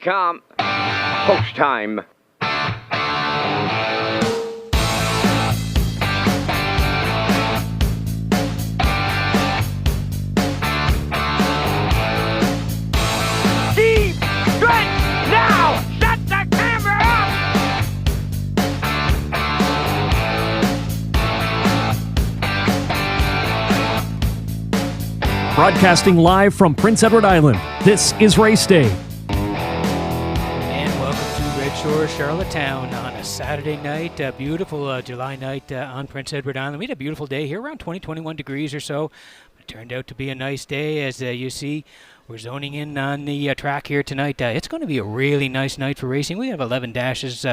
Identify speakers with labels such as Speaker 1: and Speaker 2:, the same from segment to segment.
Speaker 1: come. Post time. Steve, straight now. Shut the camera
Speaker 2: up. Broadcasting live from Prince Edward Island, this is Race Day.
Speaker 3: Redshores, Charlottetown on a Saturday night, a beautiful July night on Prince Edward Island. We had a beautiful day here, around 21 degrees or so. It turned out to be a nice day, as you see. We're zoning in on the track here tonight. It's going to be a really nice night for racing. We have 11 dashes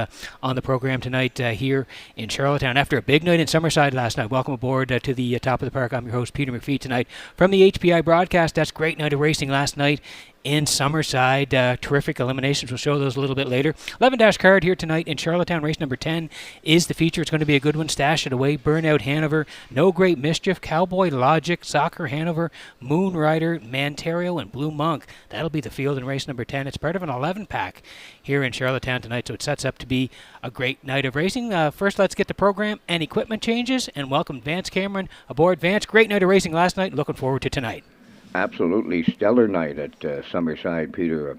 Speaker 3: on the program tonight here in Charlottetown after a big night in Summerside last night. Welcome aboard to the top of the park. I'm your host, Peter McPhee, tonight from the HPI broadcast. That's a great night of racing last night in Summerside. Terrific eliminations. We'll show those a little bit later. 11-dash card here tonight in Charlottetown. Race number 10 is the feature. It's going to be a good one. Stash It Away, Burnout Hanover, No Great Mischief, Cowboy Logic, Soccer Hanover, Moon Rider, Mantario, and Blue Monk. That'll be the field in race number 10. It's part of an 11-pack here in Charlottetown tonight, so it sets up to be a great night of racing. First, let's get the program and equipment changes, and welcome Vance Cameron aboard. Vance, great night of racing last night. Looking forward to tonight.
Speaker 1: Absolutely stellar night at Summerside, Peter.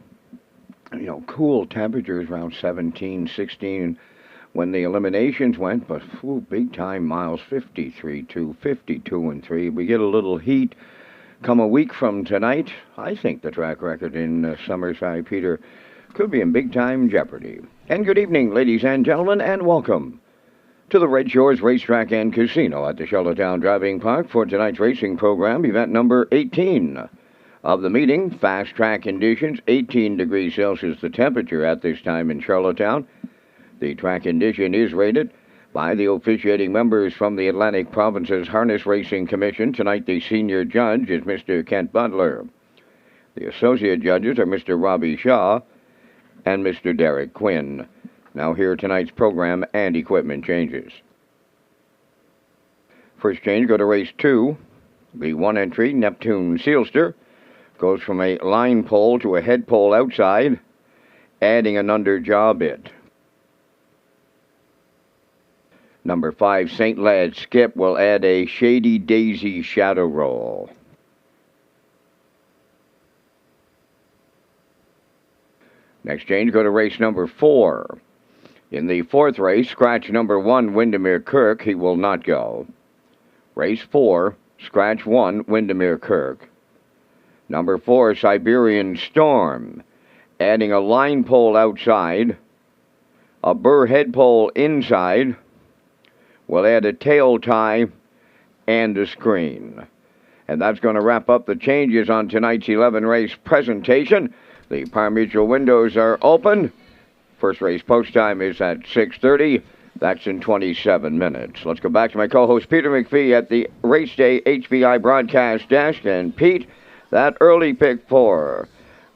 Speaker 1: Cool temperatures around 17, 16 when the eliminations went, but big time miles, 53 to 52 and 3. We get a little heat come a week from tonight. I think the track record in Summerside, Peter, could be in big time jeopardy. And good evening, ladies and gentlemen, and welcome to the Redshores Racetrack and Casino at the Charlottetown Driving Park for tonight's racing program, event number 18 of the meeting. Fast track conditions, 18 degrees Celsius the temperature at this time in Charlottetown. The track condition is rated by the officiating members from the Atlantic Province's Harness Racing Commission. Tonight the senior judge is Mr. Kent Butler. The associate judges are Mr. Robbie Shaw and Mr. Derek Quinn. Now here tonight's program and equipment changes. First change, go to race 2. The one entry, Neptune Sealster, goes from a line pole to a head pole outside, adding an underjaw bit. Number 5, St. Lad Skip, will add a Shady Daisy shadow roll. Next change, go to race number 4. In the fourth race, scratch number 1, Windermere Kirk, he will not go. Race 4, scratch 1, Windermere Kirk. Number 4, Siberian Storm, adding a line pole outside, a burr head pole inside, will add a tail tie and a screen. And that's going to wrap up the changes on tonight's 11-race presentation. The Par Mutual windows are open. First race post time is at 6:30. That's in 27 minutes. Let's go back to my co-host Peter McPhee at the Race Day HBI broadcast desk. And Pete, that early pick 4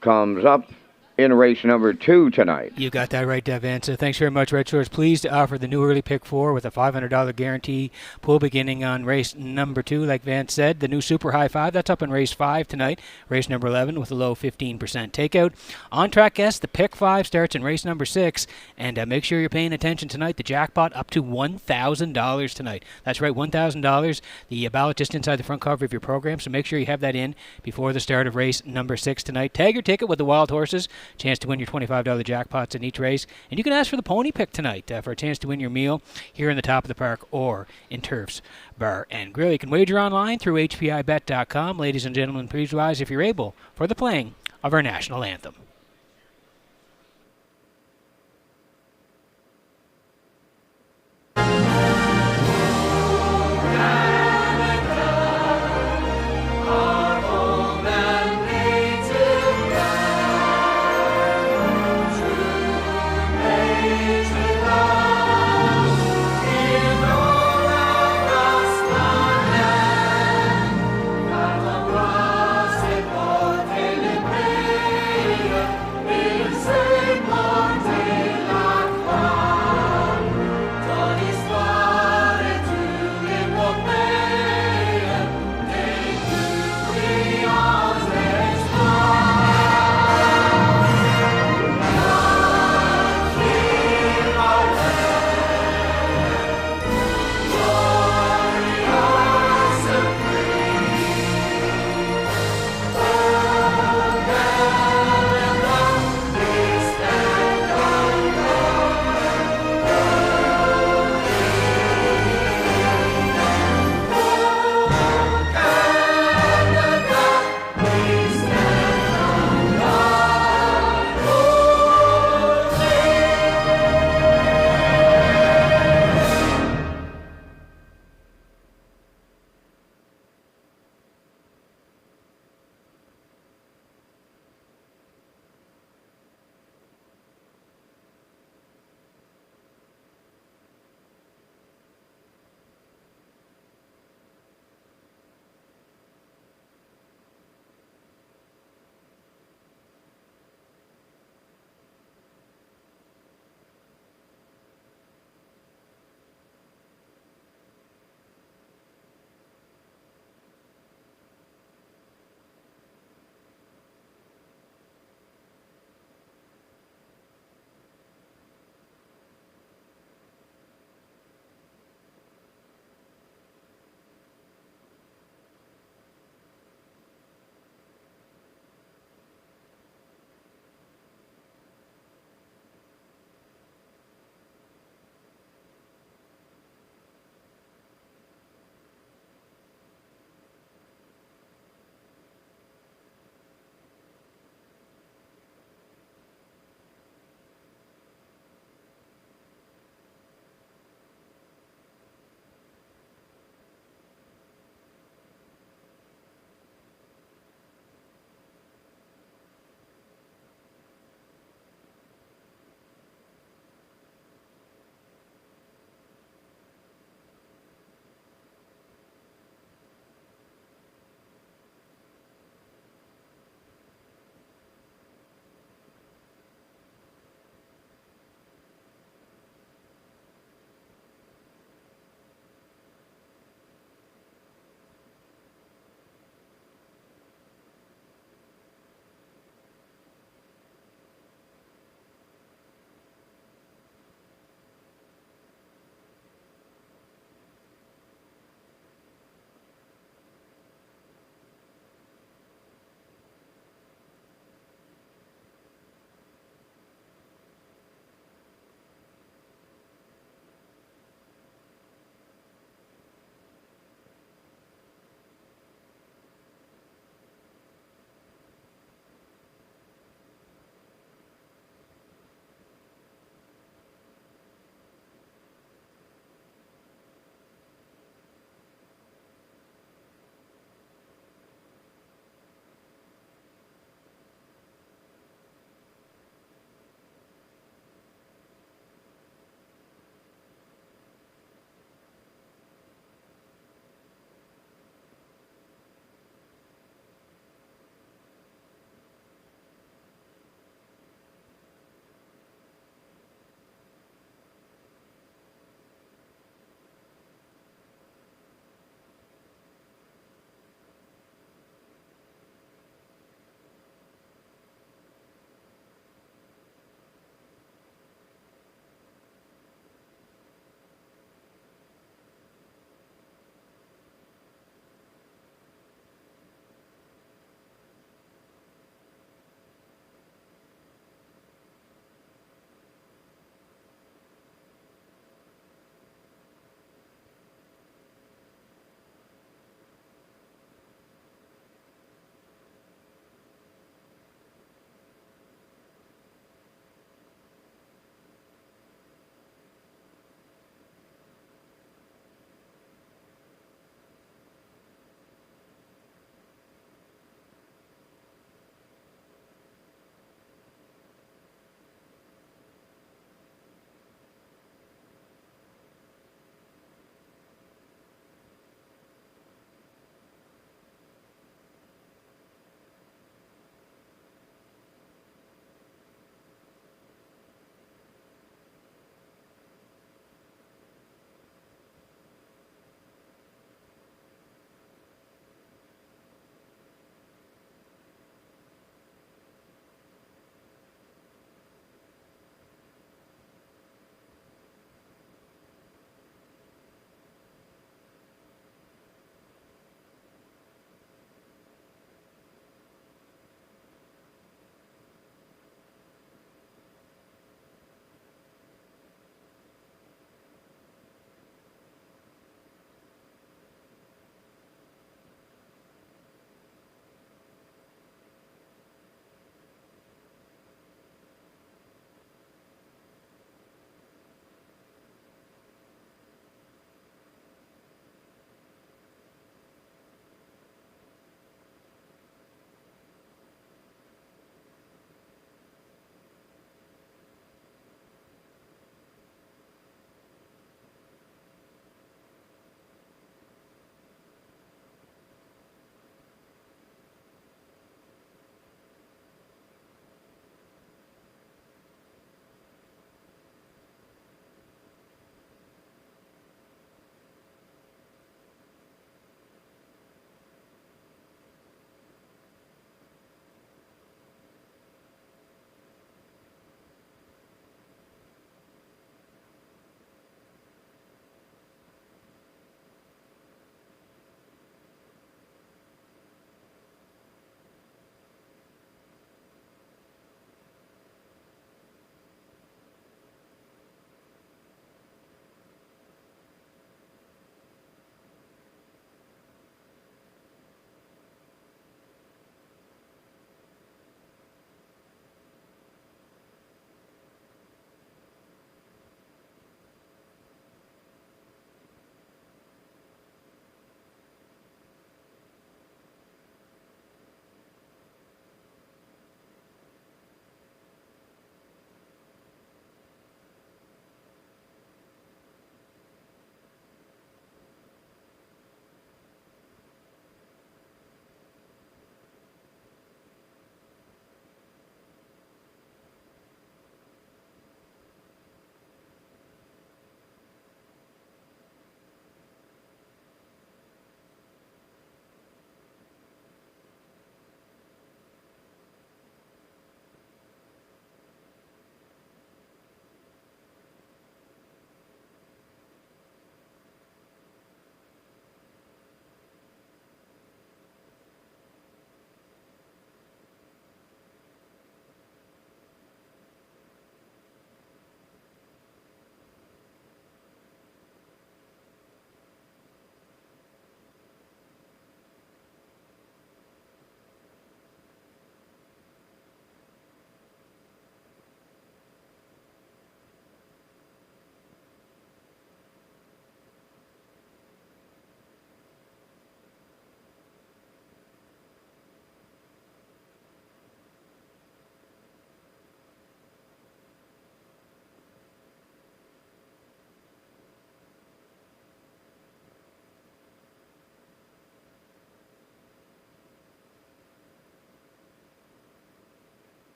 Speaker 1: comes up in race number 2 tonight.
Speaker 3: You got that right, Vance. Thanks very much, Red Shores. Pleased to offer the new early pick 4 with a $500 guarantee pool beginning on race number 2, like Vance said. The new Super High 5, that's up in race 5 tonight, race number 11 with a low 15% takeout. On-track guest, the pick 5 starts in race number 6, and make sure you're paying attention tonight. The jackpot up to $1,000 tonight. That's right, $1,000. The ballot just inside the front cover of your program, so make sure you have that in before the start of race number 6 tonight. Tag your ticket with the Wild Horses. Chance to win your $25 jackpots in each race. And you can ask for the pony pick tonight for a chance to win your meal here in the top of the park or in Turf's Bar and Grill. You can wager online through hpibet.com. Ladies and gentlemen, please rise if you're able for the playing of our national anthem.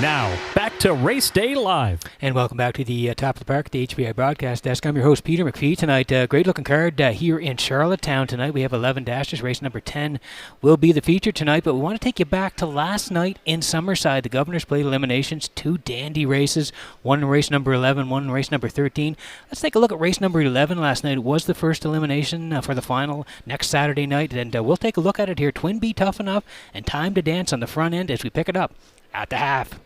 Speaker 2: Now, back to Race Day Live.
Speaker 3: And welcome back to the top of the park at the HBI broadcast desk. I'm your host, Peter McPhee. Tonight, great looking card here in Charlottetown tonight. We have 11 dashes. Race number 10 will be the feature tonight, but we want to take you back to last night in Summerside. The Governor's Plate eliminations, 2 dandy races, one in race number 11, one in race number 13. Let's take a look at race number 11 last night. It was the first elimination for the final next Saturday night, and we'll take a look at it here. Twin B Tough Enough and Time to Dance on the front end as we pick it up at the half.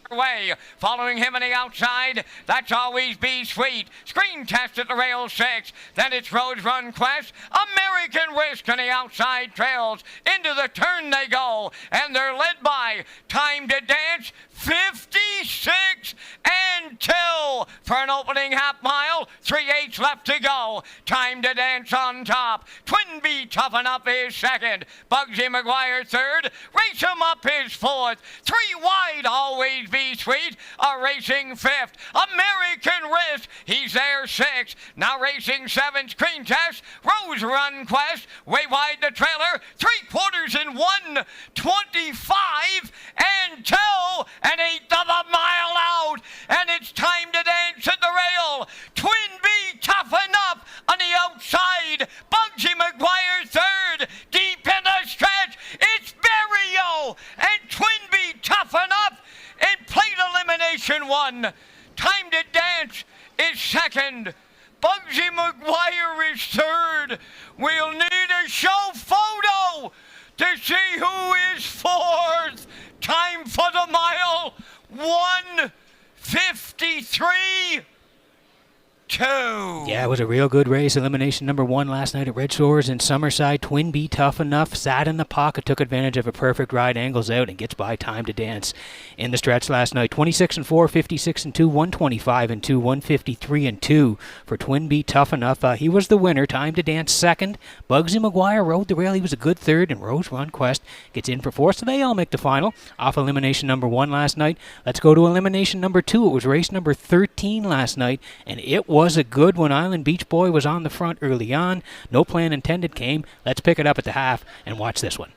Speaker 4: Way. Following him on the outside, that's Always Be Sweet. Screen test at the rail 6. Then it's Rose Run Quest. American Risk on the outside trails. Into the turn they go, and they're led by Time to Dance. 56 and 2 for an opening half mile. 3/8 left to go. Time to Dance on top. Twin B Tough Enough is second. Bugsy McGuire third. Race 'em Up is fourth. 3 wide, Always Be Sweet are racing fifth. American Risk, he's there sixth. Now racing 7, Screen Test. Rose Run Quest, way wide the trailer. 3/4 in 1:25 and 2. An 1/8 of a mile out, and it's Time to Dance at the rail. Twin B Tough Enough on the outside. Bugsy McGuire third. Deep in the stretch, it's Berrio and Twin B Tough Enough in plate elimination 1. Time to Dance is second. Bugsy McGuire is third. We'll need a show photo to see who is fourth. Time for the mile, 1:53.2.
Speaker 3: Yeah, it was a real good race. Elimination number 1 last night at Redshores in Summerside. Twin B Tough Enough sat in the pocket, took advantage of a perfect ride, angles out, and gets by Time to Dance in the stretch last night. 26 and 4, 56 and 2, 125 and 2, 153 and 2 for Twin B Tough Enough. He was the winner. Time to Dance second. Bugsy McGuire rode the rail. He was a good third, and Rose Run Quest gets in for fourth. So they all make the final off elimination number 1 last night. Let's go to elimination number 2. It was race number 13 last night, and it was a good one. Island Beach Boy was on the front early on. No plan intended came. Let's pick it up at the half and watch this one.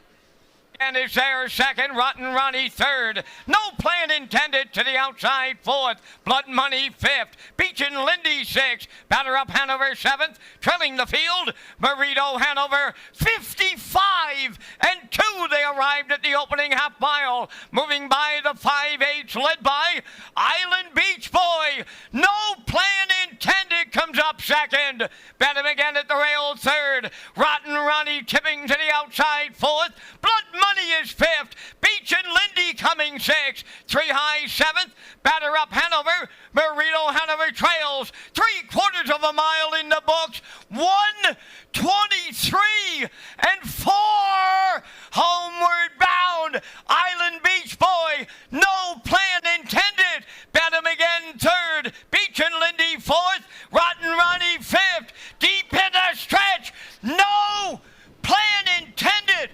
Speaker 4: And is there second, Rotten Ronnie third. No plan intended to the outside fourth. Blood Money fifth. Beach and Lindy sixth. Batter Up Hanover seventh. Trailing the field, Burrito Hanover 55 and 2. They arrived at the opening half mile. Moving by the 5/8 led by Island Beach Boy. No plan intended comes up second. Bet him again at the rail third. Rotten Ronnie tipping to the outside fourth. Blood Money is fifth. Beach and Lindy coming sixth. 3 high seventh. Batter Up Hanover. Burrito Hanover trails. 3/4 of a mile in the books. 1:23 and 4. Homeward bound. Island Beach Boy. No plan intended. Bet him again third. Beach and Lindy fourth. Rotten Ronnie fifth. Deep in the stretch. No plan intended.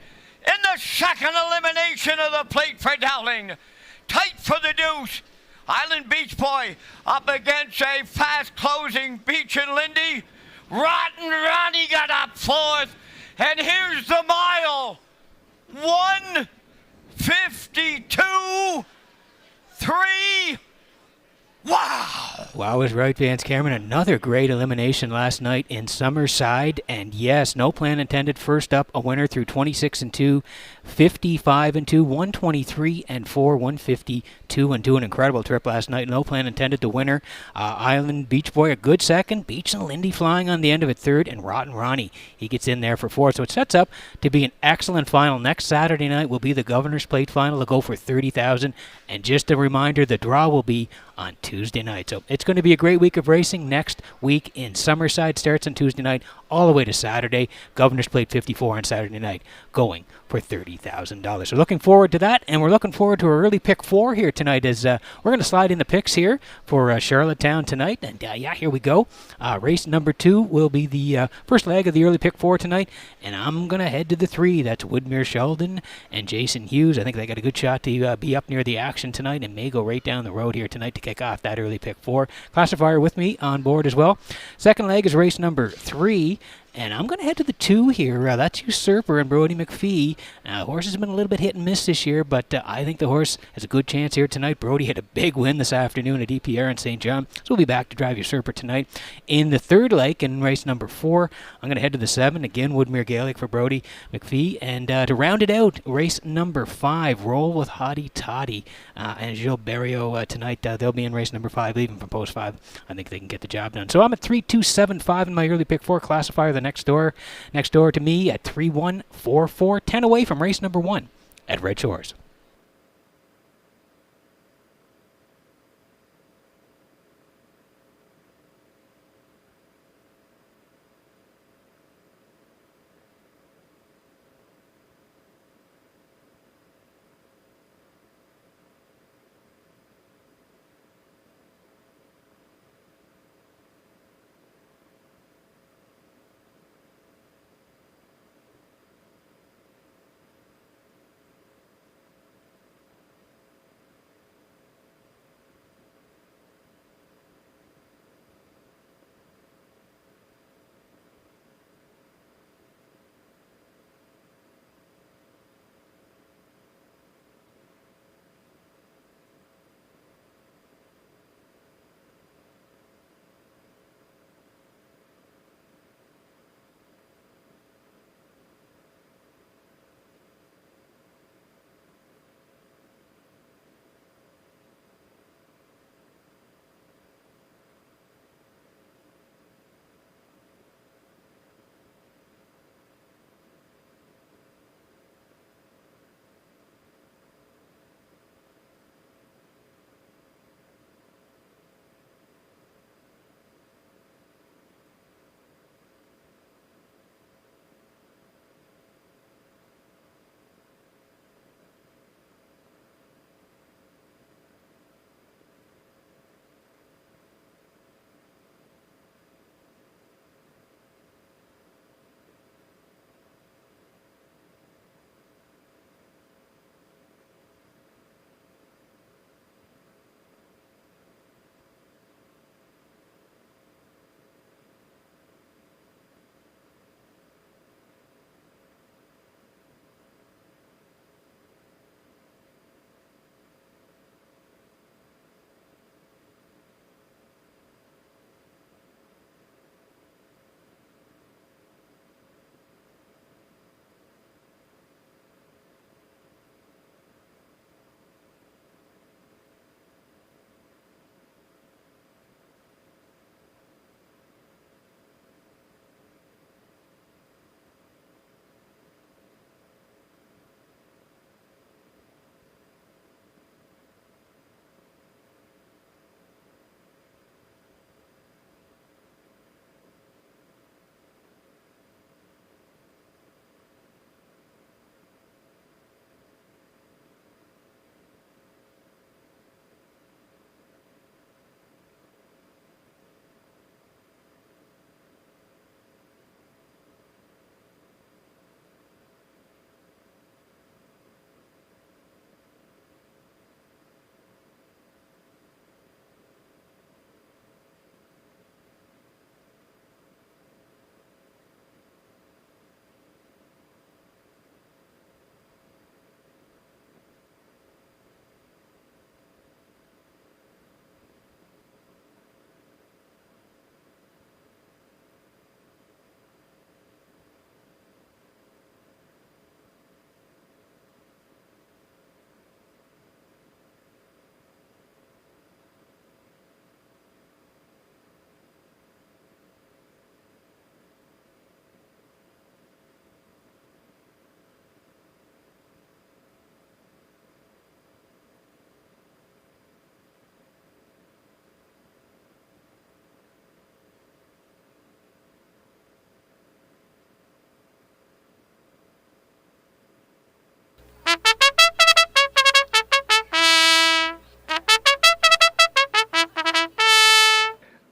Speaker 4: In the second elimination of the plate for Dowling. Tight for the deuce. Island Beach Boy up against a fast-closing Beach and Lindy. Rotten Ronnie got up fourth. And here's the mile. 1:52.3. Wow!
Speaker 3: Wow is right, Vance Cameron. Another great elimination last night in Summerside. And yes, no plan intended. First up, a winner through 26 and 2, 55 and 2, 123 and 4, 152 and 2. An incredible trip last night. No plan intended. The winner, Island Beach Boy, a good second. Beach and Lindy flying on the end of it third. And Rotten Ronnie, he gets in there for fourth. So it sets up to be an excellent final. Next Saturday night will be the Governor's Plate final to go for $30,000. And just a reminder, the draw will be on Tuesday night. So it's going to be a great week of racing next week in Summerside. Starts on Tuesday night all the way to Saturday. Governor's Plate 54 on Saturday night, going for $30,000. So looking forward to that, and we're looking forward to our early pick 4 here tonight as we're going to slide in the picks here for Charlottetown tonight. And yeah, here we go. Race number 2 will be the first leg of the early pick 4 tonight, and I'm going to head to the 3. That's Woodmere Sheldon and Jason Hughes. I think they got a good shot to be up near the action tonight and may go right down the road here tonight to kick off that early pick 4. classifier with me on board as well. Second leg is race number 3. And I'm going to head to the 2 here. That's Usurper and Brody McPhee. Horse has been a little bit hit and miss this year, but I think the horse has a good chance here tonight. Brody had a big win this afternoon at EPR in St. John, so we'll be back to drive Usurper tonight. In the third leg, in race number 4, I'm going to head to the 7. Again, Woodmere Gaelic for Brody McPhee. And to round it out, race number 5, Roll with Hottie Toddy and Gilles Berriot tonight. They'll be in race number 5, leaving from post 5. I think they can get the job done. So I'm at 3-2-7-5 in my early pick 4 classifier. The next door to me at 3-1-4-4, 10 away from race number 1 at Red Shores.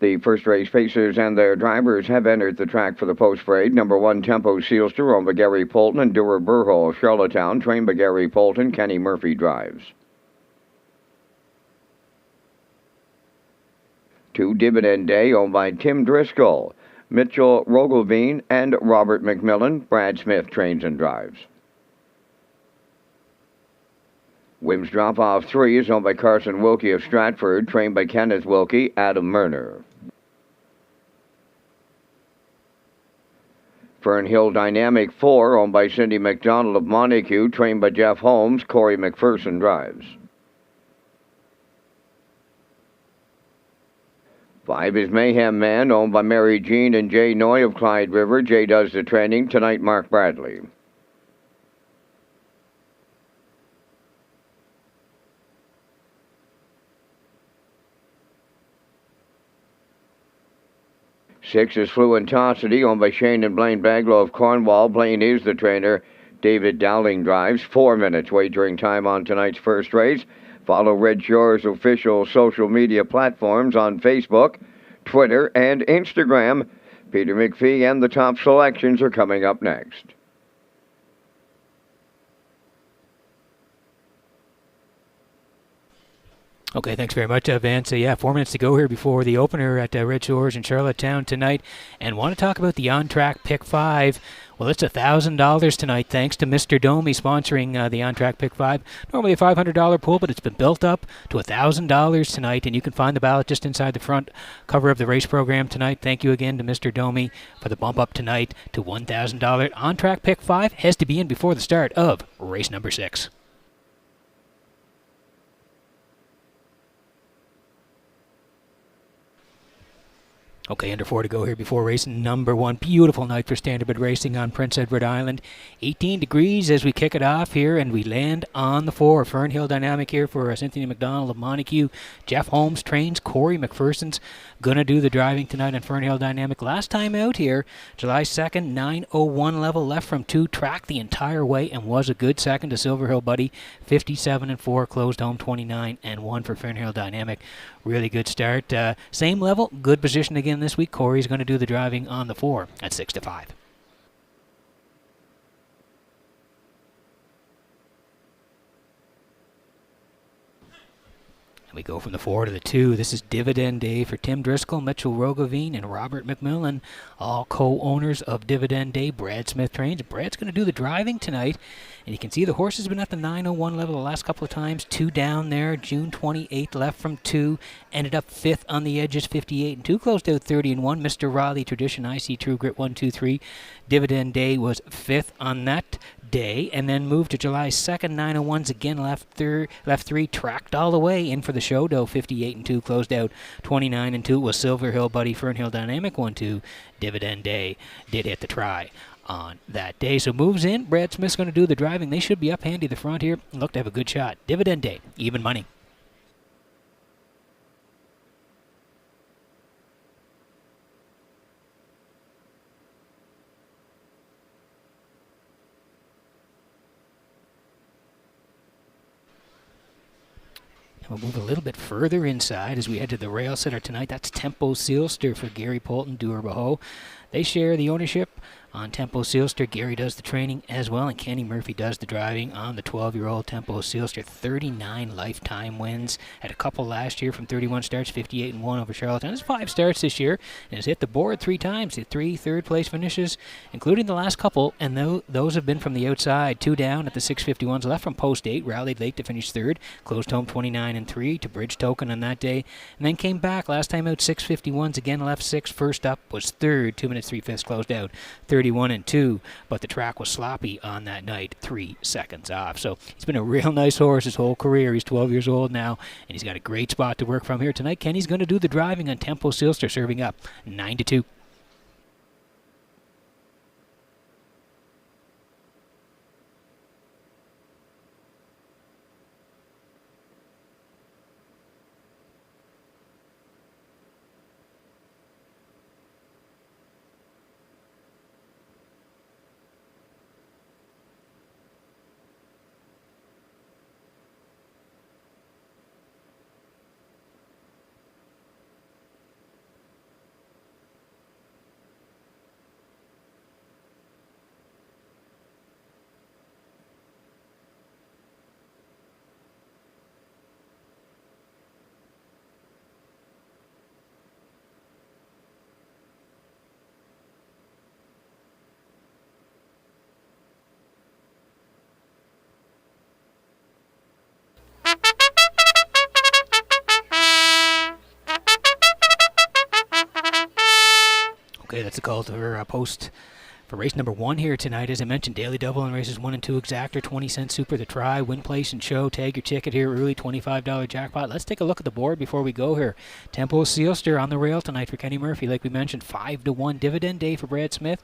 Speaker 1: The first race pacers and their drivers have entered the track for the post parade. Number 1, Tempo Sealster, owned by Gary Polton and Dura Burhol of Charlottetown, trained by Gary Polton. Kenny Murphy drives. 2 Dividend Day, owned by Tim Driscoll, Mitchell Rogelveen, and Robert McMillan. Brad Smith trains and drives. Wims Drop-Off 3 is owned by Carson Wilkie of Stratford, trained by Kenneth Wilkie, Adam Murner. Fernhill Dynamic 4, owned by Cindy McDonald of Montague, trained by Jeff Holmes, Corey McPherson drives. 5 is Mayhem Man, owned by Mary Jean and Jay Noy of Clyde River. Jay does the training. Tonight, Mark Bradley. 6 is Fluentosity, owned by Shane and Blaine Baglow of Cornwall. Blaine is the trainer. David Dowling drives. 4 minutes wagering time on tonight's first race. Follow Red Shores' official social media platforms on Facebook, Twitter, and Instagram. Peter McPhee and the top selections are coming up next.
Speaker 3: Okay, thanks very much, Vance. Yeah, 4 minutes to go here before the opener at Red Shores in Charlottetown tonight. And want to talk about the on-track Pick 5. Well, it's $1,000 tonight, thanks to Mr. Domi sponsoring the on-track Pick 5. Normally a $500 pool, but it's been built up to $1,000 tonight. And you can find the ballot just inside the front cover of the race program tonight. Thank you again to Mr. Domi for the bump up tonight to $1,000. On-track Pick 5 has to be in before the start of race number 6. Okay, under 4 to go here before race number 1. Beautiful night for standardbred racing on Prince Edward Island. 18 degrees as we kick it off here, and we land on the 4. Fernhill Dynamic here for Cynthia McDonald of Montague. Jeff Holmes trains. Corey McPherson's going to do the driving tonight on Fernhill Dynamic. Last time out here, July 2nd, 9:01 level, left from 2, tracked the entire way, and was a good second to Silver Hill Buddy. 57-4, closed home 29-1 for Fernhill Dynamic. Really good start. Same level, good position again this week. Corey's going to do the driving on the 4 at 6-5. We go from the 4 to the 2. This is Dividend Day for Tim Driscoll, Mitchell Rogovine, and Robert McMillan, all co-owners of Dividend Day. Brad Smith trains. Brad's going to do the driving tonight. And you can see the horse has been at the 9:01 level the last couple of times. 2 down there. June 28th, left from 2. Ended up 5th on the edges, 58-2. Closed out 30-1. Mr. Raleigh Tradition, IC True Grit 1-2-3. Dividend Day was 5th on that day, and then moved to July 2nd, 9:01s again, left 3, tracked all the way in for the show dough, 58-2, closed out 29-2. Was Silver Hill Buddy, Fernhill Dynamic 1-2. Dividend Day did hit the try on that day, so moves in. Brad Smith's going to do the driving. They should be up handy the front here and look to have a good shot. Dividend Day, even money. We'll move a little bit further inside as we head to the rail setter tonight. That's Tempo Sealster for Gary Polton, Durbaho. They share the ownership on Tempo Sealster. Gary does the training as well, and Kenny Murphy does the driving on the 12-year-old Tempo Sealster. 39 lifetime wins. Had a couple last year from 31 starts, 58-1 over Charlottetown. It's 5 starts this year, and has hit the board 3 times. Hit 3 third-place finishes, including the last couple, and those have been from the outside. 2 down at the 651s, left from post 8, rallied late to finish 3rd, closed home 29-3 to Bridge Token on that day, and then came back last time out 651s, again left 6, first up was 3rd, 2 minutes 3/5, closed out 31-2, but the track was sloppy on that night, 3 seconds off. So he's been a real nice horse his whole career. He's 12 years old now, and he's got a great spot to work from here tonight. Kenny's going to do the driving on Tempo Sealster, serving up 9-2. Okay, that's a call to her post for race number 1 here tonight. As I mentioned, daily double in races 1 and 2 exactor, 20-cent super to try, win, place, and show. Tag your ticket here early, $25 jackpot. Let's take a look at the board before we go here. Tempo Sealster on the rail tonight for Kenny Murphy. Like we mentioned, 5-1 dividend day for Brad Smith.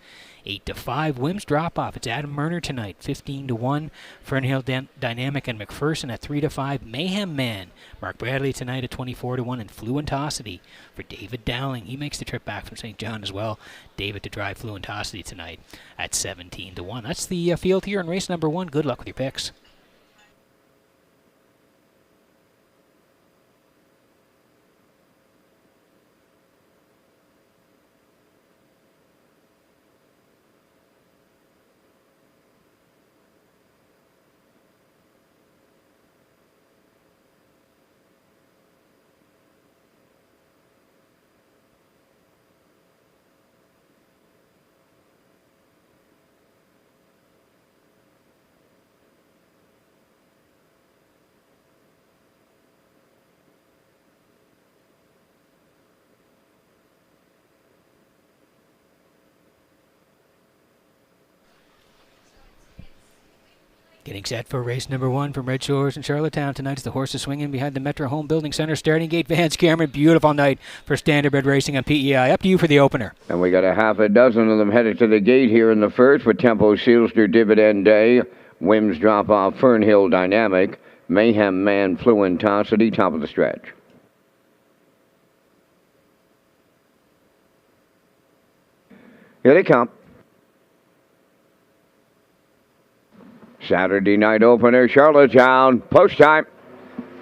Speaker 3: 8-5 Wims drop off. It's Adam Murner tonight. 15-1 Fernhill Dynamic and McPherson at 3-5. Mayhem Man. Mark Bradley tonight at 24-1, and Fluentosity for David Dowling. He makes the trip back from St. John as well. David to drive Fluentosity tonight at 17-1. That's the field here in race number 1. Good luck with your picks. Getting set for race number 1 from Red Shores in Charlottetown. Tonight's the horses swinging behind the Metro Home Building Center starting gate. Vance Cameron, beautiful night for Standardbred Racing on PEI. Up to you for the opener.
Speaker 1: And we got a half a dozen of them headed to the gate here in the first with Tempo Sealster Dividend Day, Wims Drop Off, Fernhill Dynamic, Mayhem Man, Fluentosity, top of the stretch. Here they come. Saturday night opener, Charlottetown, post time.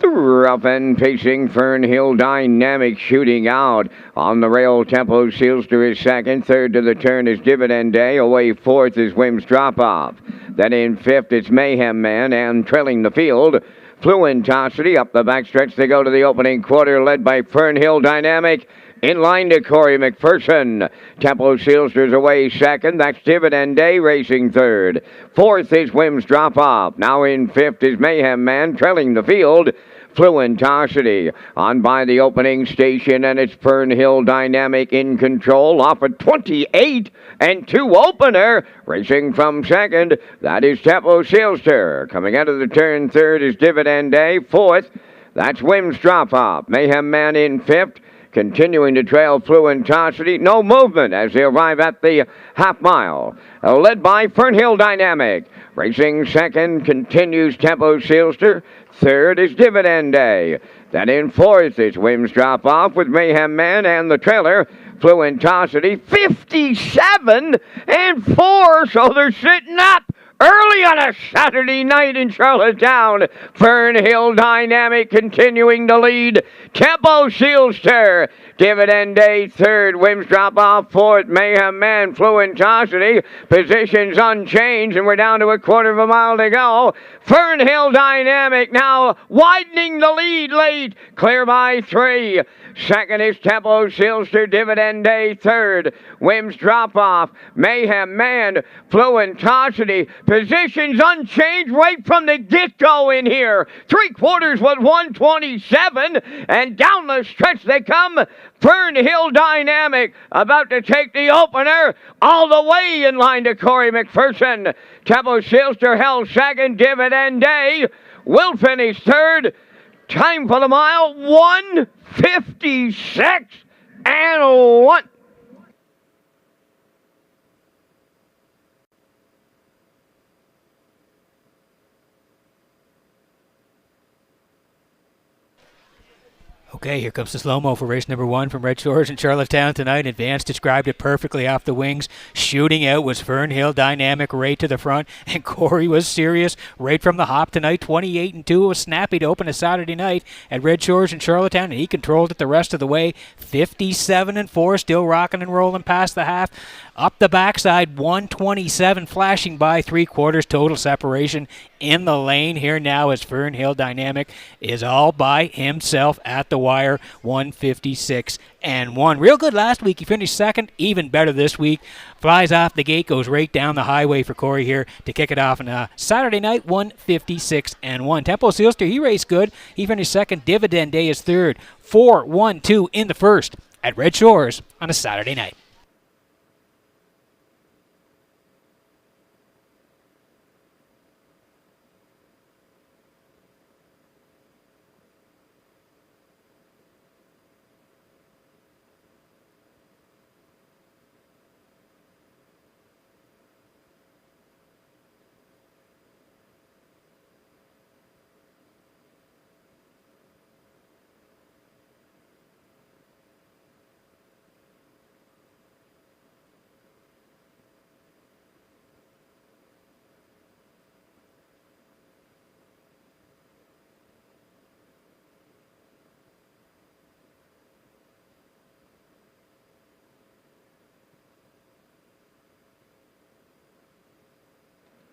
Speaker 1: Rough and pacing, Fernhill Dynamic shooting out. On the rail, Tempo Sealster is second. Third to the turn is Dividend Day. Away fourth is Wims Drop Off. Then in fifth, it's Mayhem Man, and trailing the field, Fluentosity. Up the backstretch they go to the opening quarter, led by Fernhill Dynamic. In line to Corey McPherson. Tempo Sealster's away second. That's Dividend Day racing third. Fourth is Wims Drop Off. Now in fifth is Mayhem Man, trailing the field, Fluentosity. On by the opening station, and it's Fernhill Dynamic in control. Off at 28 and 2 opener. Racing from second, that is Tempo Sealster. Coming out of the turn third is Dividend Day. Fourth, that's Wims Drop Off. Mayhem Man in fifth. Continuing to trail Fluentosity. No movement as they arrive at the half mile. Led by Fernhill Dynamic. Racing second continues Tempo Sealster. Third is Dividend Day. Then in fourth is Wims Drop Off with Mayhem Man and the trailer, Fluentosity. 57 and 4, so they're sitting up early on a Saturday night in Charlottetown. Fernhill Dynamic continuing to lead. Tempo Sealster. Dividend Day third. Wims Drop Off fourth. Mayhem Man, Fluentosity. Positions unchanged, and we're down to a quarter of a mile to go. Fernhill Dynamic now widening the lead late. Clear by 3. Second is Tempo Sealster. Dividend Day third. Wims Drop Off. Mayhem Man, Fluentosity. Positions unchanged right from the get-go in here. 3/4 with 127, and down the stretch they come. Fernhill Dynamic about to take the opener all the way in line to Corey McPherson. Tempo Sealster held second. Dividend Day will finish third. Time for the mile, 1:56 and 1.
Speaker 3: Okay, here comes the slow-mo for race number 1 from Red Shores in Charlottetown tonight. Advance described it perfectly off the wings. Shooting out was Fernhill Dynamic right to the front, and Corey was serious right from the hop tonight. 28 and 2. It was snappy to open a Saturday night at Red Shores in Charlottetown, and he controlled it the rest of the way. 57 and 4, still rocking and rolling past the half. Up the backside, 127 flashing by 3/4 total separation in the lane here now as Fernhill Dynamic is all by himself at the wire. 156 and 1. Real good last week. He finished second. Even better this week. Flies off the gate, goes right down the highway for Corey here to kick it off on a Saturday night. 156 and 1. Tempo Sealster, he raced good. He finished second. Dividend Day is third. 4-1-2 in the first at Red Shores on a Saturday night.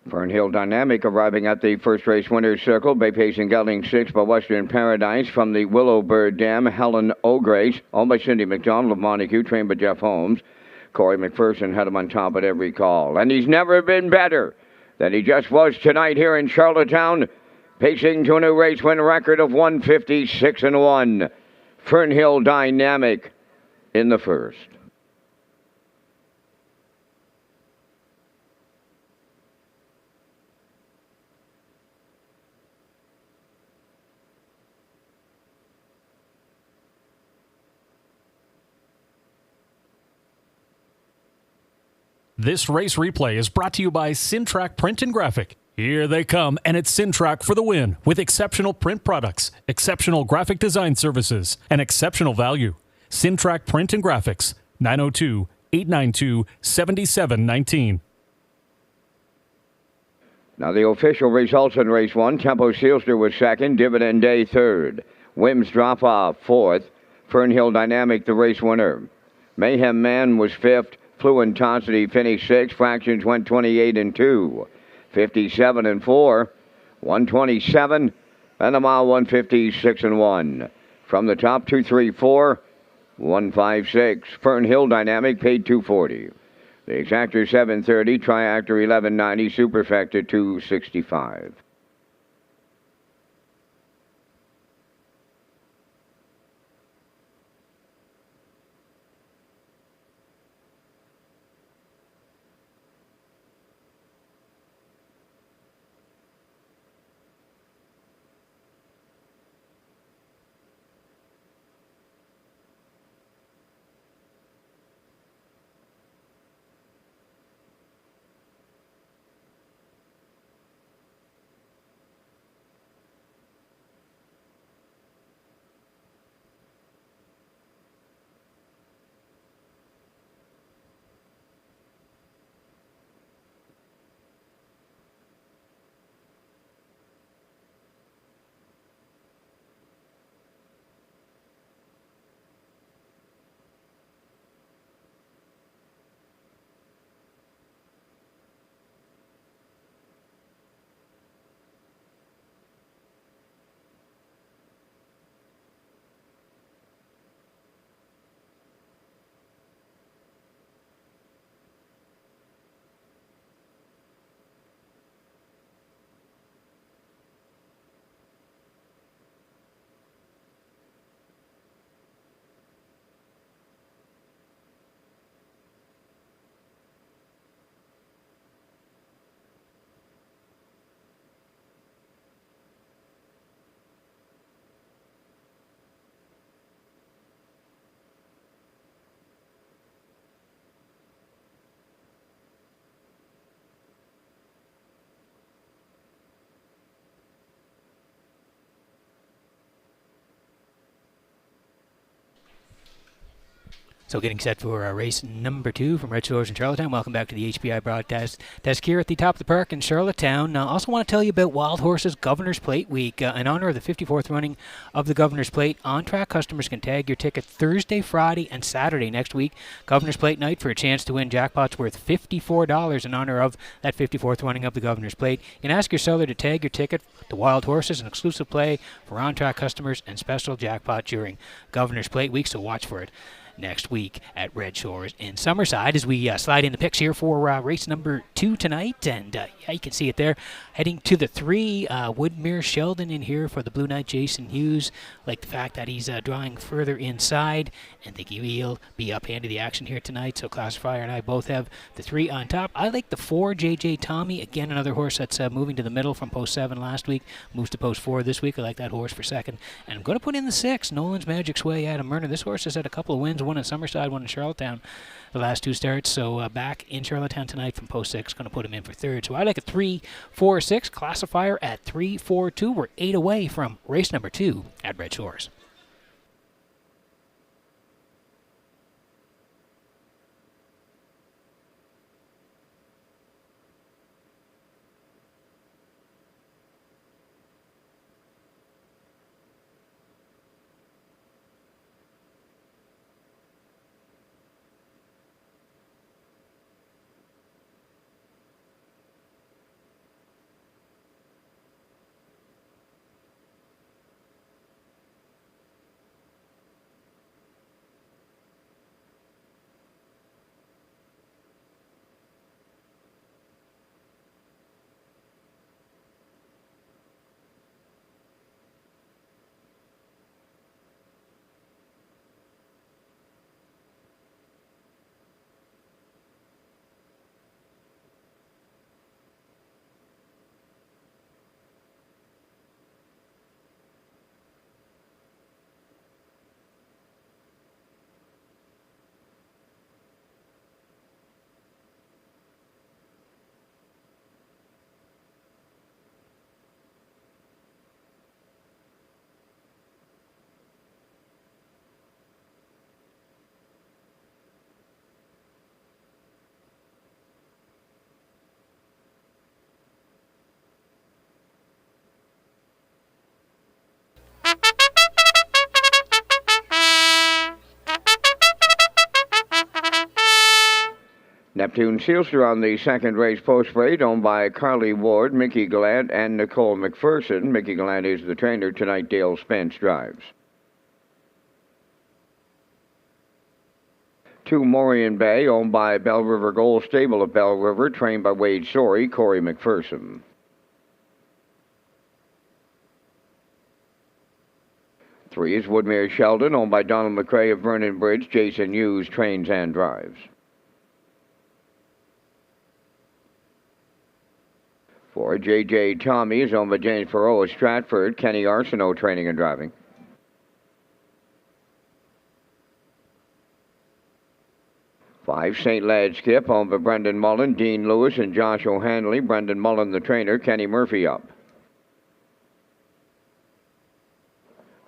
Speaker 1: Fernhill Dynamic arriving at the first race winner's circle. Bay Pacing gelding 6 by Western Paradise from the Willowbird Dam. Helen O'Grace, owned by Cindy McDonald of Montague, trained by Jeff Holmes. Corey McPherson had him on top at every call. And he's never been better than he just was tonight here in Charlottetown, pacing to a new race win record of 156-1. Fernhill Dynamic in the first.
Speaker 2: This race replay is brought to you by Sintrack Print and Graphic. Here they come, and it's Sintrack for the win with exceptional print products, exceptional graphic design services, and exceptional value. Sintrack Print and Graphics, 902-892-7719.
Speaker 1: Now the official results in race 1. Tempo Sealster was second, Dividend Day third. Wims Drop Off fourth. Fernhill Dynamic the race winner. Mayhem Man was fifth. Fluent Tonsity finished sixth. Fractions went 28-2. 57-4. 127. And the mile 156-1. From the top, 234. 156. Fernhill Dynamic paid $240. The Exactor 730. Triactor 1190. Superfecta 265.
Speaker 3: So getting set for race number 2 from Redshores in Charlottetown. Welcome back to the HPI broadcast desk here at the top of the park in Charlottetown. Also want to tell you about Wild Horses Governor's Plate Week. In honor of the 54th running of the Governor's Plate, on-track customers can tag your ticket Thursday, Friday, and Saturday next week. Governor's Plate night for a chance to win jackpots worth $54 in honor of that 54th running of the Governor's Plate. You can ask your seller to tag your ticket to Wild Horses, an exclusive play for on-track customers and special jackpot during Governor's Plate Week, so watch for it next week at Red Shores in Summerside as we slide in the picks here for race number 2 tonight. And yeah, you can see it there. Heading to the 3, Woodmere Sheldon in here for the Blue Knight Jason Hughes. Like the fact that he's drawing further inside, and think he'll be up hand of the action here tonight. So Classifier and I both have the 3 on top. I like the 4, JJ Tommy. Again, another horse that's moving to the middle from post 7 last week. Moves to post 4 this week. I like that horse for second. And I'm going to put in the 6, Nolan's Magic Sway, Adam Murner. This horse has had a couple of wins. One in Summerside, one in Charlottetown, the last 2 starts. So back in Charlottetown tonight from post 6, going to put him in for third. So I like a 3, 4, 6. Classifier at 3, 4, 2. We're 8 away from race number 2 at Red Shores.
Speaker 1: Neptune Sealster on the second race post parade, owned by Carly Ward, Mickey Gallant, and Nicole McPherson. Mickey Gallant is the trainer. Tonight, Dale Spence drives. 2 Morian Bay, owned by Bell River Gold Stable of Bell River, trained by Wade Sorey, Corey McPherson. 3 is Woodmere Sheldon, owned by Donald McRae of Vernon Bridge. Jason Hughes trains and drives. 4 J.J. Tommy is owned by James Perot of Stratford. Kenny Arsenault training and driving. 5 St. Lad Skip, owned by Brendan Mullen, Dean Lewis, and Josh O'Hanley. Brendan Mullen, the trainer. Kenny Murphy up.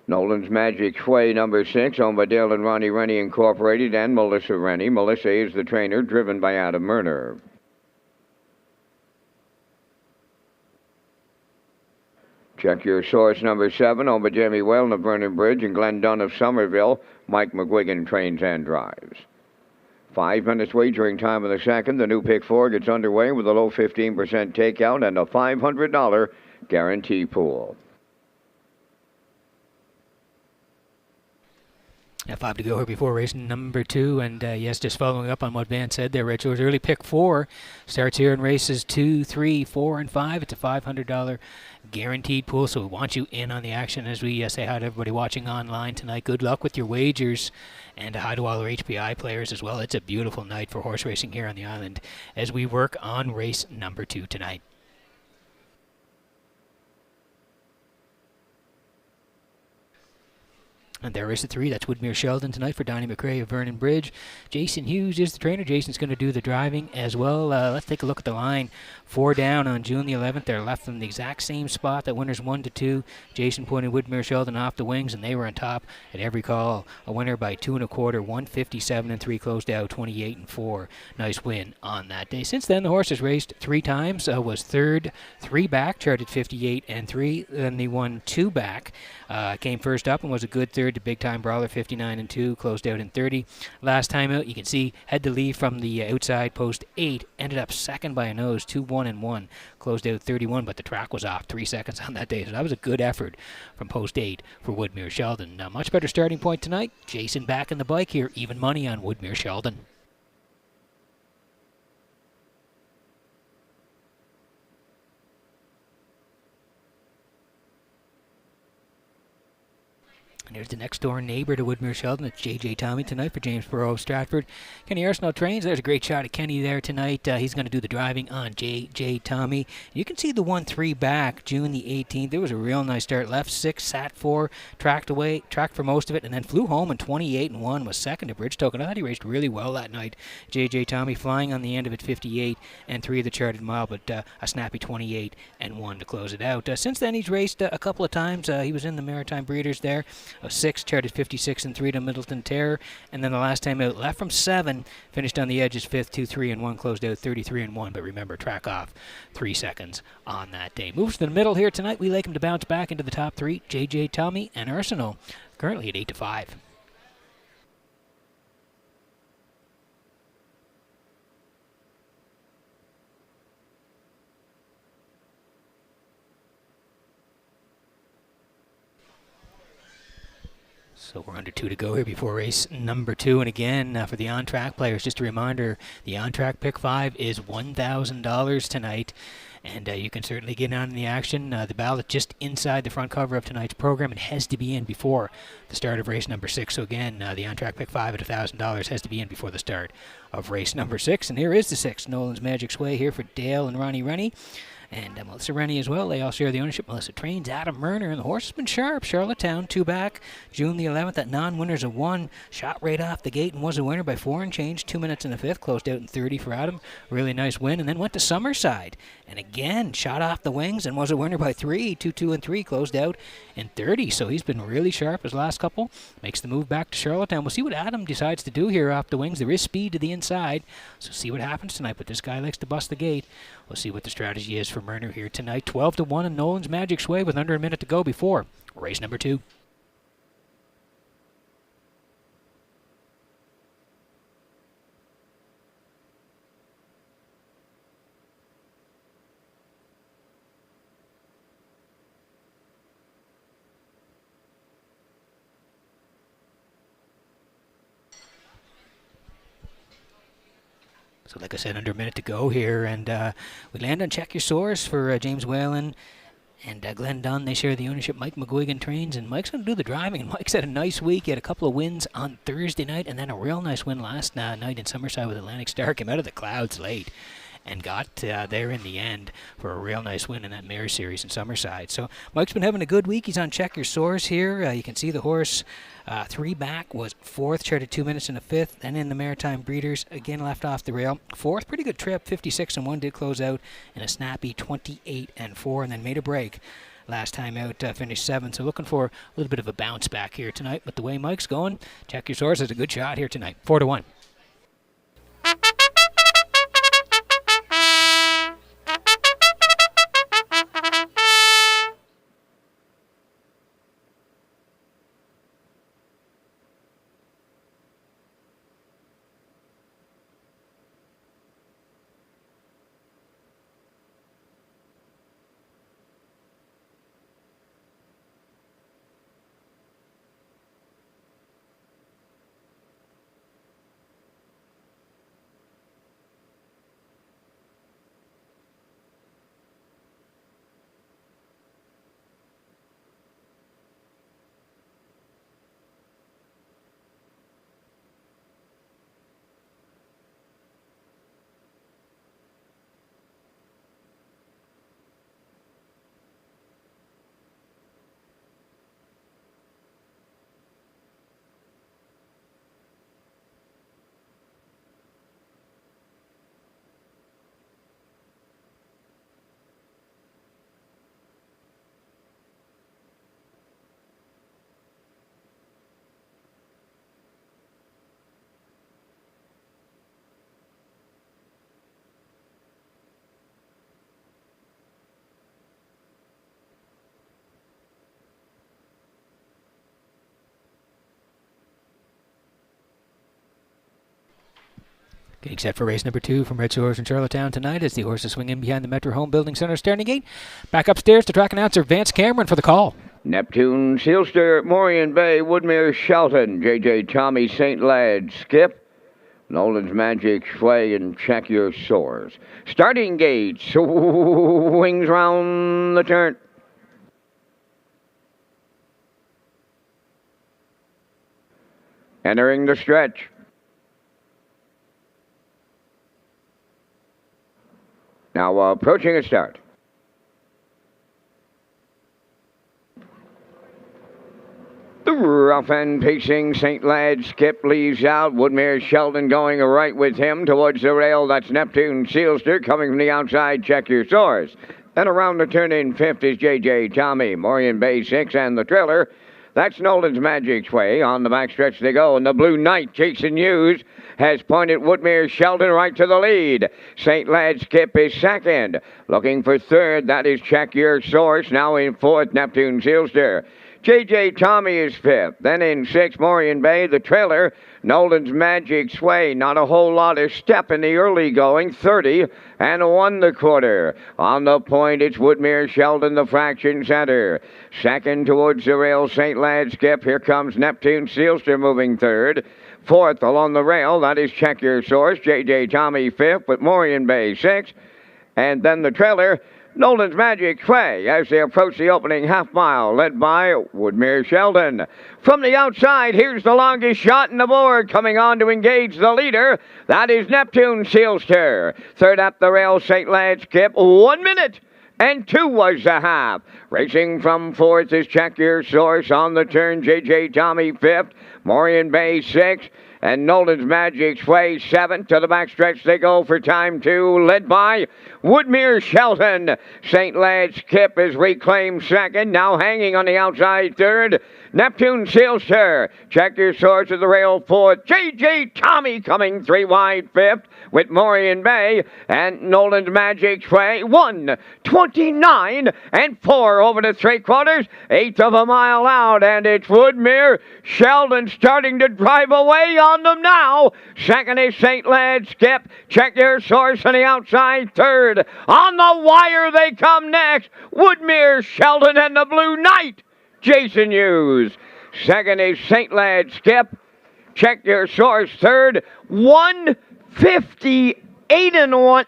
Speaker 1: Nolan's Magic Sway, number 6, owned by Dale and Ronnie Rennie Incorporated and Melissa Rennie. Melissa is the trainer, driven by Adam Murner. Check your source, number 7, owned by Jamie Whalen of Vernon Bridge and Glenn Dunn of Somerville. Mike McGuigan trains and drives. 5 minutes wagering time in the second. The new pick 4 gets underway with a low 15% takeout and a $500 guarantee pool.
Speaker 3: 5 to go here before race number 2, and yes, just following up on what Van said there, Redshores early pick 4 starts here in races 2, 3, 4, and 5. It's a $500 guaranteed pool, so we want you in on the action as we say hi to everybody watching online tonight. Good luck with your wagers, and hi to all our HPI players as well. It's a beautiful night for horse racing here on the island as we work on race number 2 tonight. And there is the 3. That's Woodmere Sheldon tonight for Donnie McRae of Vernon Bridge. Jason Hughes is the trainer. Jason's going to do the driving as well. Let's take a look at the line. 4 down on June the 11th. They're left in the exact same spot. That winner's 1 to 2. Jason pointed Woodmere Sheldon off the wings, and they were on top at every call. A winner by 2 1/4, 157-3, closed out 28-4. Nice win on that day. Since then, the horse has raced 3 times. Was third, 3 back, charted 58-3. Then they won 2 back. Came first up and was a good third to Big Time Brawler, 59-2, closed out in 30. Last time out, you can see, had to leave from the outside post 8, ended up second by a nose, 2-1-1, closed out 31, but the track was off 3 seconds on that day, so that was a good effort from post 8 for Woodmere Sheldon. Now, much better starting point tonight. Jason back in the bike here, even money on Woodmere Sheldon. And here's the next door neighbor to Woodmere Sheldon. It's J.J. Tommy tonight for James Burrow of Stratford. Kenny Arsenault trains. There's a great shot at Kenny there tonight. He's going to do the driving on J.J. Tommy. You can see the 1-3 back, June the 18th. There was a real nice start. Left 6, sat 4, tracked for most of it, and then flew home in 28-1, was second to Bridgetoken. I thought he raced really well that night. J.J. Tommy flying on the end of it, 58-3 the charted mile, but a snappy 28-1 to close it out. Since then, he's raced a couple of times. He was in the Maritime Breeders there. 6, charted 56-3 to Middleton Terror, and then the last time out, left from 7, finished on the edges 5th, 2-3-1, closed out 33-1, but remember, track off 3 seconds on that day. Moves to the middle here tonight. We like him to bounce back into the top 3, J.J. Tommy and Arsenault, currently at 8-5. So we're under 2 to go here before race number 2. And again, for the on-track players, just a reminder, the on-track pick 5 is $1,000 tonight. And you can certainly get on in the action. The ballot just inside the front cover of tonight's program. It has to be in before the start of race number 6. So again, the on-track pick 5 at $1,000 has to be in before the start of race number 6. And here is the 6, Nolan's Magic Sway here for Dale and Ronnie Rennie. And Melissa Rennie as well. They all share the ownership. Melissa trains Adam Murner, and the horse has been sharp. Charlottetown, 2 back. June the 11th at non-winners of 1. Shot right off the gate and was a winner by 4 and change. 2 minutes in the 5th. Closed out in 30 for Adam. Really nice win. And then went to Summerside. And again, shot off the wings and was a winner by 3. 2-2-3. Closed out in 30. So he's been really sharp his last couple. Makes the move back to Charlottetown. We'll see what Adam decides to do here off the wings. There is speed to the inside. So see what happens tonight. But this guy likes to bust the gate. We'll see what the strategy is for Murner here tonight. 12-1 in Nolan's Magic Sway with under a minute to go before race number 2. So like I said, under a minute to go here, and we land on Check Your Source for James Whalen and Glenn Dunn. They share the ownership. Mike McGuigan trains, and Mike's going to do the driving. And Mike's had a nice week. He had a couple of wins on Thursday night, and then a real nice win last night in Summerside with Atlantic Star. Came out of the clouds late and got there in the end for a real nice win in that Mare Series in Summerside. So Mike's been having a good week. He's on Check Your Source here. You can see the horse 3 back was 4th, charted 2 minutes in the 5th. Then in the Maritime Breeders, again left off the rail. 4th, pretty good trip, 56-1, did close out in a snappy 28-4, and then made a break last time out, finished 7th. So looking for a little bit of a bounce back here tonight. But the way Mike's going, Check Your Source has a good shot here tonight, 4-1. Getting set for race number 2 from Redshores in Charlottetown tonight as the horses swing in behind the Metro Home Building Center starting gate. Back upstairs to track announcer Vance Cameron for the call.
Speaker 1: Neptune, Sealster, Morian Bay, Woodmere, Shelton, J.J. Tommy, St. Lad, Skip, Nolan's Magic, Sway, and Check Your Source. Starting gate, swings round the turn. Entering the stretch. Now approaching a start. The rough and pacing St. Lad Skip leaves out. Woodmere Sheldon going right with him towards the rail. That's Neptune Sealster coming from the outside. Check Your Source. Then around the turn in 5th is J.J. Tommy. Morian Bay 6 and the trailer. That's Nolan's Magic Way. On the backstretch they go, and the Blue Knight, Jason Hughes, has pointed Woodmere Sheldon right to the lead. St. Lad Skip is 2nd. Looking for 3rd, that is Check Your Source. Now in 4th, Neptune Sealster. J.J. Tommy is 5th. Then in 6th, Morian Bay, the trailer. Nolan's Magic Sway. Not a whole lot of step in the early going. 30 and 1/4. On the point, it's Woodmere Sheldon, the fraction center. 2nd towards the rail, St. Lad Skip. Here comes Neptune Sealster moving 3rd. 4th along the rail, that is Check Your Source. J.J. Tommy 5th, with Morian Bay 6th. And then the trailer, Nolan's Magic Sway, as they approach the opening half mile, led by Woodmere Sheldon. From the outside, here's the longest shot in the board, coming on to engage the leader. That is Neptune Sealster. 3rd up the rail, St. Lad Skip, 1 minute. And 2 was the half. Racing from 4th is Check Your Source. On the turn, J.J. Tommy 5th, Morian Bay 6th, and Nolan's Magic Sway 7th. To the backstretch they go for time 2, led by Woodmere Sheldon. St. Lad Skip is reclaimed 2nd, now hanging on the outside 3rd. Neptune Sealster. Check Your Source at the rail 4th. J.J. Tommy coming 3 wide 5th with Morian Bay, and Nolan's Magic Sway 1:29 and 4 over the 3/4, 1/8 of a mile out, and it's Woodmere Sheldon starting to drive away on them now. 2nd is St. Lad Skip. Check Your Source on the outside 3rd. On the wire they come next. Woodmere Sheldon and the Blue Knight, Jason Hughes. 2nd is St. Lad Skip. Check Your Source 3rd. 1:58 8-1.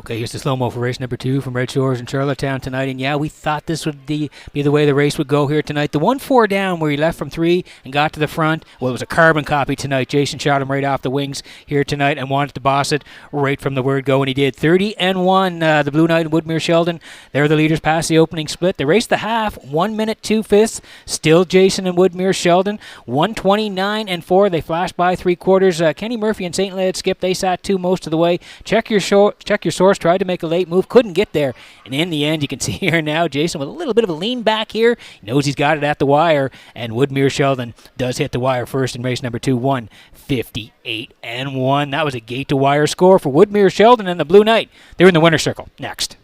Speaker 3: Okay, here's the slow-mo for race number 2 from Red Shores in Charlottetown tonight. And yeah, we thought this would be the way the race would go here tonight. The 1-4 down where he left from 3 and got to the front. Well, it was a carbon copy tonight. Jason shot him right off the wings here tonight and wanted to boss it right from the word go, and he did. 30-1, the Blue Knight and Woodmere Sheldon. They're the leaders past the opening split. They raced the half, 1 minute 2/5. Still Jason and Woodmere Sheldon. 1:29.4. They flashed by 3/4. Kenny Murphy and St. Led Skip, they sat 2 most of the way. Check your source. Tried to make a late move, couldn't get there, and in the end, you can see here now Jason with a little bit of a lean back here. He knows he's got it at the wire, and Woodmere Sheldon does hit the wire first in race number 2, 1:58.1. That was a gate to wire score for Woodmere Sheldon and the Blue Knight. They're in the winner's circle next.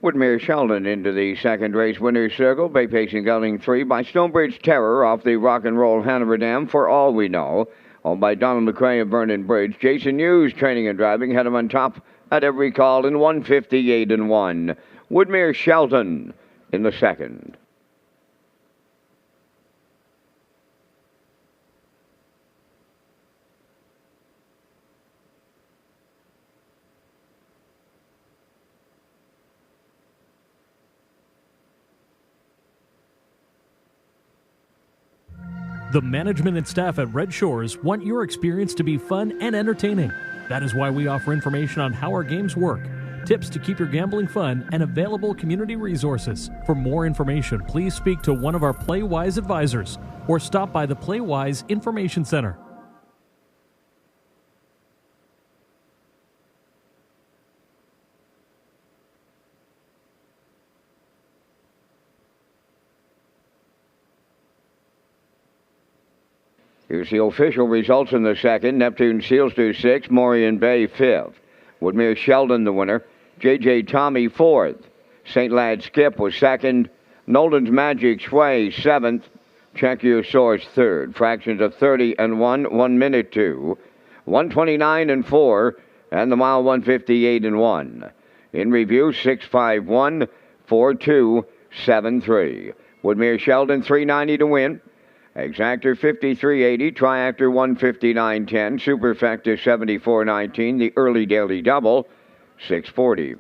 Speaker 1: Woodmere Sheldon into the second race winner's circle. Bay Pacing Gelding 3 by Stonebridge Terror off the Rock and Roll Hanover Dam, For All We Know. Owned by Donald McRae of Vernon Bridge. Jason Hughes, training and driving, had him on top at every call in 1:58.1. Woodmere Sheldon in the second.
Speaker 2: The management and staff at Red Shores want your experience to be fun and entertaining. That is why we offer information on how our games work, tips to keep your gambling fun, and available community resources. For more information, please speak to one of our PlayWise advisors or stop by the PlayWise Information Center.
Speaker 1: Here's the official results in the second. Neptune Seals to 6, Morian Bay 5th. Woodmere Sheldon the winner. J.J. Tommy 4th. St. Lad Skip was 2nd. Nolden's Magic Sway 7th. Check Your Source 3rd. Fractions of 30-1, 1 minute 2. 1:29.4, and the mile 1:58.1. In review, 6:51, 4:2, 7:3. Woodmere Sheldon 390 to win. Exactor 53.80, Triactor 159.10, Superfecta 74.19, the early daily double 640.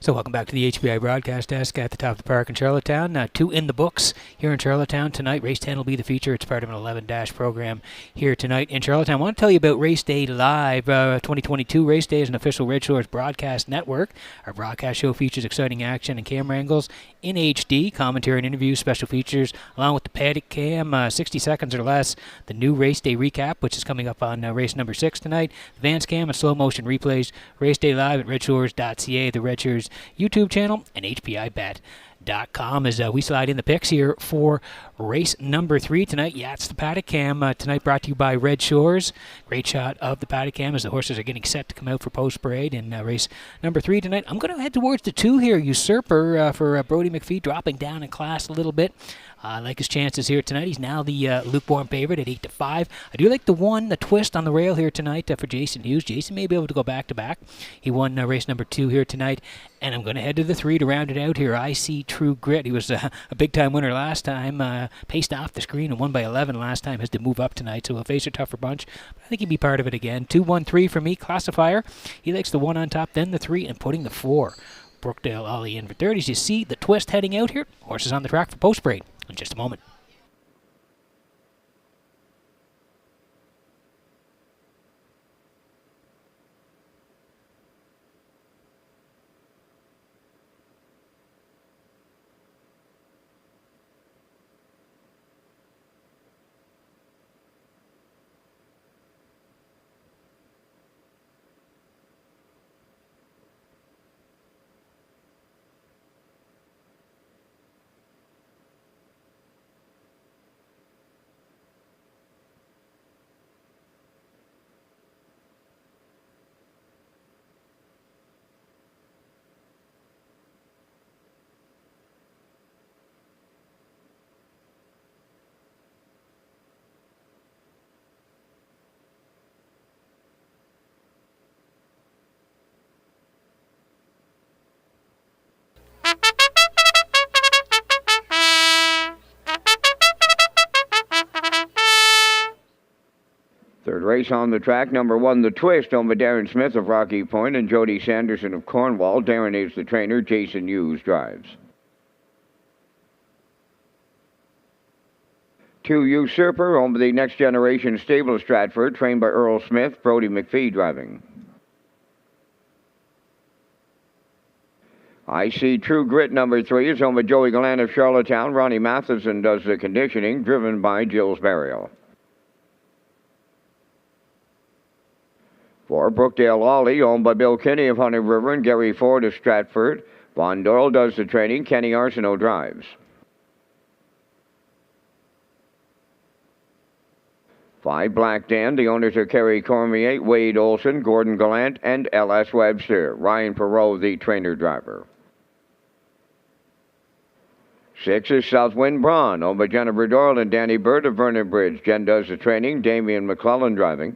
Speaker 3: So welcome back to the HBI broadcast desk at the top of the park in Charlottetown. 2 in the books here in Charlottetown tonight. Race 10 will be the feature. It's part of an 11-dash program here tonight in Charlottetown. I want to tell you about Race Day Live. 2022 Race Day is an official Red Shores broadcast network. Our broadcast show features exciting action and camera angles in HD, commentary and interviews, special features, along with the paddock cam, 60 seconds or less, the new Race Day recap, which is coming up on race number 6 tonight, the Vance cam and slow motion replays. Race Day Live at Redshores.ca, the Red Shores YouTube channel, and HPIBet.com as we slide in the picks here for race number 3 tonight. Yeah, it's the paddock cam tonight, brought to you by Red Shores. Great shot of the paddock cam as the horses are getting set to come out for post-parade in race number 3 tonight. I'm going to head towards the 2 here, Usurper, for Brody McPhee, dropping down in class a little bit. I like his chances here tonight. He's now the lukewarm favorite at 8-5. I do like the twist on the rail here tonight for Jason Hughes. Jason may be able to go back-to-back. He won race number 2 here tonight. And I'm going to head to the 3 to round it out here. I See True Grit. He was a big-time winner last time. Paced off the screen and won by 11 last time. Has to move up tonight, so he'll face a tougher bunch. But I think he'd be part of it again. 2-1-3 for me. Classifier. He likes the 1 on top, then the 3, and putting the 4. Brookdale Ollie in for third. As you see the twist heading out here. Horses on the track for post-parade in just a moment.
Speaker 1: Third race on the track, number 1, The Twist, owned by Darren Smith of Rocky Point and Jody Sanderson of Cornwall. Darren is the trainer. Jason Hughes drives. 2, Usurper, owned by the Next Generation Stable of Stratford, trained by Earl Smith. Brody McPhee driving. I See True Grit, number 3, is owned by Joey Gallant of Charlottetown. Ronnie Matheson does the conditioning, driven by Gilles Burial. 4, Brookdale Ollie, owned by Bill Kinney of Honey River and Gary Ford of Stratford. Von Doyle does the training. Kenny Arsenault drives. 5, Black Dan. The owners are Kerry Cormier, Wade Olson, Gordon Gallant, and L.S. Webster. Ryan Perot, the trainer driver. 6 is Southwind Braun, owned by Jennifer Doyle and Danny Bird of Vernon Bridge. Jen does the training. Damian McClellan driving.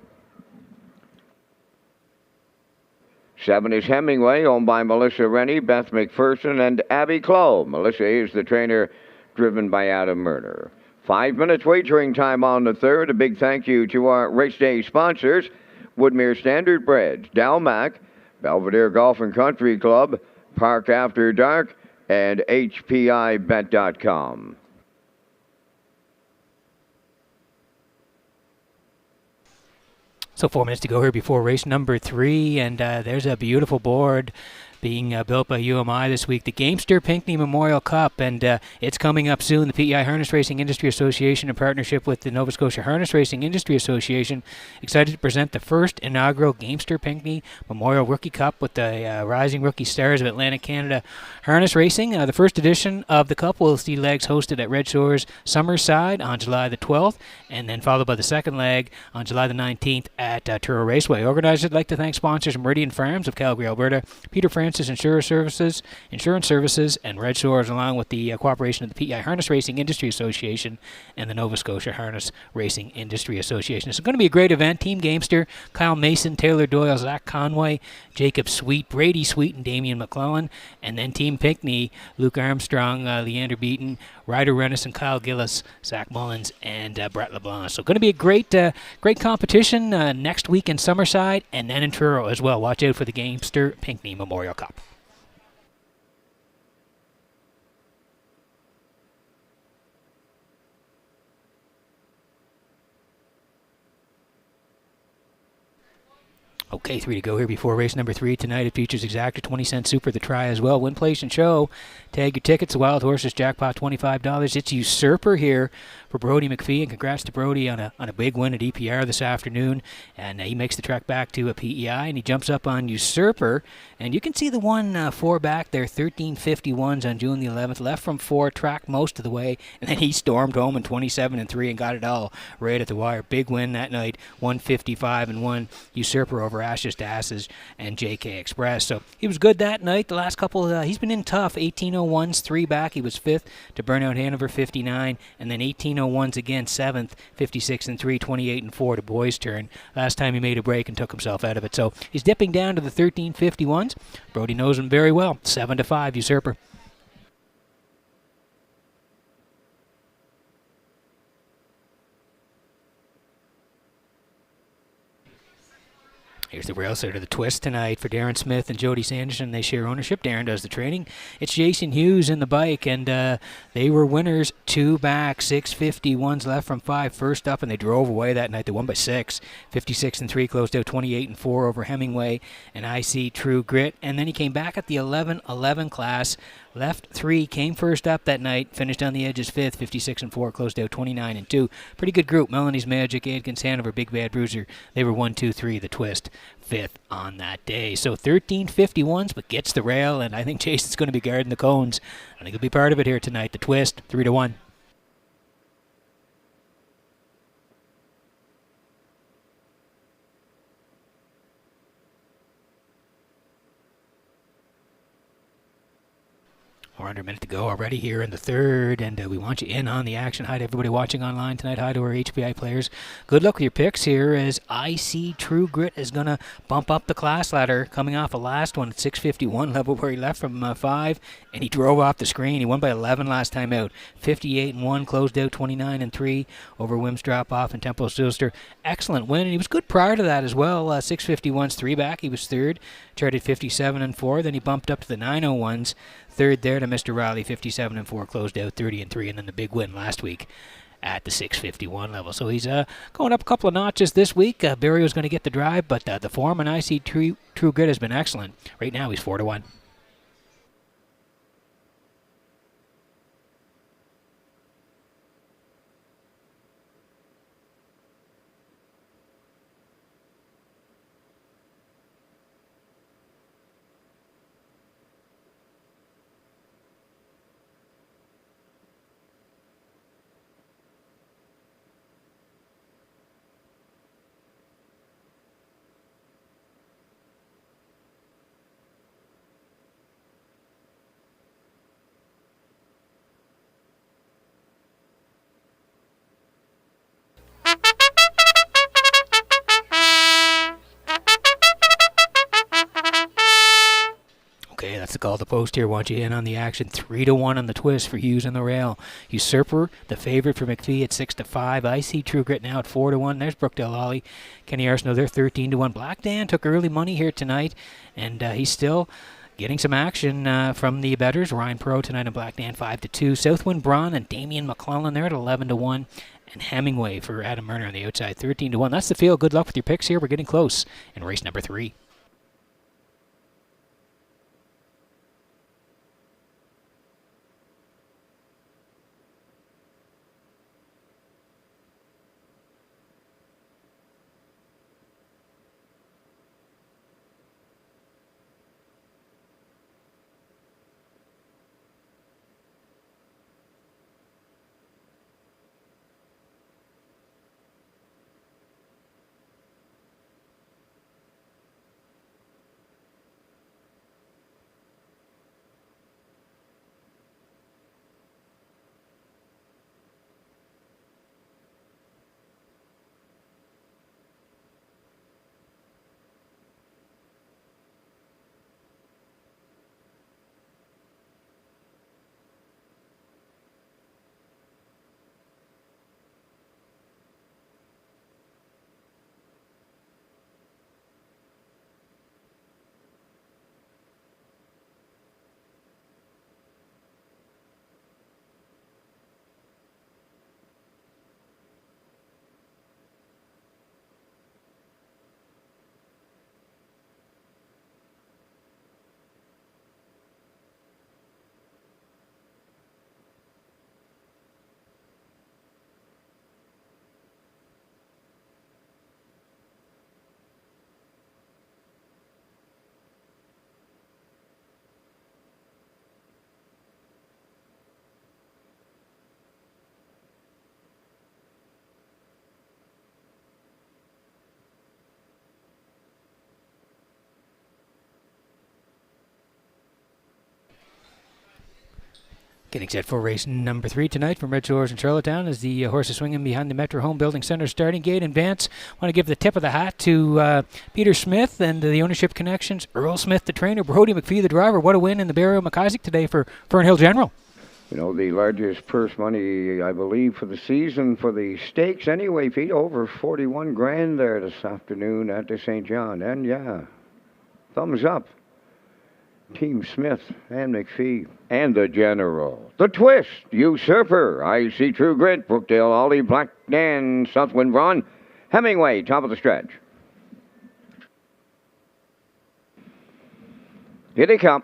Speaker 1: 7 is Hemingway, owned by Melissa Rennie, Beth McPherson, and Abby Clough. Melissa is the trainer, driven by Adam Murner. 5 minutes wagering time on the 3rd. A big thank you to our race day sponsors, Woodmere Standard Breads, Dow Mac, Belvedere Golf and Country Club, Park After Dark, and HPIBet.com.
Speaker 3: So 4 minutes to go here before race number 3, and there's a beautiful board being built by UMI this week, the Gamester Pinckney Memorial Cup, and it's coming up soon. The PEI Harness Racing Industry Association, in partnership with the Nova Scotia Harness Racing Industry Association, excited to present the first inaugural Gamester Pinckney Memorial Rookie Cup with the rising rookie stars of Atlantic Canada Harness Racing. The first edition of the Cup will see legs hosted at Red Shores Summerside on July the 12th, and then followed by the second leg on July the 19th at SHORES Raceway. Organizers would like to thank sponsors Meridian Farms of Calgary, Alberta, Peter Francis Insurance Services, and Red Shores, along with the cooperation of the PEI Harness Racing Industry Association and the Nova Scotia Harness Racing Industry Association. It's going to be a great event. Team Gamester, Kyle Mason, Taylor Doyle, Zach Conway, Jacob Sweet, Brady Sweet, and Damian McClellan. And then Team Pinckney, Luke Armstrong, Leander Beaton, Ryder Rennis, and Kyle Gillis, Zach Mullins, and Brett LeBlanc. So going to be a great competition next week in Summerside and then in Truro as well. Watch out for the Gamester Pinckney Memorial Cup. Okay, 3 to go here before race number 3 tonight. It features exacta 20-cent super, the try as well. Win, place, and show. Tag your tickets. The Wild Horses jackpot $25. It's Usurper here for Brody McPhee, and congrats to Brody on a big win at EPR this afternoon. And he makes the trek back to a PEI, and he jumps up on Usurper. And you can see the 1-4 back there, 1351s on June the 11th. Left from 4, tracked most of the way, and then he stormed home in 27-3 and got it all right at the wire. Big win that night, 155 and 1 Usurper over Ashes to Asses and JK Express. So he was good that night. The last couple, he's been in tough. 1801s, 3 back. He was 5th to Burnout Hanover, 59, and then 1801s again, 7th, 56 and 3, 28 and 4 to Boy's turn. Last time he made a break and took himself out of it. So he's dipping down to the 1351s. Brody knows him very well. 7-5 Usurper. Here's the rail side of the twist tonight for Darren Smith and Jody Sanderson. They share ownership. Darren does the training. It's Jason Hughes in the bike, and they were winners 2 back, 651s left from 5 first up, and they drove away that night. They won by 6, 56 and 3, closed out 28 and 4 over Hemingway and IC True Grit. And then he came back at the 11-11 class. Left 3, came first up that night, finished on the edges 5th, 56 and 4, closed out 29 and 2. Pretty good group. Melanie's Magic, Adkins Hanover, Big Bad Bruiser. They were 1, 2, 3, the twist, 5th on that day. So 1351s, but gets the rail, and I think Jason's going to be guarding the cones. I think he'll be part of it here tonight. The twist, 3-1. We're under a minute to go already here in the third, and we want you in on the action. Hi to everybody watching online tonight. Hi to our HPI players. Good luck with your picks here, as IC True Grit is going to bump up the class ladder, coming off a last one at 651 level where he left from 5, and he drove off the screen. He won by 11 last time out. 58 and 1, closed out 29 and 3 over Wim's Drop Off and Temple Silster. Excellent win, and he was good prior to that as well. 651's 3 back. He was third, charted 57 and 4. Then he bumped up to the 901s. Third there to Mr. Riley, 57 and 4, closed out 30 and 3, and then the big win last week at the 651 level. So he's going up a couple of notches this week. Barry was going to get the drive, but the form on IC True Grit has been excellent. Right now he's 4-1. Okay, that's the call to post here. Want you in on the action. 3-1 on the twist for Hughes on the rail. Usurper, the favorite for McPhee at 6-5. IC True Grit now at 4-1. There's Brookdale Ollie. Kenny Arsenault, they're 13-1. Black Dan took early money here tonight, and he's still getting some action from the bettors. Ryan Pro tonight on Black Dan 5-2. Southwind Braun and Damian McClellan there at 11-1. And Hemingway for Adam Murner on the outside, 13-1. That's the field. Good luck with your picks here. We're getting close in race number 3. Getting set for race number 3 tonight from Redshores in Charlottetown as the horses swinging behind the Metro Home Building Center starting gate. In advance, want to give the tip of the hat to Peter Smith and the ownership connections. Earl Smith, the trainer. Brody McPhee, the driver. What a win in the Barrio McIsaac today for Fernhill General.
Speaker 1: You know, the largest purse money, I believe, for the season for the stakes anyway, Pete. Over 41 grand there this afternoon at the St. John. And, yeah, thumbs up. Team Smith and McPhee and the General. The Twist, Usurper, I See True Grit, Brookdale, Ollie, Black Dan, Southwind Braun, Hemingway, top of the stretch. Here they come.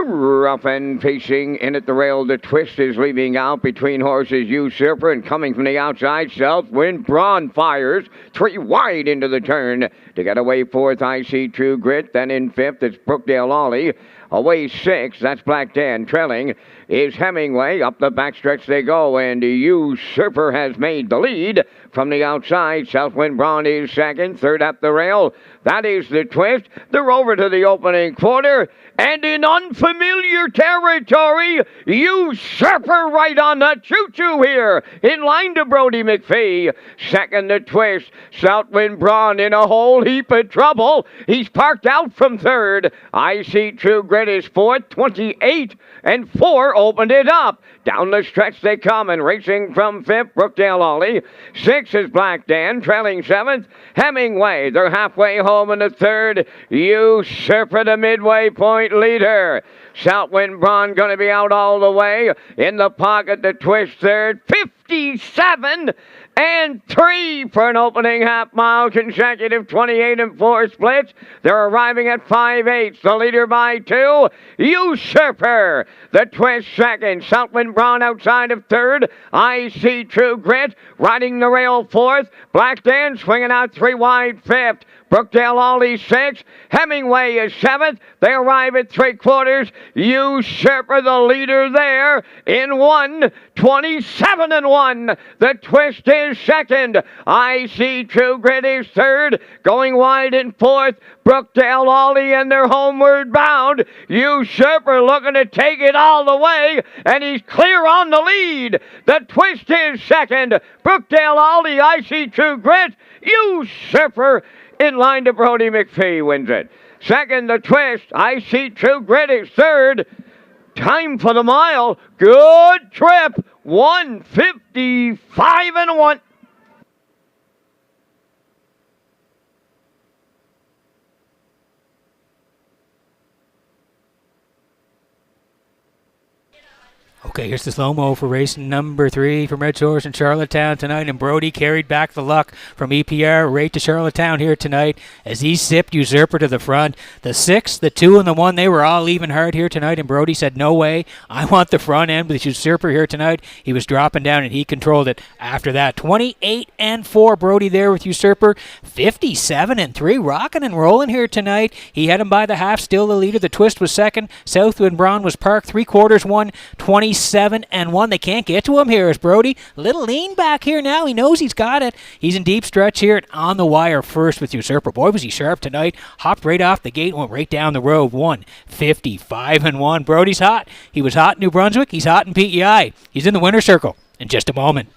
Speaker 1: Rough and pacing in at the rail. The Twist is leaving out between horses Usurper and coming from the outside. Southwind Braun fires 3 wide into the turn to get away 4th. I See True Grit. Then in 5th it's Brookdale Ollie. Away 6th, that's Black Dan. Trailing is Hemingway. Up the backstretch they go, and Usurper has made the lead from the outside. Southwind Braun is 2nd. 3rd up the rail, that is the Twist. They're over to the opening quarter, and in unfamiliar territory, Usurper right on the choo-choo here, in line to Brody McPhee. 2nd, the Twist. Southwind Braun in a whole heap of trouble. He's parked out from 3rd. I See True Grit is 4th, 28, and 4 opened it up. Down the stretch they come, and racing from 5th, Brookdale Ollie. 6 is Black Dan, trailing 7th. Hemingway, they're halfway home in the 3rd. Usurper, the midway point leader. Southwind Braun going to be out all the way. In the pocket, the Twist 3rd. 57 and 3 for an opening half-mile consecutive 28 and 4 splits. They're arriving at 5/8. The leader by 2. Usurper, the Twist 2nd. Southwind Braun outside of 3rd. I See True Grit riding the rail 4th. Black Dan swinging out 3 wide 5th. Brookdale Ollie 6th. Hemingway is 7th. They arrive at 3/4. Usurper, the leader there in 1. 27 and 1. The Twist is 2nd. I See True Grit is 3rd. Going wide in 4th. Brookdale Ollie, and they're homeward bound. Usurper looking to take it all the way, and he's clear on the lead. The Twist is 2nd. Brookdale Ollie, I See True Grit. Usurper in line to Brody McPhee wins it. 2nd, the Twist. I See True Grit is 3rd. Time for the mile. Good trip. 1:55 and 1.
Speaker 3: Okay, here's the slow-mo for race number 3 from Redshores in Charlottetown tonight, and Brody carried back the luck from EPR right to Charlottetown here tonight as he sipped Usurper to the front. The 6, the 2, and the 1, they were all even hard here tonight, and Brody said, no way, I want the front end with Usurper here tonight. He was dropping down, and he controlled it after that. 28 and 4, Brody there with Usurper. 57 and 3, rocking and rolling here tonight. He had him by the half, still the leader. The Twist was 2nd. Southwind Braun was parked 3/4 1, 27 and 1. They can't get to him here as Brody. A little lean back here now. He knows he's got it. He's in deep stretch here and on the wire first with Usurper. Boy, was he sharp tonight. Hopped right off the gate, went right down the road. 1:55 and 1. Brody's hot. He was hot in New Brunswick. He's hot in PEI. He's in the winner's circle in just a moment.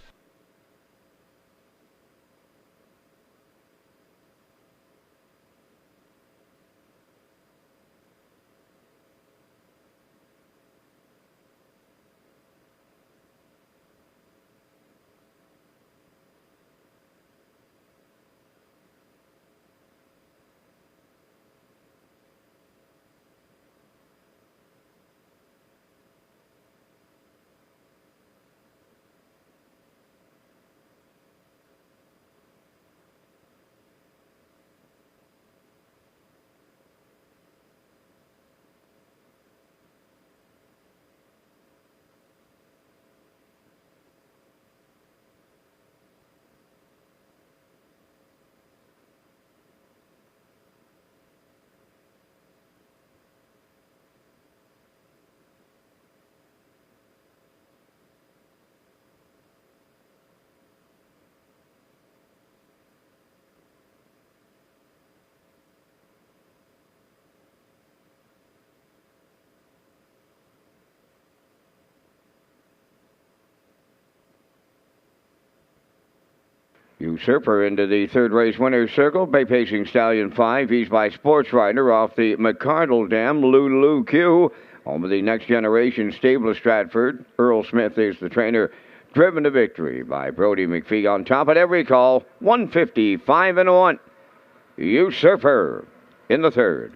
Speaker 1: Usurper into the third race winner's circle. Bay Pacing Stallion 5. He's by Sports Rider off the McCardle Dam. Lulu Q. Over the Next Generation Stable of Stratford. Earl Smith is the trainer. Driven to victory by Brody McPhee on top at every call. 155-1. Usurper in the third.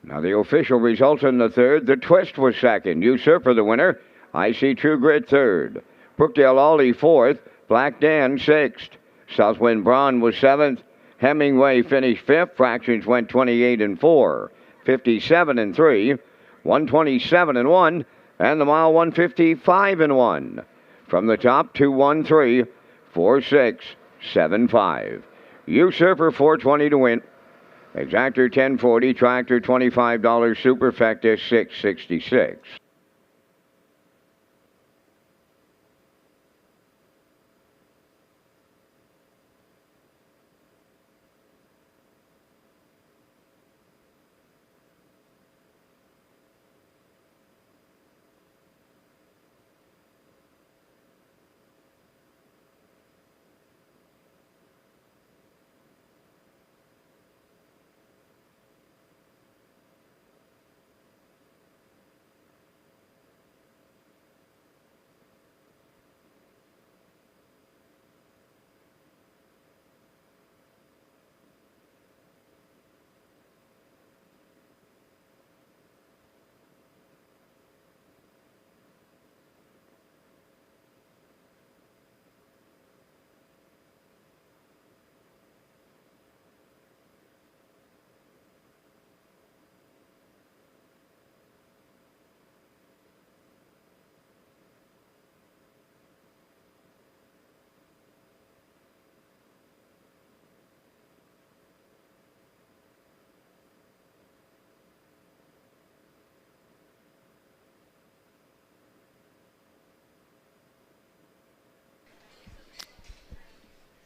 Speaker 1: Now the official results in the third. The Twist was second. Usurper the winner. I See True Grit third. Brookdale Ollie fourth. Black Dan sixth. Southwind Braun was seventh. Hemingway finished fifth. Fractions went 28-4. 57-3. 127-1. And the mile 155-1. From the top, 2-1-3. 4-6-7-5. Usurper 420 to win. Exactor 1040, Tractor $25, Superfecta $666.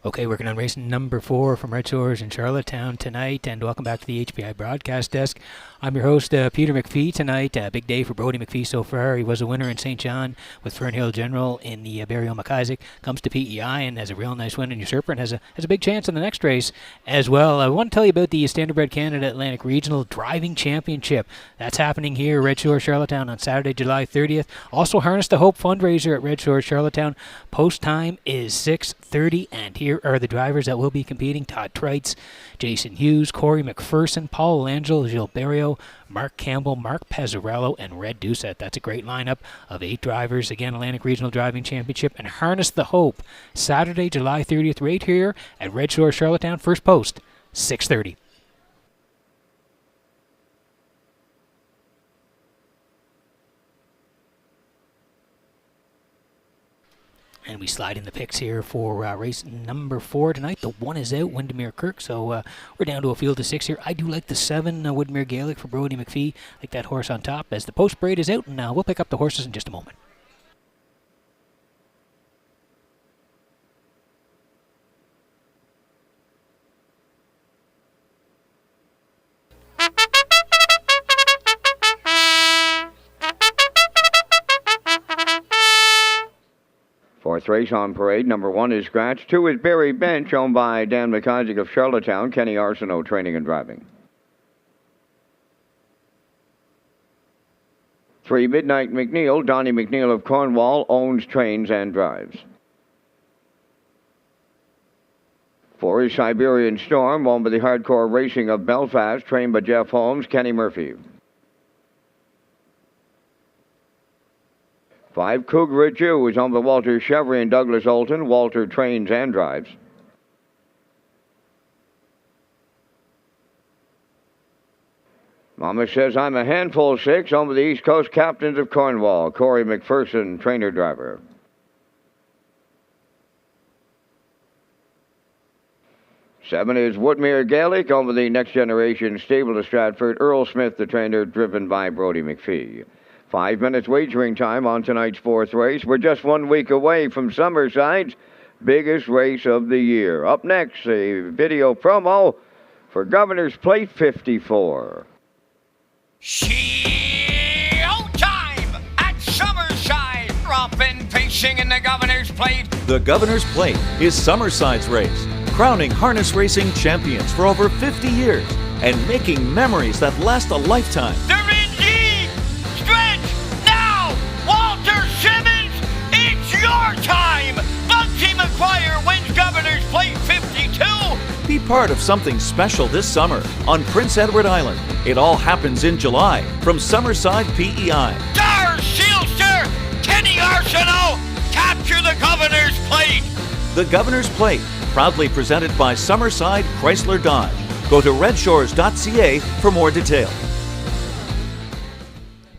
Speaker 3: Okay, working on race number 4 from Redshores in Charlottetown tonight, and welcome back to the HPI broadcast desk. I'm your host, Peter McPhee tonight. Big day for Brody McPhee so far. He was a winner in St. John with Fernhill General in the Barry McIsaac. Comes to PEI and has a real nice win in Usurper and has a big chance in the next race as well. I want to tell you about the Standardbred Canada Atlantic Regional Driving Championship. That's happening here at Red Shore, Charlottetown on Saturday, July 30th. Also, Harness the Hope fundraiser at Red Shore, Charlottetown. Post time is 6:30, and here are the drivers that will be competing: Todd Treitz, Jason Hughes, Corey McPherson, Paul Langell, Gilles Barrio, Mark Campbell, Mark Pezzarello, and Red Doucette. That's a great lineup of 8 drivers. Again, Atlantic Regional Driving Championship and Harness the Hope, Saturday, July 30th, right here at Red Shore, Charlottetown. First post, 6:30. And we slide in the picks here for race number 4 tonight. The 1 is out, Windermere Kirk, so we're down to a field of 6 here. I do like the 7, Woodmere Gaelic for Brody McPhee. Like that horse on top as the post braid is out, and we'll pick up the horses in just a moment.
Speaker 1: Fourth race on parade. Number 1 is Scratch. 2 is Barry Bench, owned by Dan McIsaac of Charlottetown. Kenny Arsenault, training and driving. 3, Midnight McNeil. Donnie McNeil of Cornwall owns, trains, and drives. 4 is Siberian Storm, owned by the Hardcore Racing of Belfast, trained by Jeff Holmes, Kenny Murphy. 5, Cougar Jew is owned by Walter Chevry and Douglas Olton. Walter trains and drives. Mama says I'm a handful 6, home of the East Coast Captains of Cornwall. Corey McPherson, trainer-driver. 7 is Woodmere Gaelic, home of the Next Generation Stable of Stratford. Earl Smith, the trainer, driven by Brodie McPhee. 5 minutes wagering time on tonight's 4th race. We're just 1 week away from Summerside's biggest race of the year. Up next, a video promo for Governor's Plate 54.
Speaker 4: Showtime at Summerside. Rompin' fishing in the Governor's Plate.
Speaker 5: The Governor's Plate is Summerside's race, crowning harness racing champions for over 50 years and making memories that last a lifetime.
Speaker 4: They're in deep stretch now. Walter Simmons, it's your time. Bugsy McGuire wins Governor's Plate 52.
Speaker 5: Be part of something special this summer on Prince Edward Island. It all happens in July from Summerside PEI.
Speaker 4: Dar Shielster, Kenny Arsenault, capture the Governor's Plate.
Speaker 5: The Governor's Plate, proudly presented by Summerside Chrysler Dodge. Go to Redshores.ca for more details.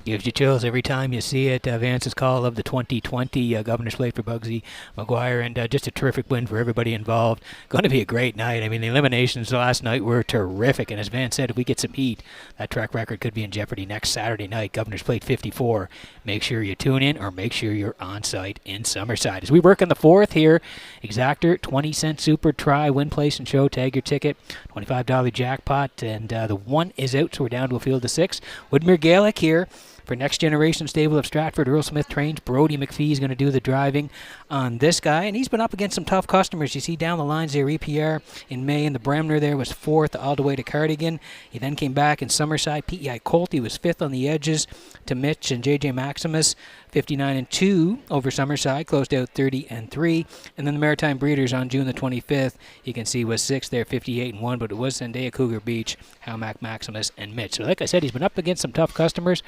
Speaker 3: Gives you chills every time you see it. Vance's call of the 2020 Governor's Plate for Bugsy McGuire, and just a terrific win for everybody involved. Going to be a great night. I mean, the eliminations last night were terrific, and as Vance said, if we get some heat, that track record could be in jeopardy next Saturday night, Governor's Plate 54. Make sure you tune in, or make sure you're on site in Summerside. As we work on the 4th here, Exactor, 20-cent super try, win, place, and show. Tag your ticket, $25 jackpot, and the 1 is out, so we're down to a field of 6. Woodmere Gaelic here for Next Generation Stable of Stratford. Earl Smith trains. Brodie McPhee is going to do the driving on this guy, and he's been up against some tough customers. You see down the lines there, EPR in May, and the Bremner there was 4th all the way to Cardigan. He then came back in Summerside. PEI Colt, he was 5th on the edges to Mitch and JJ Maximus. 59-2 over Summerside, closed out 30-3. And then the Maritime Breeders on June the 25th, you can see was 6th there, 58-1, but it was Zendaya Cougar Beach, Howmack Maximus, and Mitch. So like I said, he's been up against some tough customers.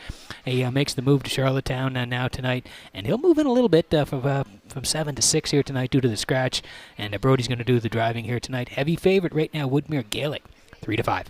Speaker 3: He makes the move to Charlottetown now tonight, and he'll move in a little bit from 7 to 6 here tonight due to the scratch. And Brodie's going to do the driving here tonight. Heavy favorite right now, Woodmere Gaelic, 3-5.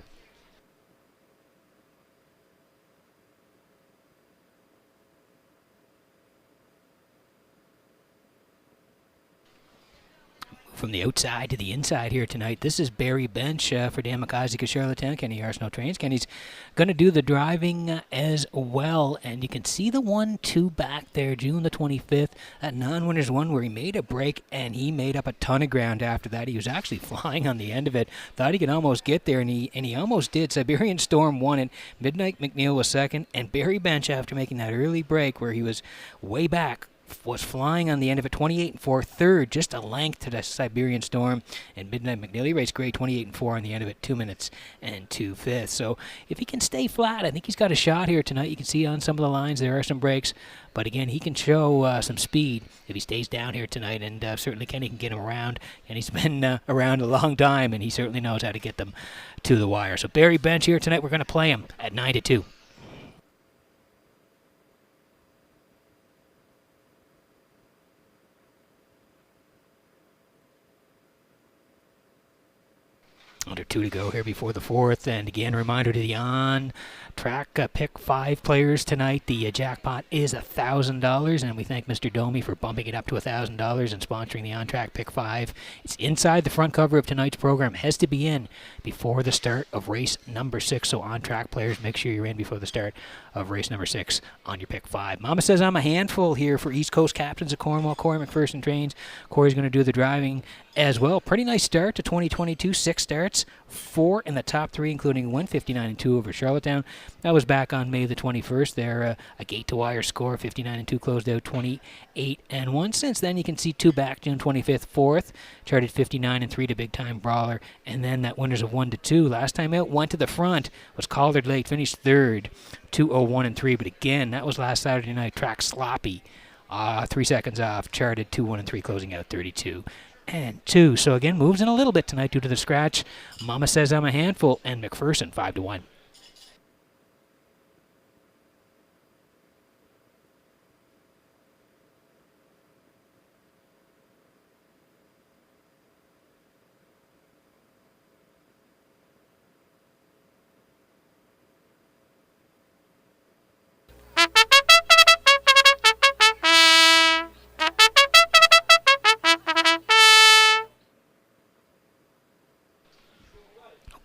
Speaker 3: From the outside to the inside here tonight, this is Barry Bench for Dan McIsaac of Charlottetown. Kenny Arsenault trains. Kenny's going to do the driving as well. And you can see the 1-2 back there, June the 25th. That non-winners one where he made a break, and he made up a ton of ground after that. He was actually flying on the end of it. Thought he could almost get there, and he almost did. Siberian Storm won it. Midnight McNeil was 2nd. And Barry Bench, after making that early break where he was way back, was flying on the end of it, 28-4, 3rd, just a length to the Siberian Storm. And Midnight McNeil, he raced great, 28-4 on the end of it, 2 minutes and 2/5. So if he can stay flat, I think he's got a shot here tonight. You can see on some of the lines there are some breaks, but again, he can show some speed if he stays down here tonight, and certainly Kenny can get him around. And he's been around a long time, and he certainly knows how to get them to the wire. So Barry Bench here tonight, we're going to play him at 9-2. Under 2 to go here before the 4th. And again, reminder to the on-track pick 5 players tonight. The jackpot is $1,000, and we thank Mr. Domi for bumping it up to $1,000 and sponsoring the on-track pick 5. It's inside the front cover of tonight's program. Has to be in before the start of race number 6. So on-track players, make sure you're in before the start of race number 6 on your pick 5. Mama says I'm a handful here for East Coast Captains of Cornwall. Corey McPherson trains. Corey's going to do the driving as well. Pretty nice start to 2022. 6 starts, 4 in the top 3, including 159-2 over Charlottetown. That was back on May the 21st. There, a gate-to-wire score, 59-2, closed out 28-1. Since then, you can see 2 back, June 25th, 4th, charted 59-3 to Big Time Brawler, and then that winners of 1-2. Last time out, went to the front, was Collard Lake, finished 3rd, 2:01-3. But again, that was last Saturday night. Track sloppy, 3 seconds off, charted 2:1-3, closing out 32-2. So again, moves in a little bit tonight due to the scratch. Mama says I'm a handful, and McPherson 5-1.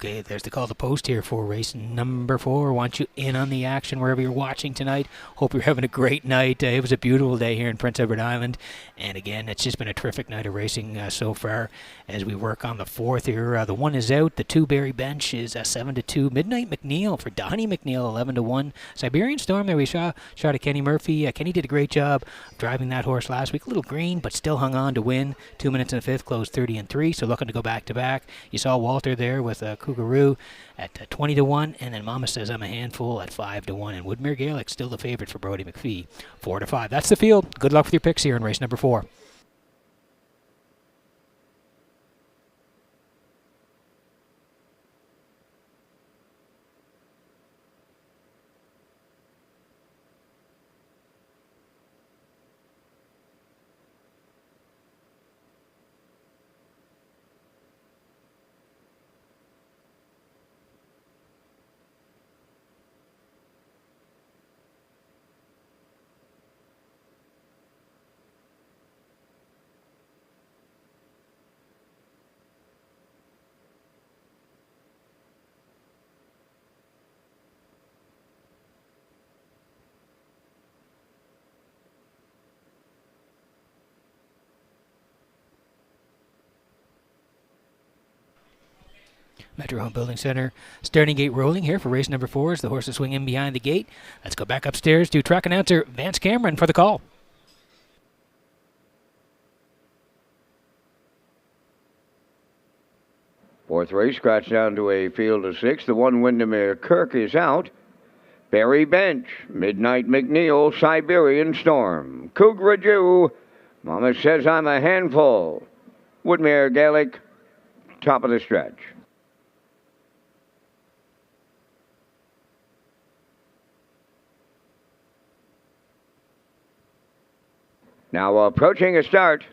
Speaker 3: Okay, there's the call to post here for race number 4. Want you in on the action wherever you're watching tonight. Hope you're having a great night. It was a beautiful day here in Prince Edward Island. And again, it's just been a terrific night of racing so far as we work on the 4th here. The 1 is out. The 2 Barry Bench is 7-2. Midnight McNeil for Donnie McNeil, 11-1. Siberian Storm there we shot at Kenny Murphy. Kenny did a great job driving that horse last week. A little green, but still hung on to win. 2 minutes in the 5th, closed 30-3. So looking to go back to back. You saw Walter there with Cougaroo at 20-1, and then Mama Says I'm a Handful at 5-1, and Woodmere Gaelic still the favorite for Brody McPhee, 4-5. That's the field. Good luck with your picks here in race number 4. Metro Home Building Center starting gate rolling here for race number 4 as the horses swing in behind the gate. Let's go back upstairs to track announcer Vance Cameron for the call.
Speaker 1: Fourth race, scratched down to a field of 6. The 1 Windermere Kirk is out. Barry Bench, Midnight McNeil, Siberian Storm, Cougar Jew, Mama Says I'm a Handful, Woodmere Gaelic, top of the stretch. Now approaching a start.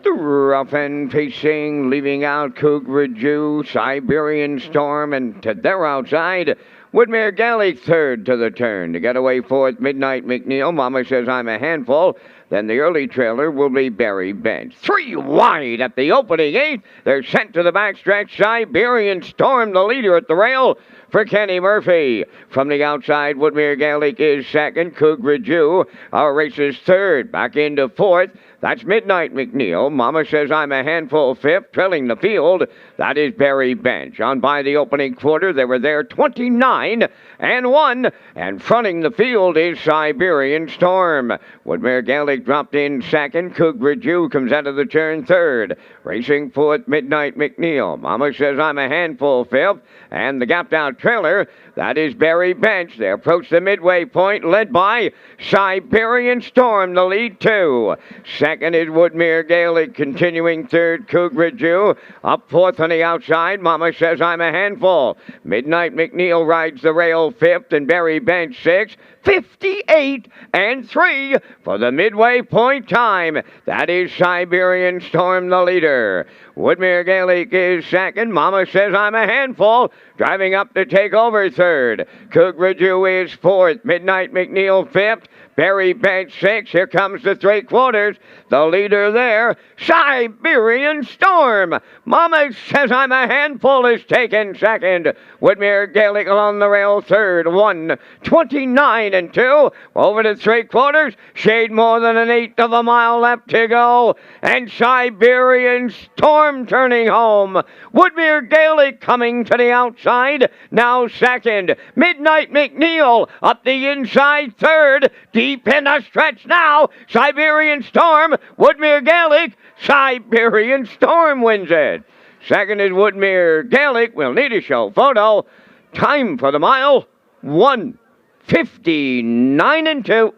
Speaker 1: The rough and pacing, leaving out Cougar Jew, Siberian Storm, and to their outside, Woodmere Gaelic third to the turn. To get away fourth, Midnight McNeil, Mama Says I'm a Handful. Then the early trailer will be Barry Bench. 3 wide at the opening 8. They're sent to the backstretch. Siberian Storm, the leader at the rail for Kenny Murphy. From the outside, Woodmere Gaelic is second. Cougar Jew, our race is third. Back into fourth. That's Midnight McNeil. Mama Says I'm a Handful fifth. Trailing the field, that is Barry Bench. On by the opening quarter, they were there 29-1. And fronting the field is Siberian Storm. Woodmere Gaelic dropped in second. Cougar Jew comes out of the turn third. Racing fourth, Midnight McNeil. Mama Says I'm a Handful fifth. And the gapped out trailer, that is Barry Bench. They approach the midway point, led by Siberian Storm, the lead 2. Second is Woodmere Gaelic, continuing third, Cougar Jew. Up fourth on the outside, Mama Says I'm a Handful. Midnight McNeil rides the rail fifth, and Barry Bench sixth. 58-3 for the midway point time. That is Siberian Storm, the leader. Woodmere Gaelic is second. Mama Says I'm a Handful, driving up to take over third. Cougar Jew is fourth. Midnight McNeil fifth. Barry Bench sixth. Here comes the 3/4. The leader there, Siberian Storm. Mama Says I'm a Handful is taken second. Woodmere Gaelic along the rail third. 1:29-2. Over to 3/4. Shade more than an eighth of a mile left to go. And Siberian Storm turning home. Woodmere Gaelic coming to the outside. Now second. Midnight McNeil up the inside third. Deep in the stretch now. Siberian Storm. Woodmere Gaelic. Siberian Storm wins it. Second is Woodmere Gaelic. We'll need a show photo. Time for the mile. 1:59-2.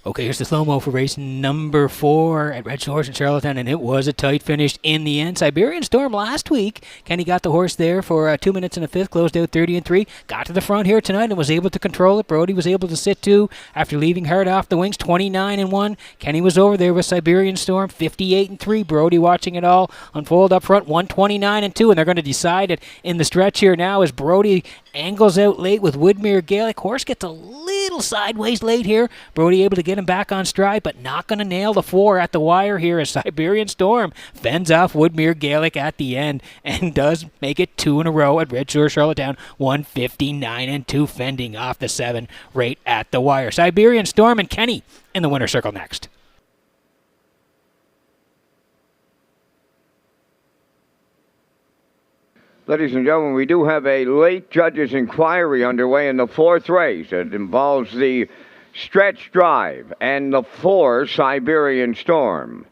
Speaker 3: Okay, here's the slow-mo for race number 4 at Red Shores in Charlottetown, and it was a tight finish in the end. Siberian Storm last week. Kenny got the horse there for 2 minutes and a fifth, closed out 30-3. Got to the front here tonight and was able to control it. Brody was able to sit too after leaving hard off the wings, 29-1. Kenny was over there with Siberian Storm, 58-3. Brody watching it all unfold up front, 129-2, and they're going to decide it in the stretch here now as Brody angles out late with Woodmere Gaelic. Horse gets a little sideways late here. Brody able to get him back on stride, but not going to nail the 4 at the wire here as Siberian Storm fends off Woodmere Gaelic at the end and does make it 2 in a row at Red Shore Charlottetown, 159-2, fending off the 7 right at the wire. Siberian Storm and Kenny in the winner's circle next.
Speaker 1: Ladies and gentlemen, we do have a late judges' inquiry underway in the 4th race. It involves the Stretch Drive and the 4 Siberian Storm.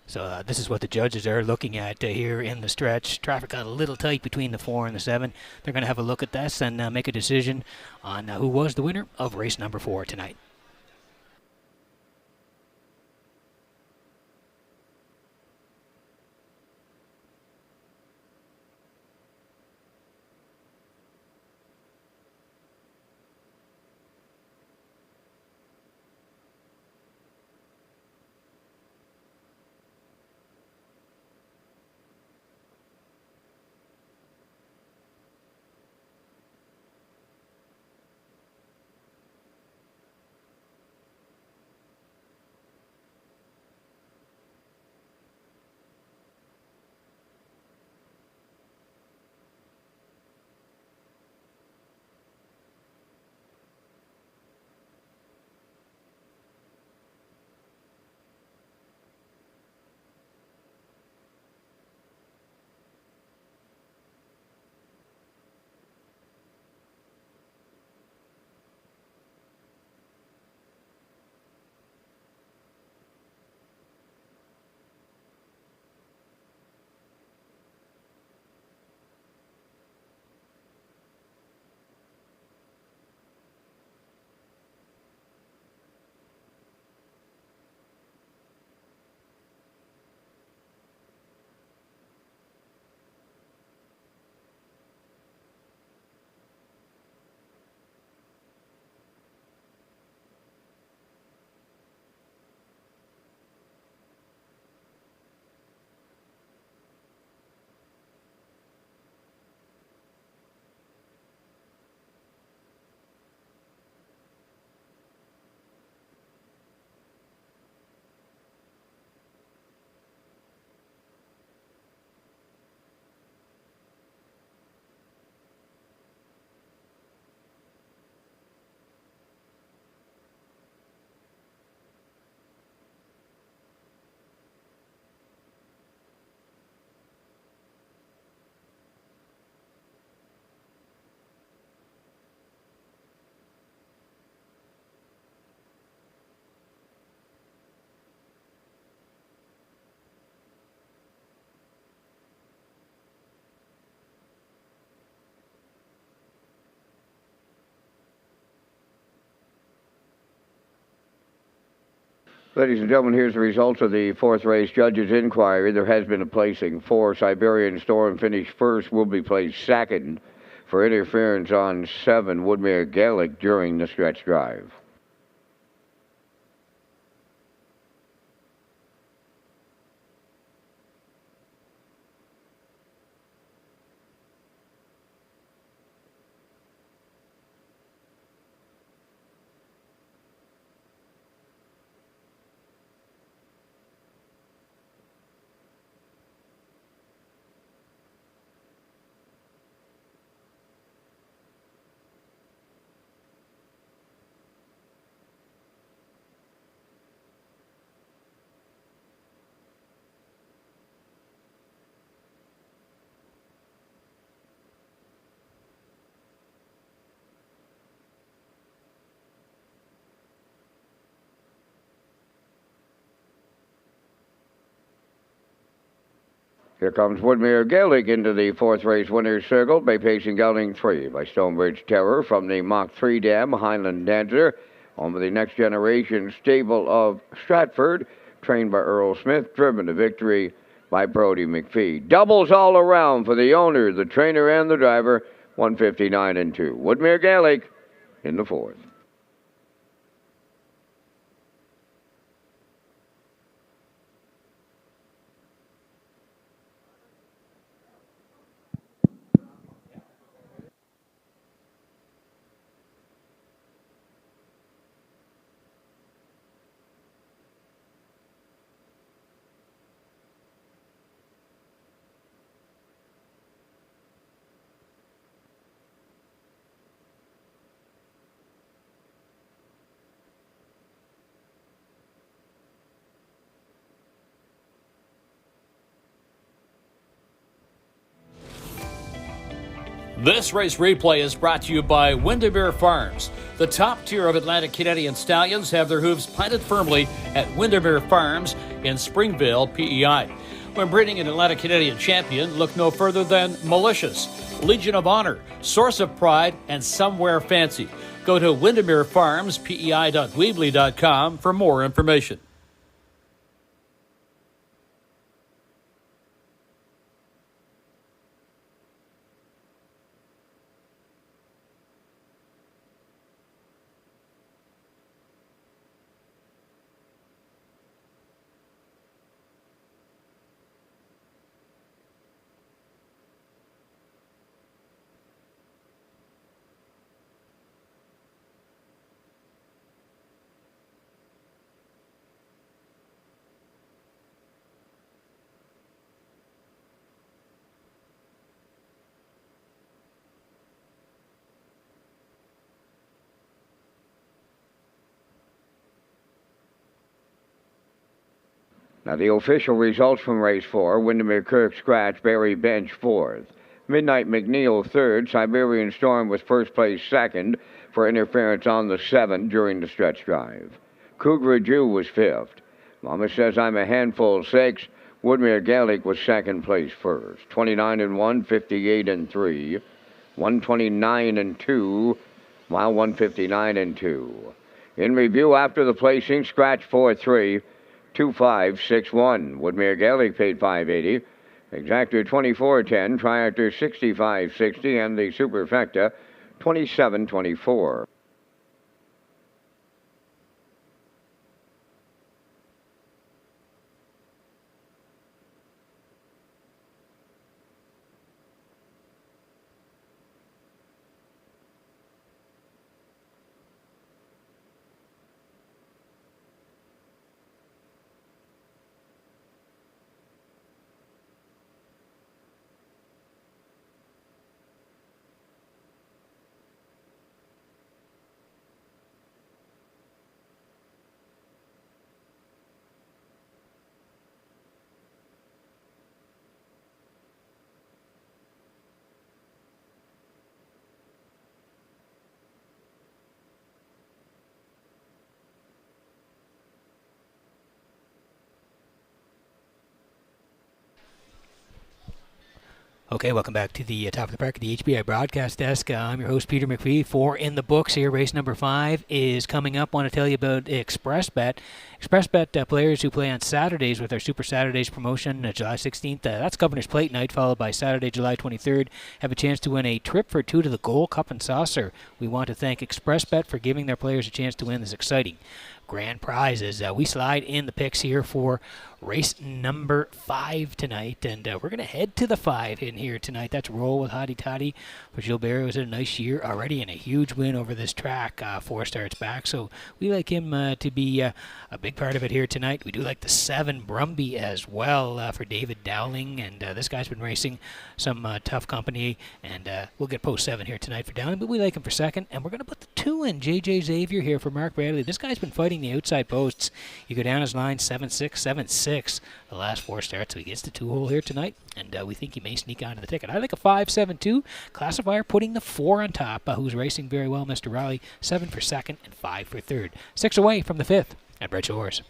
Speaker 3: So this is what the judges are looking at here in the stretch. Traffic got a little tight between the 4 and the 7. They're going to have a look at this and make a decision on who was the winner of race number 4 tonight.
Speaker 1: Ladies and gentlemen, here's the results of the fourth race judges' inquiry. There has been a placing. 4, Siberian Storm finished first, will be placed second for interference on 7, Woodmere Gaelic during the stretch drive. Here comes Woodmere Gaelic into the fourth race winner's circle by pacing gelding 3 by Stonebridge Terror from the Mach 3 Dam, Highland Dancer, on with the Next Generation stable of Stratford, trained by Earl Smith, driven to victory by Brody McPhee. Doubles all around for the owner, the trainer, and the driver, 159 and 2. Woodmere Gaelic in the fourth.
Speaker 6: This race replay is brought to you by Windermere Farms. The top tier of Atlantic Canadian stallions have their hooves planted firmly at Windermere Farms in Springvale, PEI. When breeding an Atlantic Canadian champion, look no further than Malicious, Legion of Honor, Source of Pride, and Somewhere Fancy. Go to windermerefarmspei.weebly.com for more information.
Speaker 1: Now the official results from race 4, Windermere Kirk Scratch, Barry Bench 4th. Midnight McNeil 3rd, Siberian Storm was first place 2nd for interference on the 7 during the stretch drive. Cougar Jew was 5th. Mama Says I'm a Handful 6th. Woodmere Gaelic was 2nd place first. 29 and 1, 58 and 3, 129 and 2, mile 159 and 2. In review after the placing, Scratch 4-3. 2561. Woodmere Gaelic paid $580. Exactor 2410, Triactor 6560, and the Superfecta 2724.
Speaker 3: Okay, welcome back to the top of the park at the HBI broadcast desk. I'm your host, Peter McPhee. 4 in the books here. Race number 5 is coming up. Want to tell you about ExpressBet. ExpressBet players who play on Saturdays with our Super Saturdays promotion, July 16th. That's Governor's Plate night, followed by Saturday, July 23rd. Have a chance to win a trip for 2 to the Gold Cup and Saucer. We want to thank ExpressBet for giving their players a chance to win this exciting grand prizes. We slide in the picks here for race number 5 tonight, and we're going to head to the 5 in here tonight. That's Roll with Hottie Toddy for Gilbert. It was a nice year already and a huge win over this track 4 starts back, so we like him to be a big part of it here tonight. We do like the 7 Brumby as well for David Dowling, and this guy's been racing some tough company, and we'll get post 7 here tonight for Dowling, but we like him for second, and we're going to put the 2 in, JJ Xavier here for Mark Bradley. This guy's been fighting the outside posts. You go down his line 7-6, 7-6 the last 4 starts, so he gets the 2-hole here tonight, and we think he may sneak onto the ticket. I like a 5-7-2 classifier, putting the 4 on top, who's racing very well, Mr. Riley. 7 for second and 5 for third. 6 away from the 5th at Redshores.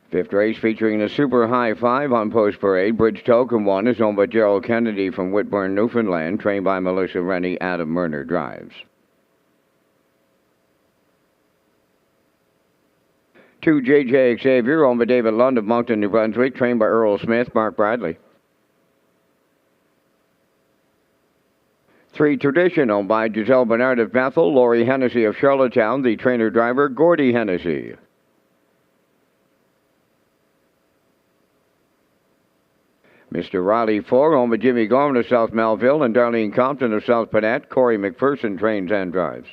Speaker 1: Fifth race featuring the Super High 5 on Post Parade. Bridge Token 1 is owned by Gerald Kennedy from Whitburn, Newfoundland, trained by Melissa Rennie. Adam Murner drives. 2 JJ Xavier, owned by David Lund of Moncton, New Brunswick, trained by Earl Smith, Mark Bradley. 3 Tradition, owned by Giselle Bernard of Bethel, Laurie Hennessy of Charlottetown, the trainer-driver Gordy Hennessy. Mr. Riley 4, owned by Jimmy Gorman of South Melville and Darlene Compton of South Panette. Corey McPherson trains and drives.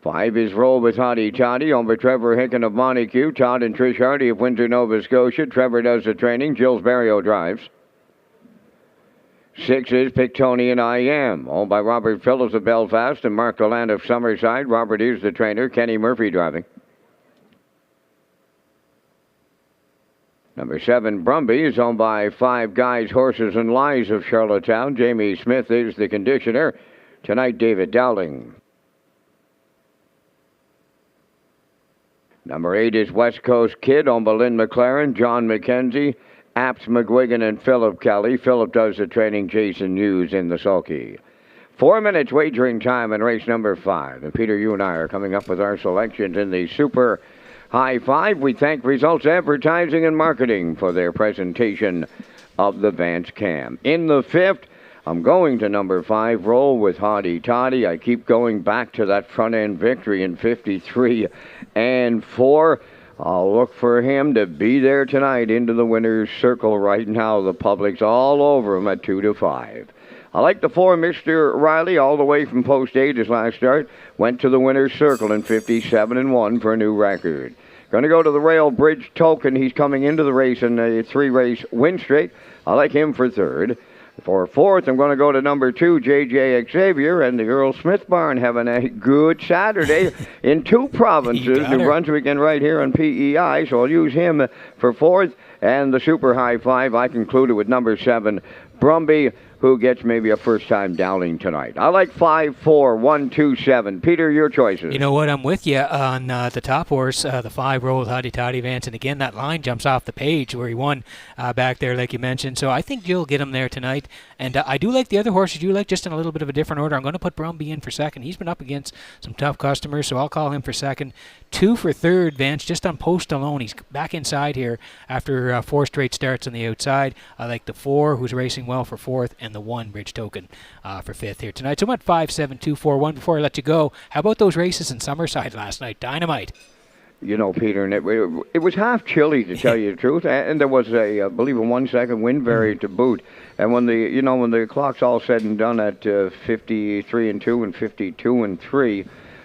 Speaker 1: 5 is Roll with Hottie Toddy, owned by Trevor Hicken of Montague, Todd and Trish Hardy of Windsor, Nova Scotia. Trevor does the training. Jill's Barrio drives. 6 is Pictonian I Am, owned by Robert Phillips of Belfast and Mark Deland of Summerside. Robert is the trainer. Kenny Murphy driving. Number 7, Brumby, is owned by 5 Guys, Horses, and Lies of Charlottetown. Jamie Smith is the conditioner. Tonight, David Dowling. Number 8 is West Coast Kid, owned by Lynn McLaren, John McKenzie, Apps McGuigan, and Philip Kelly. Philip does the training. Jason Hughes in the sulky. 4 minutes wagering time in race number 5. And Peter, you and I are coming up with our selections in the Super High 5. We thank Results Advertising and Marketing for their presentation of the Vance Cam. In the 5th, I'm going to number 5, Roll with Hottie Toddy. I keep going back to that front-end victory in 53 and 4. I'll look for him to be there tonight into the winner's circle right now. The public's all over him at 2-5. I like the 4, Mr. Riley, all the way from post 8 his last start. Went to the winner's circle in 57-1 for a new record. Going to go to the Rail Bridge Token. He's coming into the race in a 3-race win streak. I like him for 3rd. For 4th, I'm going to go to number 2, J.J. Xavier, and the Earl Smith barn having a good Saturday in 2 provinces, New Brunswick and right here on PEI, so I'll use him for 4th. And the Super High 5, I concluded with number 7, Brumby, who gets maybe a first-time Dowling tonight. I like 5, 4, 1, 2, 7. Peter, your choices.
Speaker 3: You know what? I'm with you on the top horse, the 5 Roll with Hottie Toddy Vance. And again, that line jumps off the page where he won back there, like you mentioned. So I think you'll get him there tonight. And I do like the other horses you like, just in a little bit of a different order. I'm going to put Brumby in for 2nd. He's been up against some tough customers, so I'll call him for 2nd. 2 for 3rd, Vance, just on post alone. He's back inside here after 4 straight starts on the outside. I like the 4, who's racing well, for 4th. And and the 1 Bridge Token for 5th here tonight. So I'm at 5, 7, 2, 4, 1. Before I let you go, how about those races in Summerside last night? Dynamite.
Speaker 1: You know, Peter, and it was half chilly, to tell you the truth, and there was I believe, a 1-second wind variant to boot. And when the clock's all said and done at 53 and 2 and 52 and 3,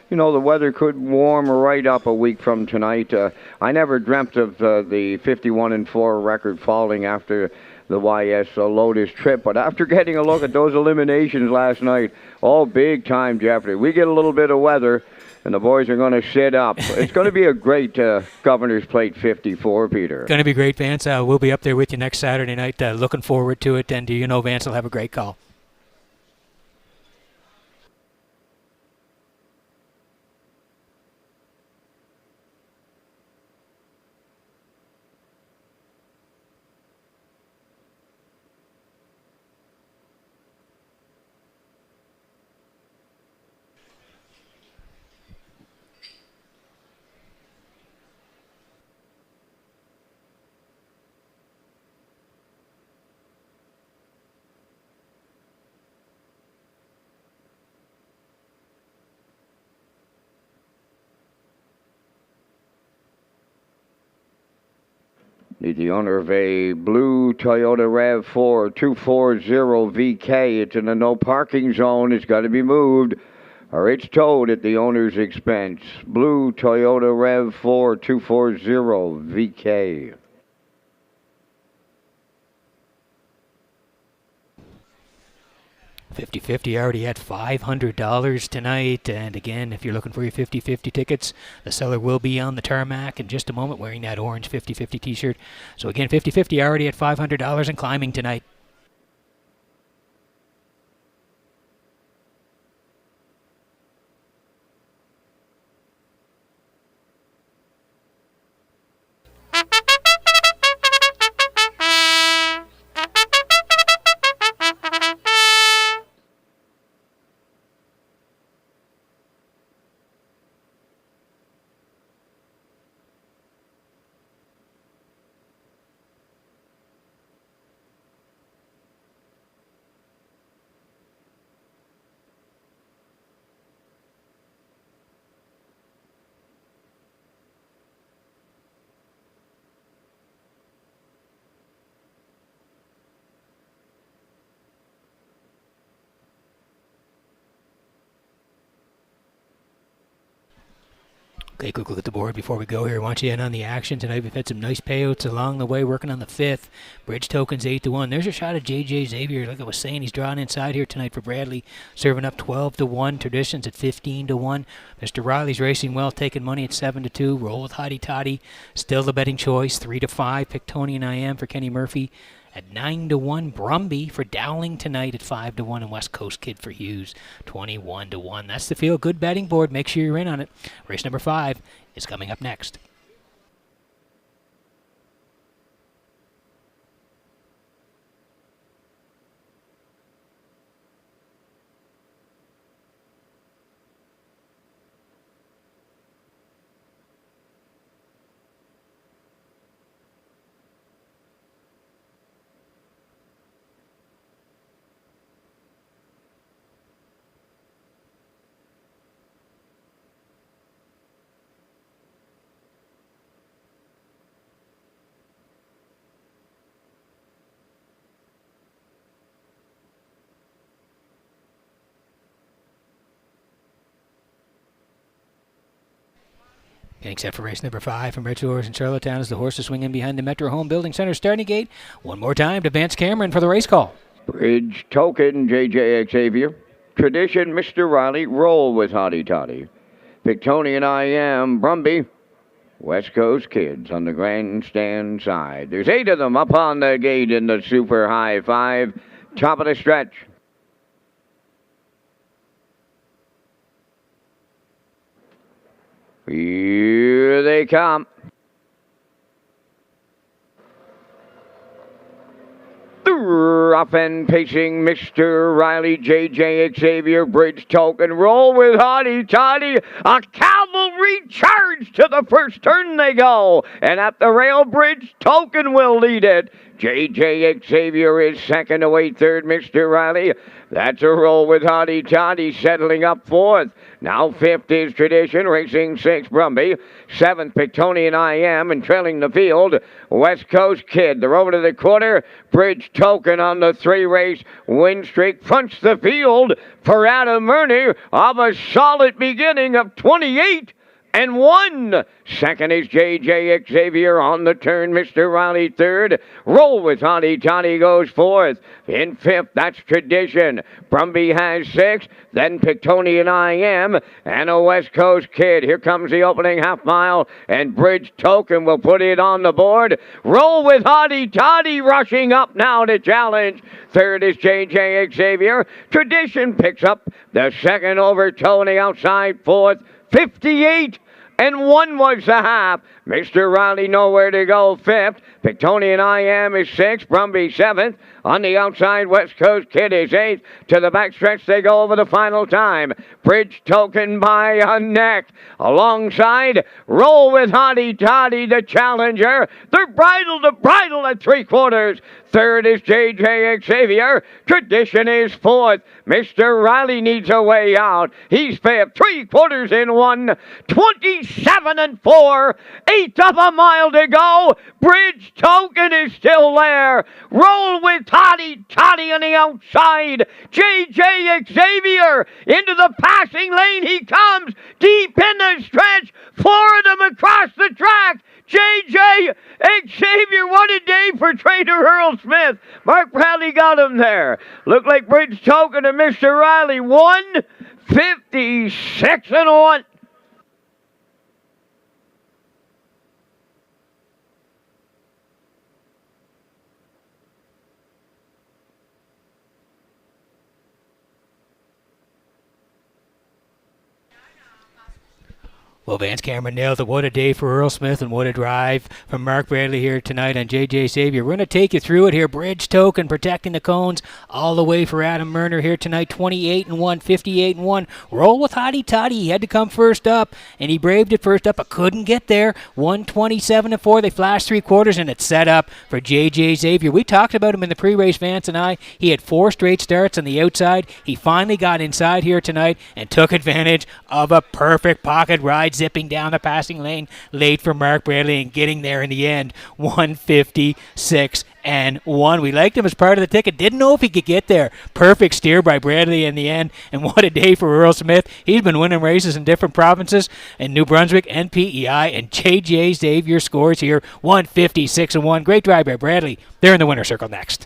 Speaker 1: the weather could warm right up a week from tonight. I never dreamt of the 51 and 4 record falling after the YS Lotus trip, but after getting a look at those eliminations last night, all big time jeopardy. We get a little bit of weather, and the boys are going to sit up. It's going to be a great Governor's Plate 54, Peter.
Speaker 3: Going to be great, Vance. We'll be up there with you next Saturday night. Looking forward to it. And Vance will have a great call.
Speaker 1: The owner of a blue Toyota RAV4 240 VK. It's in a no parking zone. It's got to be moved, or it's towed at the owner's expense. Blue Toyota RAV4 240 VK.
Speaker 3: $50-50 already at $500 tonight. And again, if you're looking for your 50-50 tickets, the seller will be on the tarmac in just a moment wearing that orange 50-50 t-shirt. So again, 50-50 already at $500 and climbing tonight. Okay, quick look at the board before we go here. I want you in on the action tonight. We've had some nice payouts along the way, working on the 5th. Bridge tokens 8-1. There's a shot at JJ Xavier. Like I was saying, he's drawing inside here tonight for Bradley, serving up 12-1. Traditions at 15-1. Mr. Riley's racing well, taking money at 7-2. Roll with Hottie Toddy. Still the betting choice, 3-5. Pictonian I Am for Kenny Murphy at 9-1. Brumby for Dowling tonight at 5-1, and West Coast Kid for Hughes 21-1. That's the Feel Good betting board. Make sure you're in on it. Race number 5 is coming up next. Getting set for race number 5 from Redshores in Charlottetown as the horses swing in behind the Metro Home Building Center starting gate. One more time to Vance Cameron for the race call.
Speaker 1: Bridge Token, JJ Xavier. Tradition, Mr. Riley. Roll with Hottie Toddy. Pictonian I Am, Brumby. West Coast Kids on the grandstand side. There's 8 of them up on the gate in the super high 5. Top of the stretch. Here they come. Rough and pacing Mr. Riley, JJ Xavier, Bridge Token, Roll with Hottie Toddy, a cavalry recharge to the first turn they go. And at the rail, Bridge Token will lead it. J.J. Xavier is second, away third, Mr. Riley. That's a roll with Hottie Toddy settling up fourth. Now fifth is Tradition, racing sixth, Brumby. Seventh, Pictonian I Am, and trailing the field, West Coast Kid. They're over to the quarter. Bridge Token on the three-race win streak fronts the field for Adam Murney of a solid beginning of 28 and 1. Second is J.J. Xavier on the turn. Mr. Riley third. Roll with Hottie Toddy goes fourth. In fifth, that's Tradition. Brumby has sixth. Then Pictonian I Am and a West Coast Kid. Here comes the opening half mile, and Bridge Token will put it on the board. Roll with Hottie Toddy rushing up now to challenge. Third is J.J. Xavier. Tradition picks up the second over Tony outside fourth. 58 and 1 was the half. Mr. Riley nowhere to go fifth. Pictonian I Am is sixth. Brumby seventh. On the outside, West Coast Kid is eighth. To the backstretch they go over the final time. Bridge Token by a neck. Alongside, Roll with Hottie Toddy, the challenger. They're bridle to bridle at three-quarters. Third is J.J. Xavier. Tradition is fourth. Mr. Riley needs a way out. He's fifth. 3/4 in 1. 27 and 4. Eighth of a mile to go. Bridge Token is still there. Roll with Hottie Toddy on the outside. J.J. Xavier into the passing lane. He comes deep in the stretch. Four of them across the track. J.J. Xavier, what a day for trainer Earl Smith. Mark Bradley got him there. Looked like Bridge Token and Mr. Riley. 156 and 1.
Speaker 3: Well, Vance Cameron nailed it. What a day for Earl Smith, and what a drive from Mark Bradley here tonight on J.J. Xavier. We're going to take you through it here. Bridge Token protecting the cones all the way for Adam Murner here tonight. 28 and 1, 58 and 1. Roll with Hottie Toddy. He had to come first up, and he braved it first up, but couldn't get there. 127 and 4. They flashed three-quarters, and it's set up for J.J. Xavier. We talked about him in the pre-race, Vance and I. He had 4 straight starts on the outside. He finally got inside here tonight and took advantage of a perfect pocket ride, zipping down the passing lane late for Mark Bradley and getting there in the end. 156 and 1. We liked him as part of the ticket. Didn't know if he could get there. Perfect steer by Bradley in the end. And what a day for Earl Smith. He's been winning races in different provinces in New Brunswick and PEI. And J.J. Xavier scores here. 156 and 1. Great drive by Bradley. They're in the winner's circle next.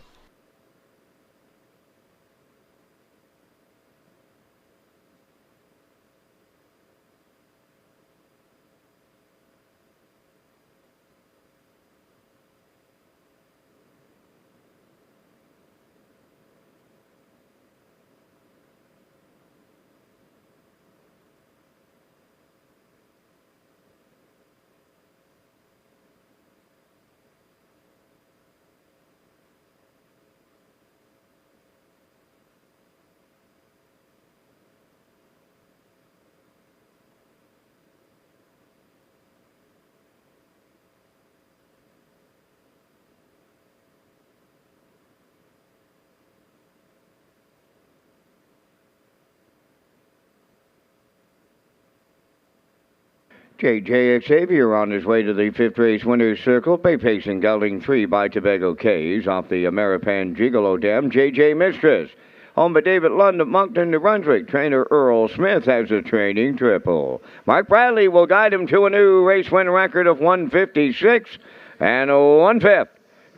Speaker 1: J.J. Xavier on his way to the fifth race winner's circle. Bay Pacing gelding 3 by Tobago K's off the Ameripan Gigolo Dam. J.J. Mistress. Home by David Lund of Moncton, New Brunswick. Trainer Earl Smith has a training triple. Mark Bradley will guide him to a new race win record of 156 and 1/5.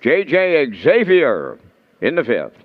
Speaker 1: J.J. Xavier in the fifth.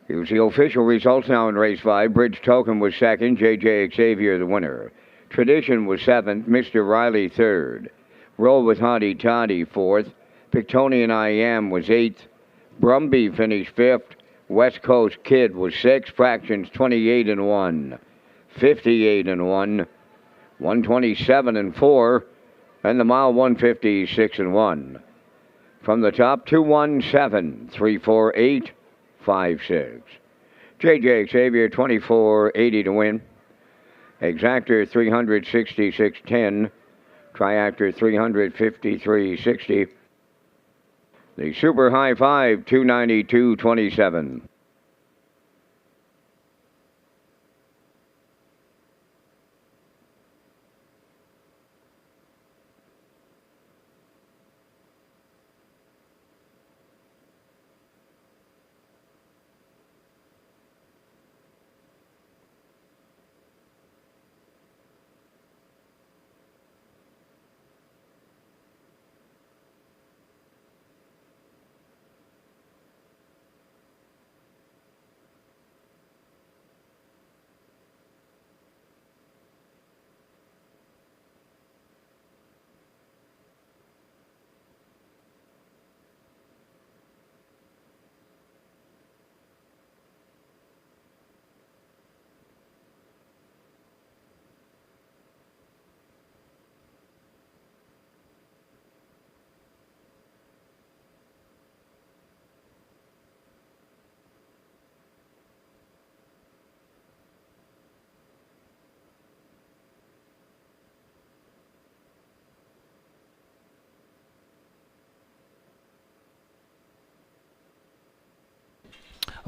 Speaker 1: Here's the official results now in race 5. Bridge Token was second, J.J. Xavier the winner. Tradition was seventh, Mr. Riley third. Roll with Hottie Toddy fourth. Pictonian I Am was eighth. Brumby finished fifth. West Coast Kid was sixth. Fractions 28 and 1. 58 and 1. 127 and 4. And the mile 156 and 1. From the top, 217, 348, 56. J.J. Xavier 24.80 to win. Exactor 366.10. Triactor 353.60. The Super High Five 292.27.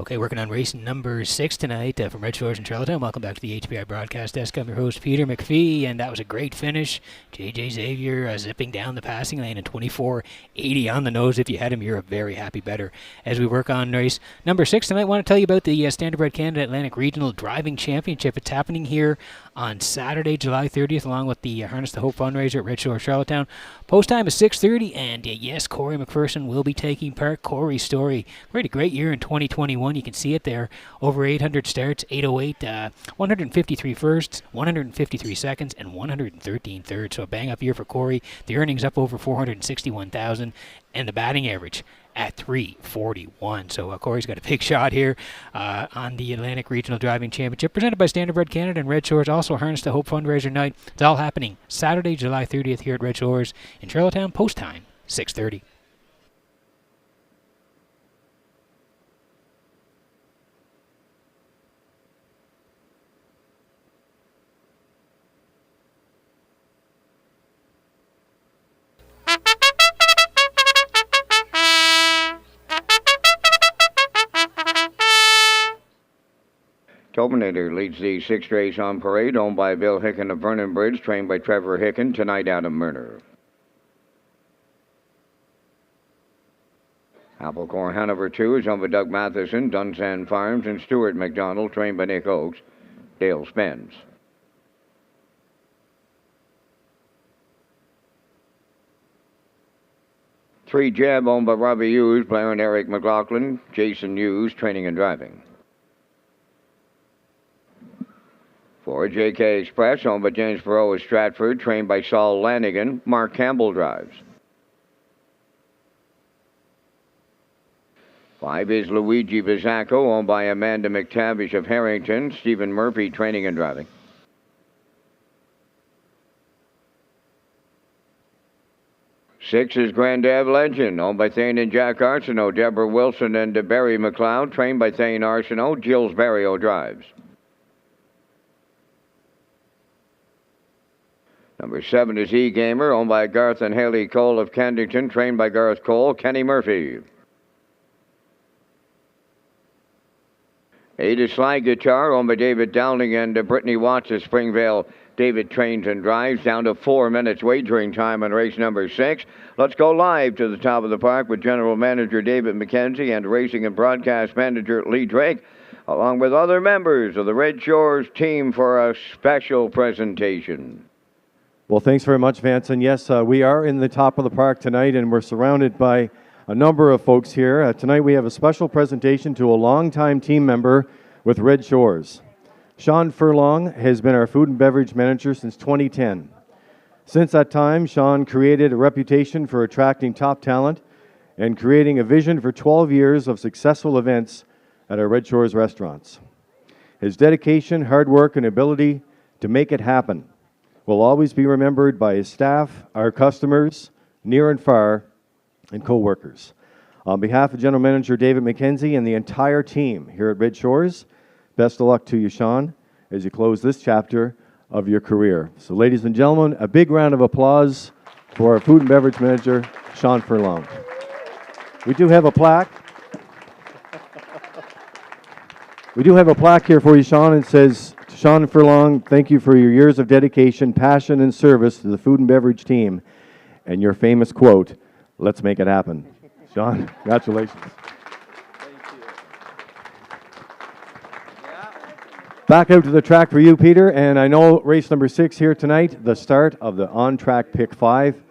Speaker 3: Okay, working on race number 6 tonight from Red Shores in Charlottetown. Welcome back to the HPI broadcast desk. I'm your host, Peter McPhee, and that was a great finish. J.J. Xavier zipping down the passing lane at 24.80 on the nose. If you had him, you're a very happy bettor. As we work on race number 6 tonight, I want to tell you about the Standardbred Canada Atlantic Regional Driving Championship. It's happening here on Saturday, July 30th, along with the Harness to Hope fundraiser at Red Shores, Charlottetown. Post time is 6:30, and yes, Corey McPherson will be taking part. Corey's story, we had a great year in 2021. You can see it there. Over 800 starts, 808, 153 firsts, 153 seconds, and 113 thirds. So a bang-up year for Corey. The earnings up over $461,000, and the batting average at .341. So Corey's got a big shot here on the Atlantic Regional Driving Championship, presented by Standardbred Canada and Red Shores. Also, Harness to Hope fundraiser night. It's all happening Saturday, July 30th here at Red Shores in Charlottetown. Post time, 6:30.
Speaker 1: Tobinator leads the sixth race on parade, owned by Bill Hicken of Vernon Bridge, trained by Trevor Hicken. Tonight, Adam Murner. Applecore Hanover 2 is owned by Doug Matheson, Dunsand Farms, and Stuart McDonald, trained by Nick Oakes. Dale Spence. Three Jeb, owned by Robbie Hughes, Blair and Eric McLaughlin, Jason Hughes, training and driving. For JK Express, owned by James Perot of Stratford, trained by Saul Lanigan, Mark Campbell drives. 5 is Luigi Bizzacco, owned by Amanda McTavish of Harrington, Stephen Murphy, training and driving. 6 is Grand Ave Legend, owned by Thane and Jack Arsenault, Deborah Wilson and Barry McLeod, trained by Thane Arsenault, Gilles Barrio drives. Number 7 is E-Gamer, owned by Garth and Haley Cole of Kensington, trained by Garth Cole, Kenny Murphy. 8 is Slide Guitar, owned by David Dowling and Brittany Watts of Springvale. David trains and drives, down to 4 minutes wagering time on race number 6. Let's go live to the top of the park with General Manager David McKenzie and Racing and Broadcast Manager Lee Drake, along with other members of the Red Shores team for a special presentation.
Speaker 7: Well, thanks very much, Vance. And yes, we are in the top of the park tonight, and we're surrounded by a number of folks here. Tonight we have a special presentation to a longtime team member with Red Shores. Sean Furlong has been our food and beverage manager since 2010. Since that time, Sean created a reputation for attracting top talent and creating a vision for 12 years of successful events at our Red Shores restaurants. His dedication, hard work, and ability to make it happen will always be remembered by his staff, our customers, near and far, and co-workers. On behalf of General Manager David McKenzie and the entire team here at Red Shores, best of luck to you, Sean, as you close this chapter of your career. So ladies and gentlemen, a big round of applause for our food and beverage manager, Sean Furlong. We do have a plaque. We do have a plaque here for you, Sean. It says, Sean Furlong, thank you for your years of dedication, passion, and service to the food and beverage team. And your famous quote, let's make it happen. Sean, congratulations. Back out to the track for you, Peter, and I know race number 6 here tonight, the start of the on-track pick 5.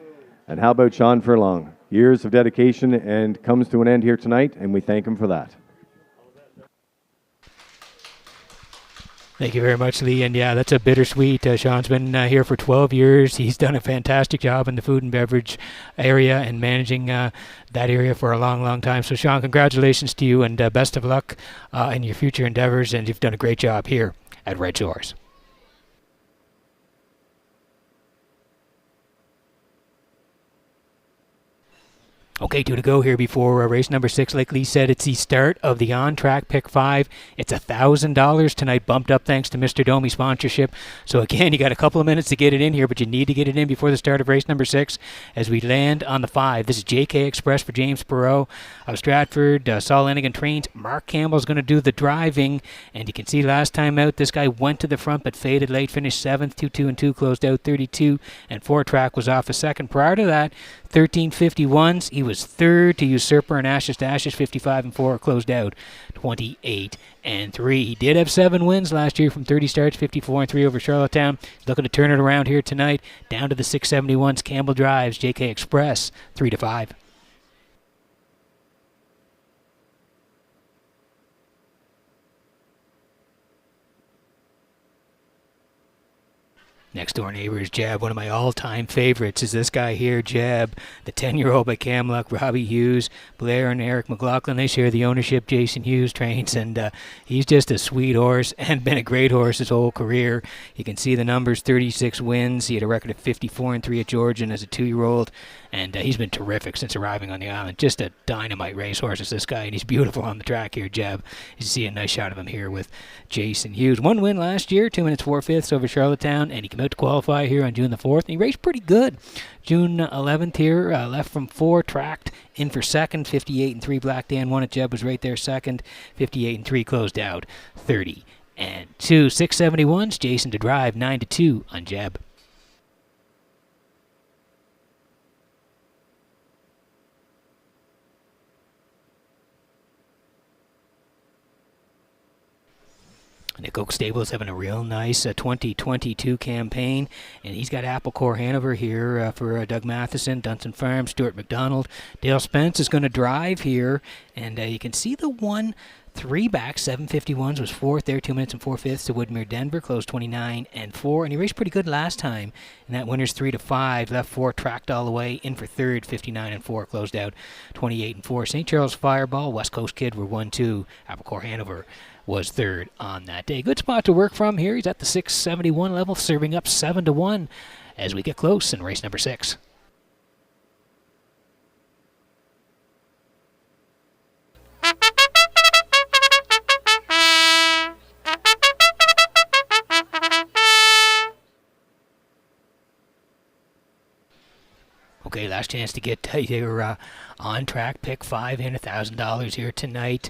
Speaker 7: And how about Sean Furlong? Years of dedication and comes to an end here tonight, and we thank him for that.
Speaker 3: Thank you very much, Lee. And yeah, that's a bittersweet. Sean's been here for 12 years. He's done a fantastic job in the food and beverage area and managing that area for a long, long time. So, Sean, congratulations to you and best of luck in your future endeavors. And you've done a great job here at Red Shores. Okay, 2 to go here before race number 6. Like Lee said, it's the start of the on-track pick 5. It's $1,000 tonight, bumped up thanks to Mr. Domi sponsorship. So again, you got a couple of minutes to get it in here, but you need to get it in before the start of race number 6 as we land on the 5. This is JK Express for James Perot of Stratford. Saul Lenigan trains. Mark Campbell's going to do the driving. And you can see last time out, this guy went to the front but faded late, finished 7th, 2-2-2, closed out 32, and 4-track was off a second. Prior to that, 13:51s. He was third to Usurper and Ashes to Ashes, 55-4, closed out 28-3. He did have 7 wins last year from 30 starts, 54-3 over Charlottetown. He's looking to turn it around here tonight. Down to the 671s. Campbell drives. JK Express 3-5. Next door neighbors, Jeb, one of my all-time favorites is this guy here, Jeb, the 10-year-old by Camluck, Robbie Hughes, Blair and Eric McLaughlin. They share the ownership. Jason Hughes trains, and he's just a sweet horse and been a great horse his whole career. You can see the numbers, 36 wins. He had a record of 54-3 at Georgian as a 2-year-old, and he's been terrific since arriving on the island. Just a dynamite racehorse is this guy, and he's beautiful on the track here, Jeb. You see a nice shot of him here with Jason Hughes. 1 win last year, 2 minutes 4/5 over Charlottetown, and he came out to qualify here on June the 4th, and he raced pretty good. June 11th here, left from 4, tracked in for second, 58-3. Black Dan won it. Jeb was right there second, 58-3, closed out 30-2. 671s, Jason to drive, 9-2 on Jeb. Nick Oak Stables having a real nice 2022 campaign, and he's got Applecore Hanover here for Doug Matheson, Dunson Farms, Stuart McDonald. Dale Spence is going to drive here, and you can see the 1-3 back, 751s was 4th there, 2 minutes and 4/5 to Woodmere Denver, closed 29-4, and he raced pretty good last time. And that winner's 3-5, left 4, tracked all the way, in for 3rd, 59-4, closed out 28-4. St. Charles Fireball, West Coast Kid were 1-2, Applecore Hanover was 3rd on that day. Good spot to work from here. He's at the 671 level, serving up 7-1 as we get close in race number 6. Okay, last chance to get your on-track pick 5 in $1,000 here tonight.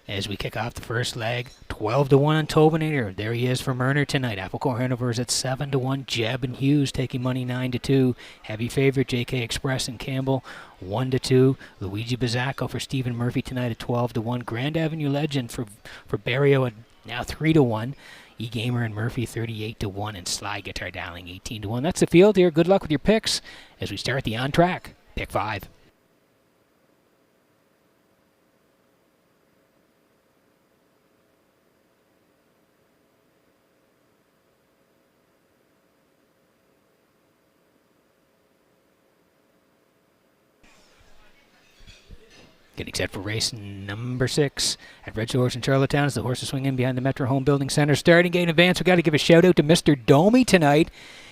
Speaker 3: As we kick off the first leg, 12-1 on Tobinator. There he is for Murner tonight. Applecore Hanover is at 7-1. Jeb and Hughes taking money 9-2. Heavy favorite JK Express and Campbell 1-2. Luigi Bizzacco for Stephen Murphy tonight at 12-1. Grand Avenue Legend for Barrio at now 3-1. E-Gamer and Murphy 38-1, and Sly Guitar Dialing 18-1. That's the field here. Good luck with your picks as we start the on track pick 5. Getting set for race number 6 at Redshores in Charlottetown as the horses swing in behind the Metro Home Building Center. Starting gate in advance, we've got to give a shout out to Mr. Domi tonight.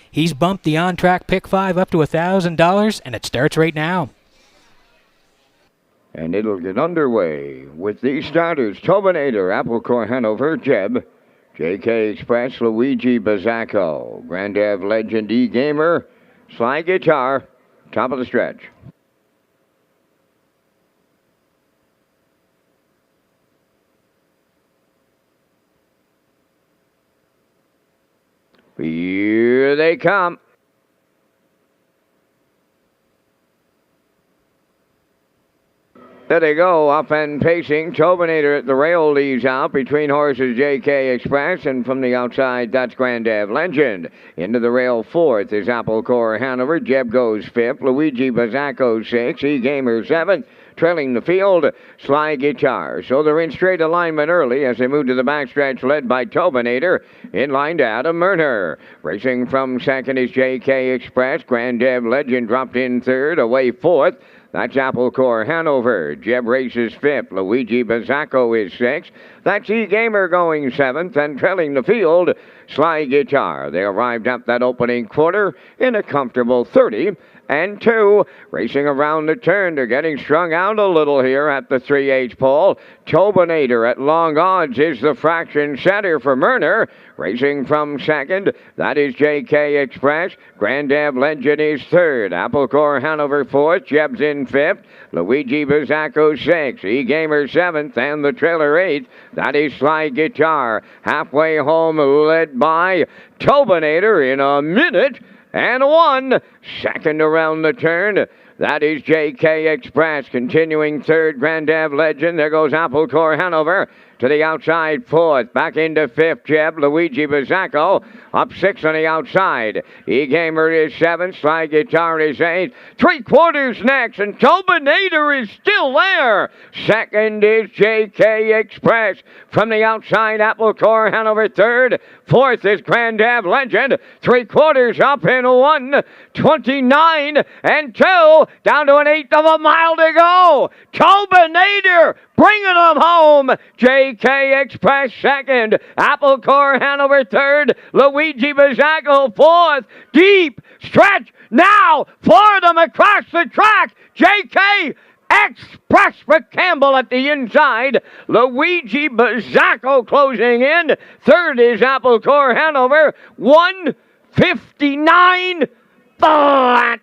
Speaker 3: He's bumped the on-track pick 5 up to $1,000, and it starts right now.
Speaker 1: And it'll get underway with these starters: Tobinator, Applecore Hanover, Jeb, JK Express, Luigi Bazzacco, Grand Ave Legend, E-Gamer, Sly Guitar, top of the stretch. Here they come. There they go, up and pacing. Tobinator at the rail leaves out between horses JK Express, and from the outside, that's Grand Ave Legend. Into the rail fourth is Applecore Hanover. Jeb goes fifth. Luigi Bazzacco 6th. E-Gamer 7th. Trailing the field, Sly Guitar. So they're in straight alignment early as they move to the backstretch, led by Tobinator. In line to Adam Murner. Racing from second is JK Express. Grand Ave Legend dropped in third, away fourth. That's Applecore Hanover. Jeb races fifth. Luigi Bazzacco is sixth. That's E-Gamer going seventh, and trailing the field, Sly Guitar. They arrived at that opening quarter in a comfortable 30-2. Racing around the turn. They're getting strung out a little here at the 3/8 pole. Tobinator at long odds is the fraction setter for Murner. Racing from second, that is JK Express. Grand Ave Legend is third. Applecore Hanover fourth. Jeb's in fifth. Luigi Bazzacco sixth. E-Gamer seventh, and the trailer eighth. That is Sly Guitar. Halfway home, led by Tobinator in a minute and 1. Second around the turn, that is JK Express. Continuing third, Grand Ave Legend. There goes Applecore Hanover. To the outside, fourth. Back into fifth, Jeb. Luigi Bazzacco. Up 6 on the outside. E-Gamer is 7th. Sly Guitar is 8th. 3/4 next, and Tobinator is still there. Second is JK Express. From the outside, Applecore Hanover third. Fourth is Grand Ave Legend. 3/4 up in 1. 29-2. Down to an 1/8 of a mile to go. Tobinator bringing them home. JK Express second. Applecore Hanover third. Luigi Bazzacco fourth. Deep stretch now for them across the track. JK Express for Campbell at the inside. Luigi Bazzacco closing in. Third is Applecore Hanover. 1:59 flat.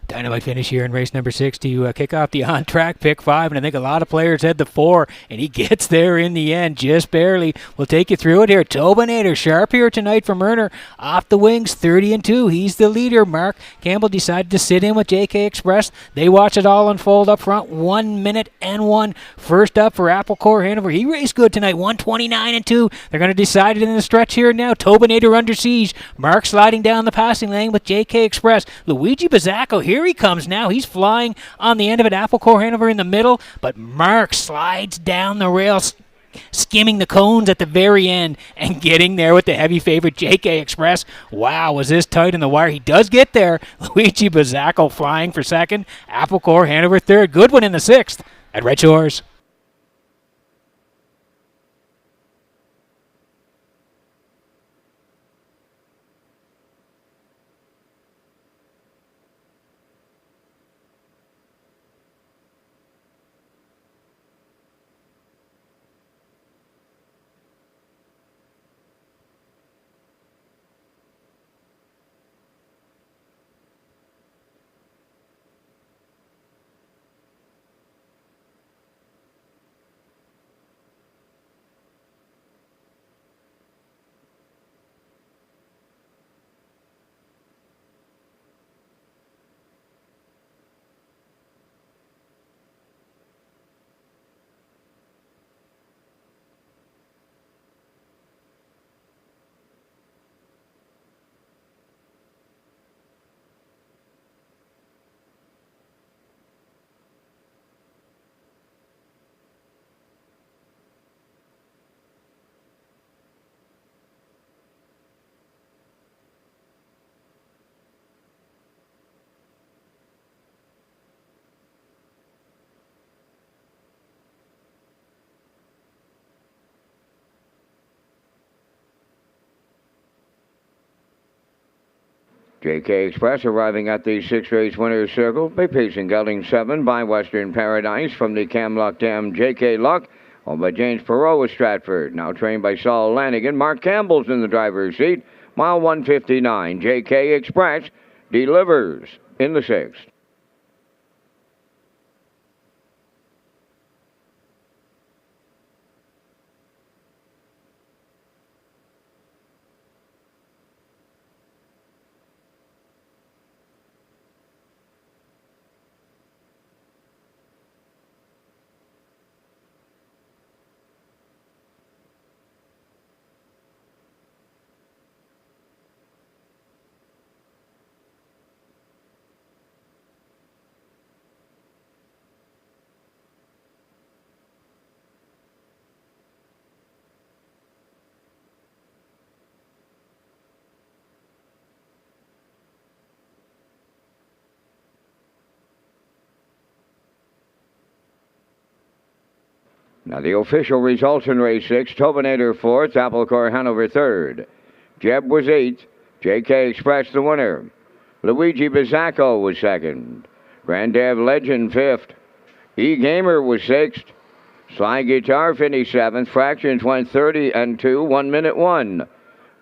Speaker 3: Dynamite finish here in race number 6 to kick off the on-track pick 5, and I think a lot of players had the 4, and he gets there in the end, just barely. We'll take you through it here. Tobinator sharp here tonight for Murner. Off the wings, 30-2. He's the leader. Mark Campbell decided to sit in with JK Express. They watch it all unfold up front. 1 minute and 1. First up for Applecore Hanover. He raced good tonight, 1:29-2. They're going to decide it in the stretch here now. Tobinator under siege. Mark sliding down the passing lane with JK Express. Luigi Bazzacco, here he comes now. He's flying on the end of it. Applecore Hanover in the middle, but Mark slides down the rails, skimming the cones at the very end and getting there with the heavy favorite JK Express. Wow, was this tight in the wire? He does get there. Luigi Bazzacco flying for second. Applecore Hanover third. Good one in the 6th at Redshores.
Speaker 1: JK Express arriving at the 6th-race winner's circle. By pacing gelding 7 by Western Paradise from the Camluck Dam. JK Luck, owned by James Perot of Stratford. Now trained by Saul Lanigan. Mark Campbell's in the driver's seat. Mile 159. JK Express delivers in the 6th. Now the official results in race 6. Tobinator 4th, Applecore Hanover 3rd. Jeb was 8th. JK Express the winner. Luigi Bizzacco was 2nd. Granddad Legend 5th. E-Gamer was 6th. Sly Guitar finished 7th. Fractions went 30 and 2, 1 minute 1.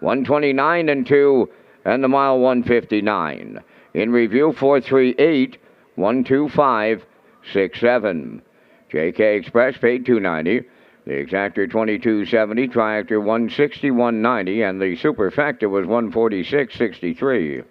Speaker 1: 129 and 2, and the mile 159. In review 438, 125, 67. JK Express paid $290. The exactor $22.70, triactor $160, $190, and the superfecta was $146.63.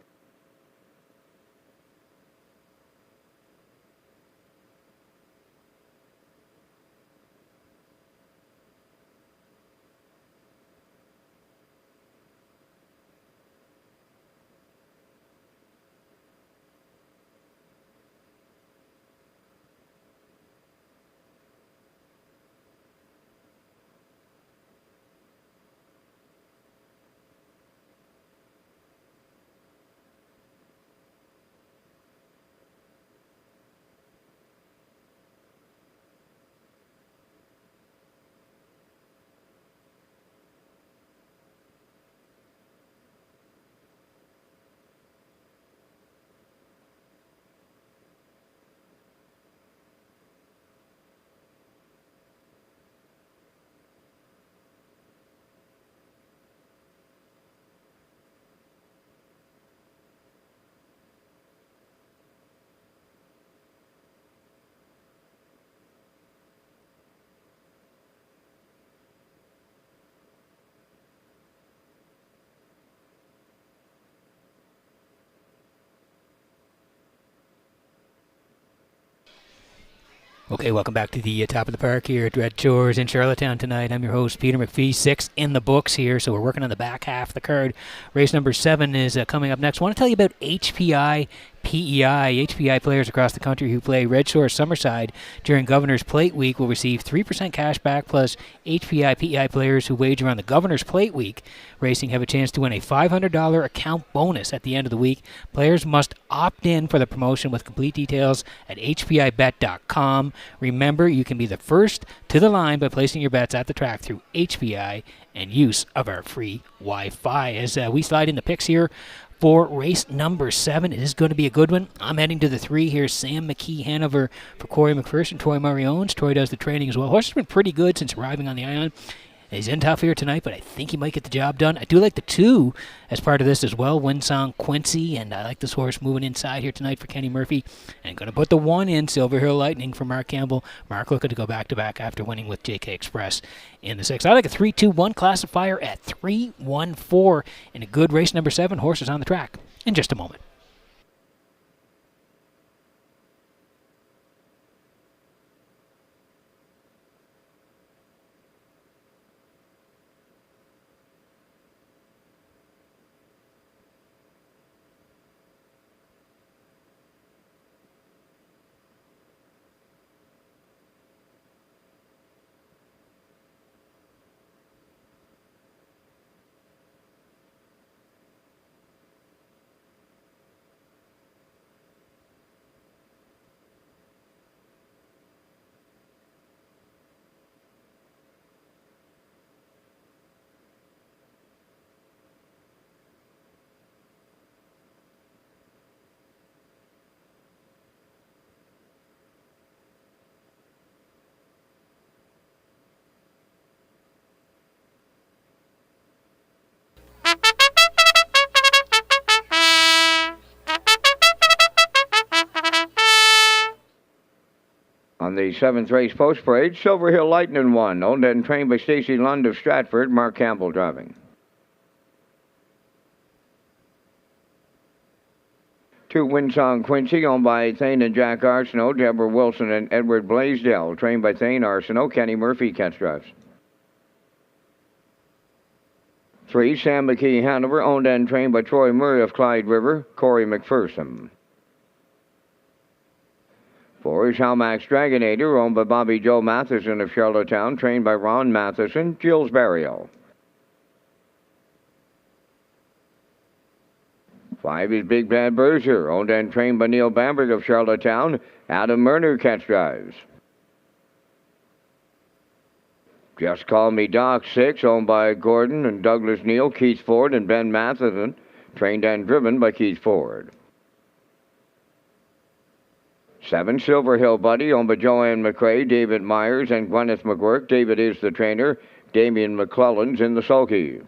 Speaker 3: Okay, welcome back to the top of the park here at Redshores in Charlottetown tonight. I'm your host, Peter McPhee. 6 in the books here, so we're working on the back half of the card. Race number 7 is coming up next. I want to tell you about HPI PEI. HPI players across the country who play Redshore Summerside during Governor's Plate Week will receive 3% cash back, plus HPI PEI players who wager on the Governor's Plate Week racing have a chance to win a $500 account bonus at the end of the week. Players must opt in for the promotion with complete details at hpibet.com. Remember, you can be the first to the line by placing your bets at the track through HPI and use of our free Wi-Fi. As we slide into picks here for race number 7, it is going to be a good one. I'm heading to the 3 here. Sam McKee Hanover for Corey McPherson. Troy Murray owns. Troy does the training as well. Horse has been pretty good since arriving on the Ion. He's in tough here tonight, but I think he might get the job done. I do like the 2 as part of this as well, Winsong Quincy, and I like this horse moving inside here tonight for Kenny Murphy. And going to put the 1 in, Silver Hill Lightning for Mark Campbell. Mark looking to go back-to-back after winning with JK Express in the 6. I like a 3-2-1 classifier at 3-1-4 in a good race number 7. Horses on the track in just a moment.
Speaker 1: On the 7th race post parade, Silver Hill Lightning won, owned and trained by Stacy Lund of Stratford, Mark Campbell driving. 2 Winsong Quincy, owned by Thane and Jack Arsenault, Deborah Wilson and Edward Blaisdell, trained by Thane Arsenault, Kenny Murphy catch drives. 3 Sam McKee Hanover, owned and trained by Troy Murray of Clyde River, Corey McPherson. 4 is Halmax Dragonator, owned by Bobby Joe Matheson of Charlottetown, trained by Ron Matheson, Gilles Barrio. 5 is Big Bad Berger, owned and trained by Neil Bamberg of Charlottetown, Adam Murner catch drives. Just Call Me Doc, 6, owned by Gordon and Douglas Neal, Keith Ford and Ben Matheson, trained and driven by Keith Ford. 7 Silver Hill Buddy, owned by Joanne McRae, David Myers and Gwyneth McGuirk. David is the trainer. Damian McClellan's in the sulky.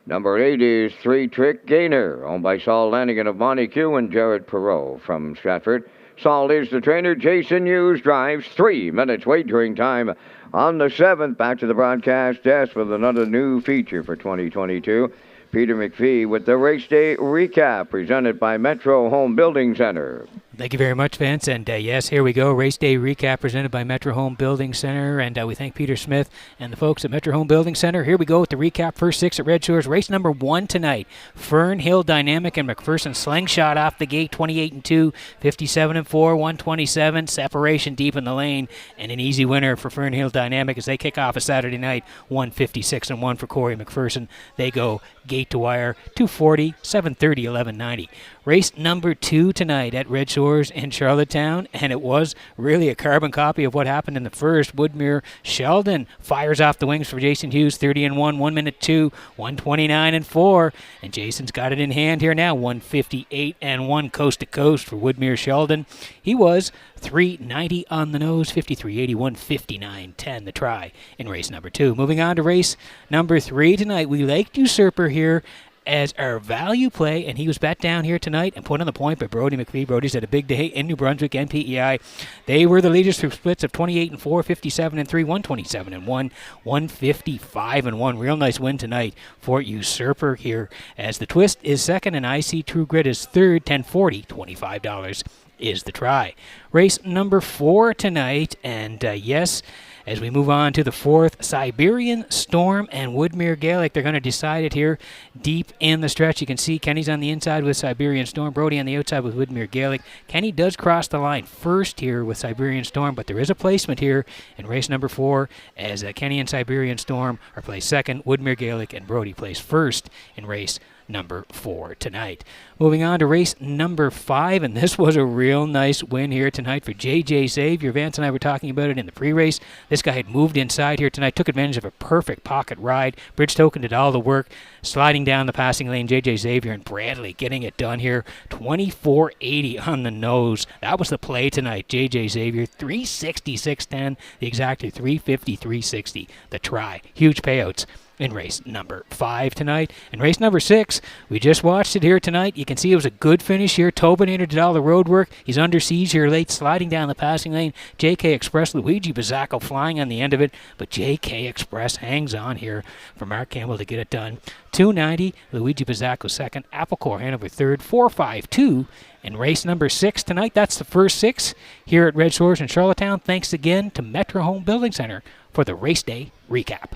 Speaker 1: Number 8 is 3 Trick Gainer, owned by Saul Lanigan of Montague and Jared Perot from Stratford. Saul is the trainer. Jason Hughes drives. 3 minutes wagering time on the 7th. Back to the broadcast desk with another new feature for 2022. Peter McPhee with the race day recap presented by Metro Home Building Center.
Speaker 3: Thank you very much, Vince. And yes, here we go. Race day recap presented by Metro Home Building Center. And we thank Peter Smith and the folks at Metro Home Building Center. Here we go with the recap. First 6 at Red Shores. Race number 1 tonight. Fern Hill Dynamic and McPherson Slingshot off the gate. 28-2, 57-4, 127. Separation deep in the lane. And an easy winner for Fern Hill Dynamic as they kick off a Saturday night. 156-1 for Corey McPherson. They go gate to wire. 240, 730, 1190. Race number 2 tonight at Red Shores in Charlottetown, and it was really a carbon copy of what happened in the first. Woodmere Sheldon fires off the wings for Jason Hughes, 30-1, 1 minute 2, 129-4, and Jason's got it in hand here now, 158-1 coast to coast for Woodmere Sheldon. He was 390 on the nose, 53-81, 59-10 the try in race number 2. Moving on to race number 3 tonight, we liked Usurper here as our value play, and he was bet down here tonight and put on the point by Brody McPhee. Brody's had a big day in New Brunswick and PEI. They were the leaders through splits of 28-4, 57-3, 127-1, 155-1. Real nice win tonight for Usurper here as the twist is second and IC True Grit is third, 1040, $25 is the try. Race number 4 tonight, and yes, as we move on to the 4th, Siberian Storm and Woodmere Gaelic. They're going to decide it here deep in the stretch. You can see Kenny's on the inside with Siberian Storm, Brody on the outside with Woodmere Gaelic. Kenny does cross the line first here with Siberian Storm, but there is a placement here in race number 4 as Kenny and Siberian Storm are placed second, Woodmere Gaelic and Brody placed first in race number 4 tonight. Moving on to race number 5, and this was a real nice win here tonight for J.J. Xavier. Vance and I were talking about it in the pre-race. This guy had moved inside here tonight, took advantage of a perfect pocket ride. Bridge Token did all the work, sliding down the passing lane. J.J. Xavier and Bradley getting it done here. 24.80 on the nose. That was the play tonight. J.J. Xavier, 366.10. The exactor, 350.360. The try. Huge payouts in race number 5 tonight. And race number 6, we just watched it here tonight. You can see it was a good finish here. Tobinator did all the road work. He's under siege here late, sliding down the passing lane. JK Express, Luigi Bizzacco flying on the end of it, but JK Express hangs on here for Mark Campbell to get it done. 290, Luigi Bizzacco second, Applecore Hanover third, 452 in race number 6 tonight. That's the first 6 here at Red Shores in Charlottetown. Thanks again to Metro Home Building Center for the race day recap.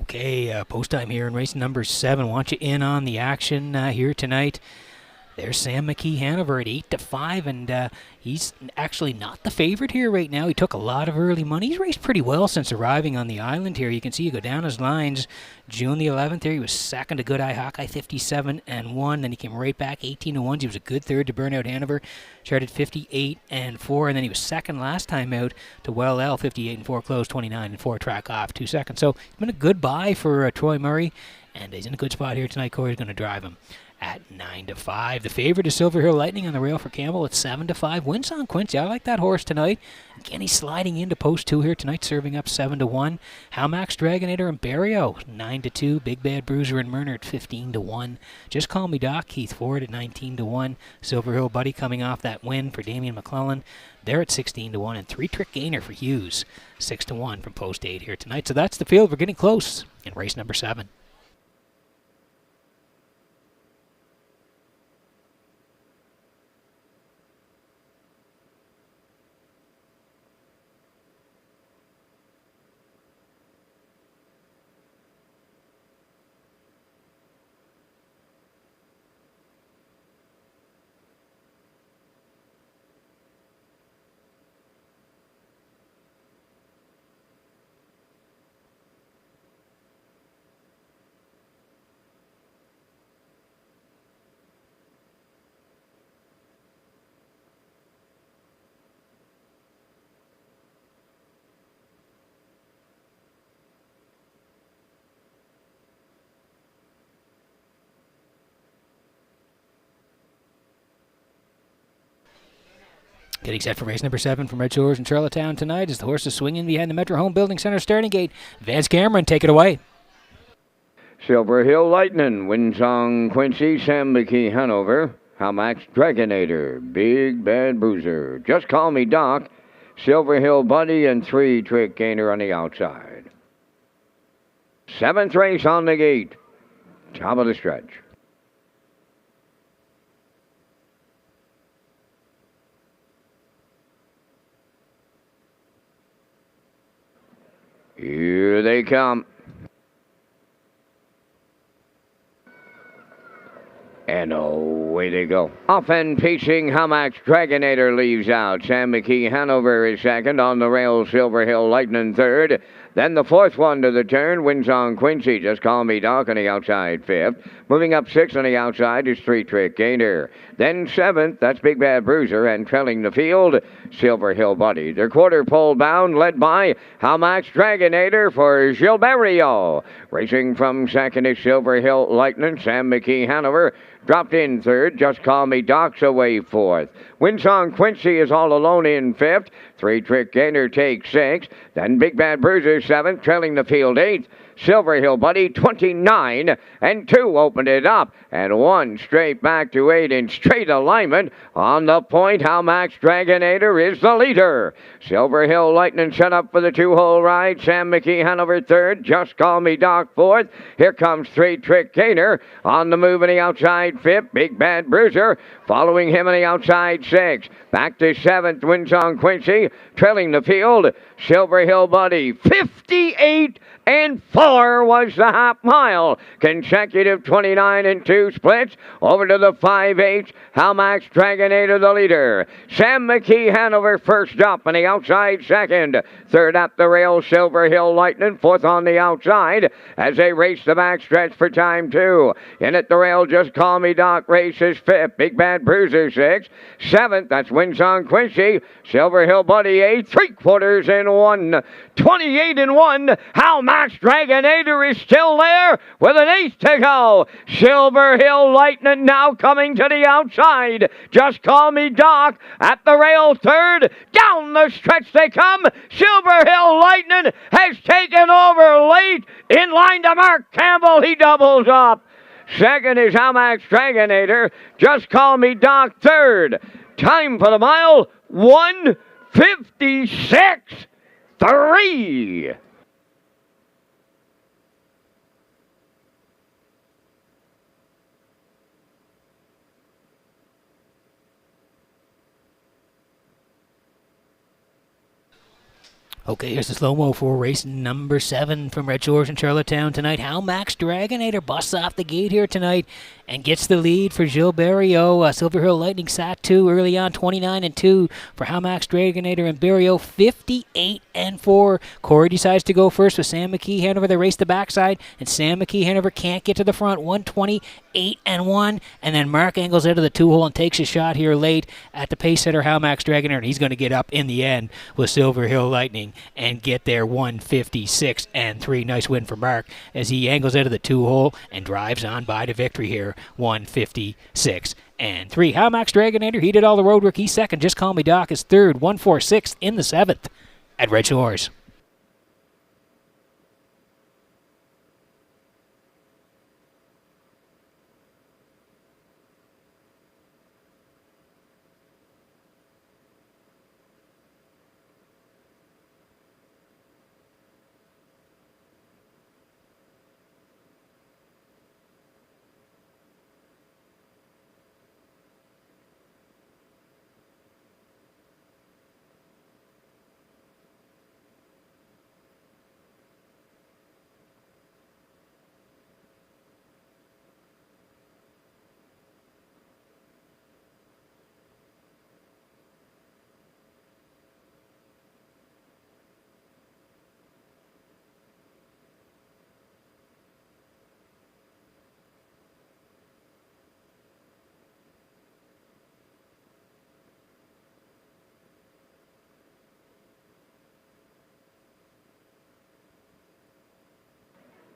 Speaker 3: Okay, post time here in race number 7. Want you in on the action here tonight. There's Sam McKee Hanover at 8-5, and he's actually not the favorite here right now. He took a lot of early money. He's raced pretty well since arriving on the island here. You can see you go down his lines. June the 11th here, he was second to Good Eye Hawkeye, 57-1. Then he came right back, 18-1. He was a good third to Burnout Hanover, started 58-4, and then he was second last time out to Well L, 58-4, closed 29-4, track off 2 seconds. So it's been a good buy for Troy Murray, and he's in a good spot here tonight. Corey's going to drive him at 9-5. The favorite is Silver Hill Lightning on the rail for Campbell at 7-5. Wins on Quincy. I like that horse tonight. Again, he's sliding into post 2 here tonight, serving up 7-1. Halmax Dragonator and Barrio 9-2. Big Bad Bruiser and Murner at 15-1. Just Call Me Doc, Keith Ford at 19-1. Silver Hill Buddy coming off that win for Damian McClellan. They're at 16-1. And 3 Trick Gainer for Hughes, 6-1 from post 8 here tonight. So that's the field. We're getting close in race number 7. Getting set for race number 7 from Redshores in Charlottetown tonight as the horses swing in behind the Metro Home Building Center starting gate. Vance Cameron, take it away.
Speaker 1: Silver Hill Lightning wins on Quincy, Sam McKee Hanover, Halmax Dragonator, Big Bad Bruiser, Just Call Me Doc, Silver Hill Buddy, and 3 Trick Gainer on the outside. 7th race on the gate, top of the stretch. Here they come. And away they go. Off and pacing, Halmax Dragonator leaves out. Sam McKee Hanover is second. On the rail, Silver Hill Lightning third. Then the 4th one to the turn, wins on Quincy. Just Call Me Doc on the outside 5th. Moving up 6th on the outside is 3 Trick Gainer. Then 7th, that's Big Bad Bruiser. And trailing the field, Silver Hill Buddy. They're quarter pole bound, led by Halmax Dragonator for Gilberto. Racing from 2nd is Silver Hill Lightning. Sam McKee Hanover dropped in 3rd. Just Call Me Doc's away 4th. Wins on Quincy is all alone in 5th. 3 Trick Gainer takes 6th. Then Big Bad Bruiser 7th, trailing the field 8th. Silver Hill Buddy 29 and 2 opened it up, and 1 straight back to 8 in straight alignment. On the point, Halmax Dragonator is the leader. Silver Hill Lightning set up for the 2-hole ride. Sam McKee Hanover 3rd, Just Call Me Doc 4th. Here comes 3 Trick Gainer on the move on the outside 5th. Big Bad Bruiser following him on the outside 6th. Back to 7th, wins on Quincy, trailing the field. Silver Hill Buddy 58 and 4 was the half mile. Consecutive 29 and 2 splits. Over to the 5/8. Halmax Dragonator the leader. Sam McKee Hanover first up on the outside 2nd. 3rd up the rail, Silver Hill Lightning. 4th on the outside as they race the backstretch for time 2. In at the rail, Just Call Me Doc races 5th. Big Bad Bruiser 6th. 7th, that's wins on Quincy. Silver Hill Buddy 8th. 3/4 and 1. 28 and 1. Halmax Dragonator is still there with an 8th to go. Silver Hill Lightning now coming to the outside. Just Call Me Doc at the rail 3rd. Down the stretch they come. Silver Hill Lightning has taken over late. In line to Mark Campbell. He doubles up. 2nd is Halmax Dragonator. Just Call Me Doc 3rd. Time for the mile, 1:56.3.
Speaker 3: Okay, here's the slow-mo for race number 7 from Redshores in Charlottetown tonight. Halmax Dragonator busts off the gate here tonight, and gets the lead for Gilles Barriot. Silver Hill Lightning sat 2 early on, 29-2 for Hamax Dragonator and Barriot, 58-4. Corey decides to go first with Sam McKee Hanover. They race the backside, and Sam McKee Hanover can't get to the front, 128-1. And then Mark angles out of the 2-hole and takes a shot here late at the pace setter Hamax Dragonator, and he's going to get up in the end with Silver Hill Lightning and get there 156-3. Nice win for Mark as he angles out of the 2-hole and drives on by to victory here, 156-3. Hamax Dragonator, he did all the road work. He's second. Just Call Me Doc is third. 146 in the 7th at Red Shores.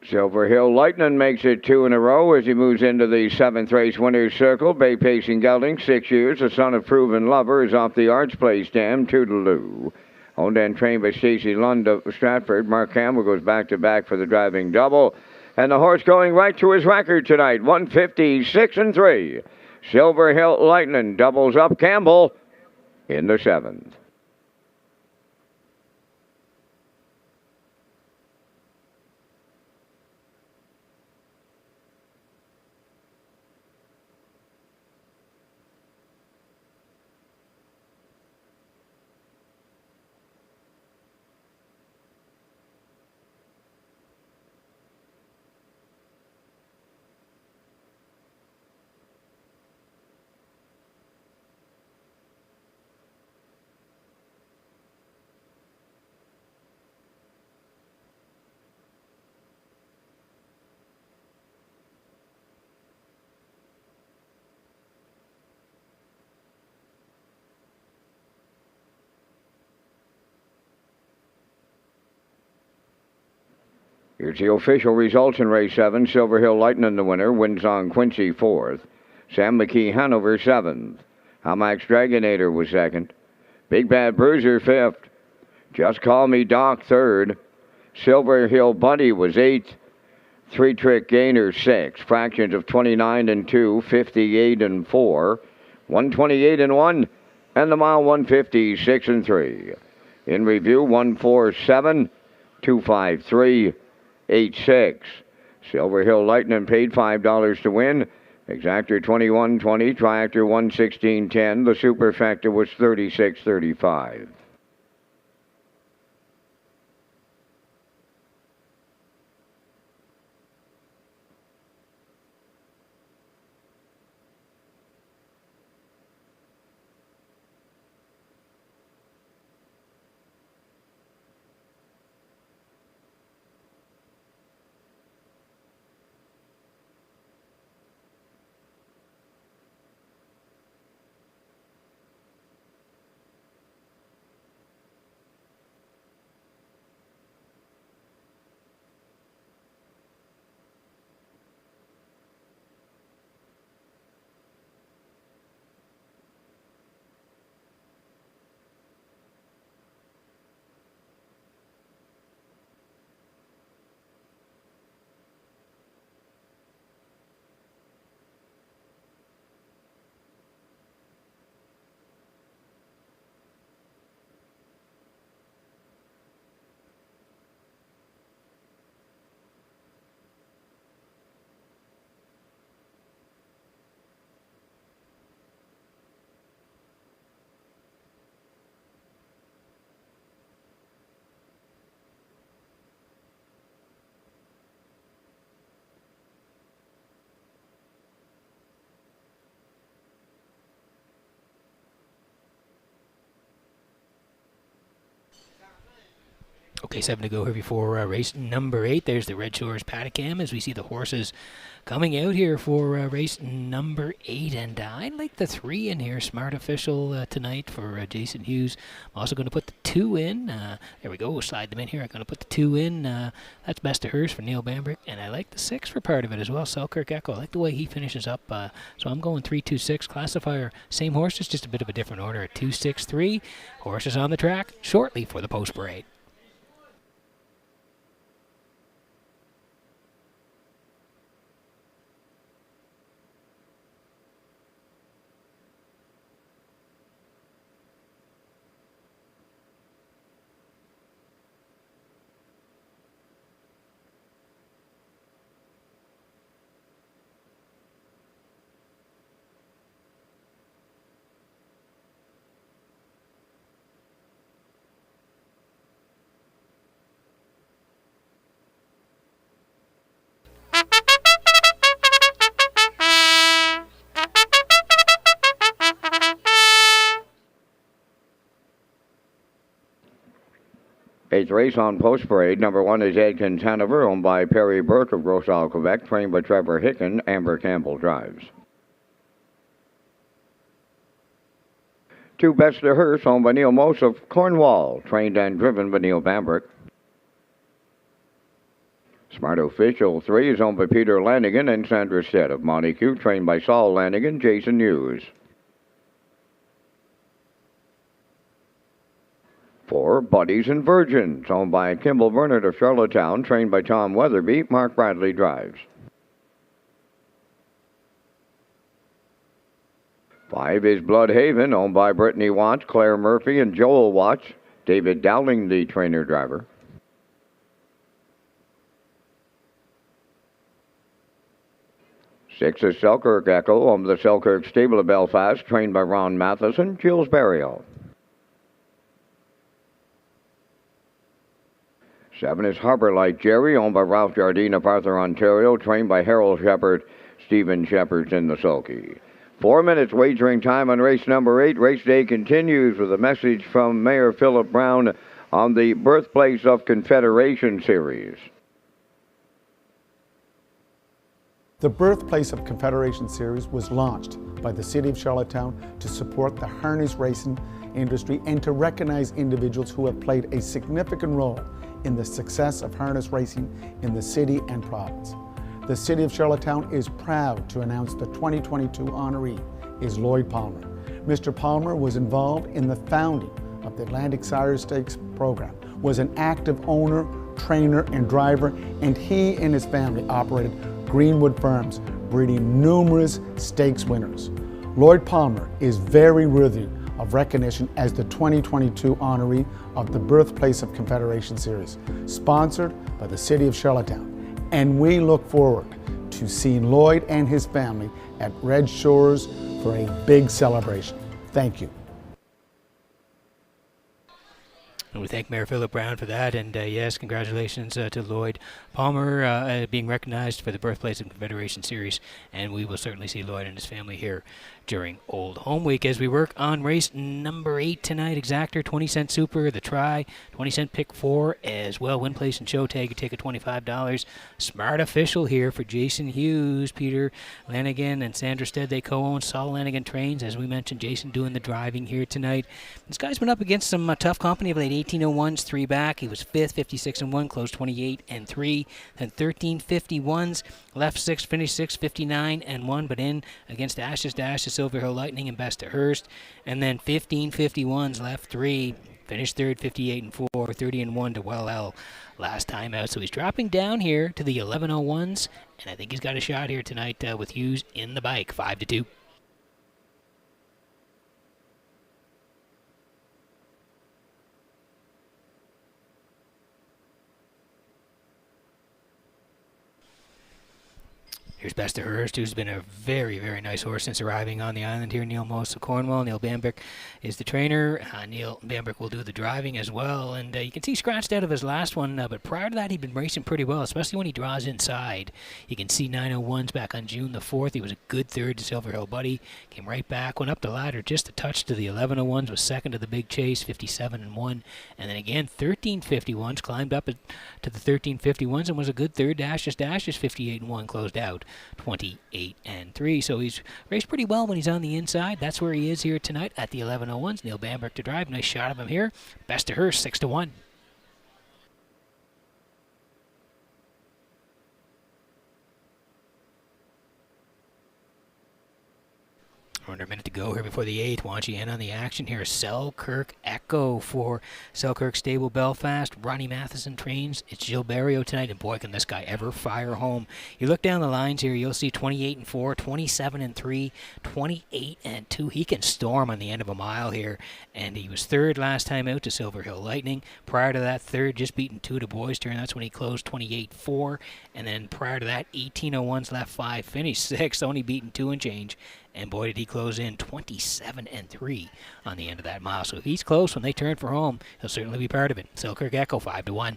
Speaker 1: Silver Hill Lightning makes it 2 in a row as he moves into the 7th race winner's circle. Bay Pacing Gelding, 6 years, the son of Proven Lover, is off the Arch Place dam, Toodaloo. Owned and trained by Stacey Lund of Stratford. Mark Campbell goes back-to-back for the driving double. And the horse going right to his record tonight, 156-3. Silver Hill Lightning doubles up Campbell in the 7th. Here's the official results in race 7. Silver Hill Lightning the winner. Wins on Quincy 4th. Sam McKee Hanover 7th. Hamax Dragonator was 2nd. Big Bad Bruiser 5th. Just Call Me Doc 3rd. Silver Hill Buddy was 8th. 3-Trick Gainer 6th. Fractions of 29-2, 58-4, 128-1, and the mile 156-3. In review, 147, 253. 8-6. Silver Hill Lightning paid $5 to win. Exactor 21.20, Triactor 116.10. The superfecta was 36.35.
Speaker 3: Okay, 7 to go here before race number 8. There's the Redshores paddock cam as we see the horses coming out here for race number 8. And I like the 3 in here. Smart Official tonight for Jason Hughes. I'm also going to put the 2 in. There we go. Slide them in here. I'm going to put the 2 in. That's Best of Hers for Neil Bambrick. And I like the 6 for part of it as well. Selkirk Echo. I like the way he finishes up. So I'm going 3, 2, 6. Classifier, same horses, just a bit of a different order at 2, 6, 3. Horses on the track shortly for the post parade.
Speaker 1: Eighth race on post parade. Number 1 is Edkins Hanover, owned by Perry Burke of Rosal, Quebec, trained by Trevor Hicken. Amber Campbell drives. 2 Best of Hers, owned by Neil Mose of Cornwall, trained and driven by Neil Bambrick. Smart Official 3 is owned by Peter Lanigan and Sandra Stead of Montague, trained by Saul Lanigan, Jason Hughes. 4 Buddies and Virgins, owned by Kimball Bernard of Charlottetown, trained by Tom Weatherby. Mark Bradley drives. 5 is Bloodhaven, owned by Brittany Watts, Claire Murphy, and Joel Watts. David Dowling, the trainer-driver. 6 is Selkirk Echo, owned by the Selkirk Stable of Belfast, trained by Ron Matheson, Jules Burial. 7 is Harbor Light Jerry, owned by Ralph Jardine of Arthur, Ontario, trained by Harold Shepard, Stephen Shepard's in the sulky. 4 minutes wagering time on race number 8. Race day continues with a message from Mayor Philip Brown on the Birthplace of Confederation series.
Speaker 8: The Birthplace of Confederation series was launched by the City of Charlottetown to support the harness racing industry and to recognize individuals who have played a significant role in the success of harness racing in the city and province. The City of Charlottetown is proud to announce the 2022 honoree is Lloyd Palmer. Mr. Palmer was involved in the founding of the Atlantic Sire Stakes program, was an active owner, trainer, and driver, and he and his family operated Greenwood Farms, breeding numerous stakes winners. Lloyd Palmer is very worthy of recognition as the 2022 honoree of the Birthplace of Confederation series, sponsored by the City of Charlottetown. And we look forward to seeing Lloyd and his family at Red Shores for a big celebration. Thank you.
Speaker 3: And we thank Mayor Philip Brown for that, and yes, congratulations to Lloyd Palmer being recognized for the Birthplace of Confederation series, and we will certainly see Lloyd and his family here during Old Home Week as we work on race number 8 tonight. Exactor, 20-cent super, the try, 20-cent pick 4 as well. Win, place, and show tag, you take a $25. Smart Official here for Jason Hughes, Peter Lanigan, and Sandra Stead. They co-own. Saul Lanigan trains, as we mentioned. Jason doing the driving here tonight. This guy's been up against some tough company of late. 1801s, 3 back. He was 5th, 56-1, closed 28-3. Then 1351s, left 6, finished 6, 59-1, but in against Ash's Dash, the Silver Hill Lightning, and Best of Hurst. And then 1551s, left 3, finished 3rd, 58-4, 30-1 to Well L last time out. So he's dropping down here to the 1101s, and I think he's got a shot here tonight with Hughes in the bike, 5-2. Here's Best of Hurst, who's been a very, very nice horse since arriving on the island here. Neil Moss of Cornwall. Neil Bambrick is the trainer. Neil Bambrick will do the driving as well. And you can see scratched out of his last one, but prior to that, he'd been racing pretty well, especially when he draws inside. You can see 901s back on June the 4th. He was a good third to Silver Hill Buddy. Came right back, went up the ladder just a touch to the 1101s, was second to the Big Chase, 57-1. And then again, 1351s, climbed up to the 1351s and was a good third. Dashes, 58-1, closed out 28-3. So he's raced pretty well when he's on the inside. That's where he is here tonight at the 1101s. Neil Bambrick to drive. Nice shot of him here. Best of Hurst, 6-1. Under a minute to go here before the 8th. Wanchi in on the action here. Selkirk Echo for Selkirk Stable Belfast. Ronnie Matheson trains. It's Gilles Barrio tonight, and boy, can this guy ever fire home. You look down the lines here, you'll see 28-4, 27-3, 28-2. He can storm on the end of a mile here, and he was third last time out to Silver Hill Lightning. Prior to that, third, just beaten 2 to Boys Turn. That's when he closed 28-4, and then prior to that, 1801's left 5, finished 6th, only beaten 2 and change. And boy, did he close in 27-3 on the end of that mile. So if he's close when they turn for home, he'll certainly be part of it. Selkirk Echo, 5-1.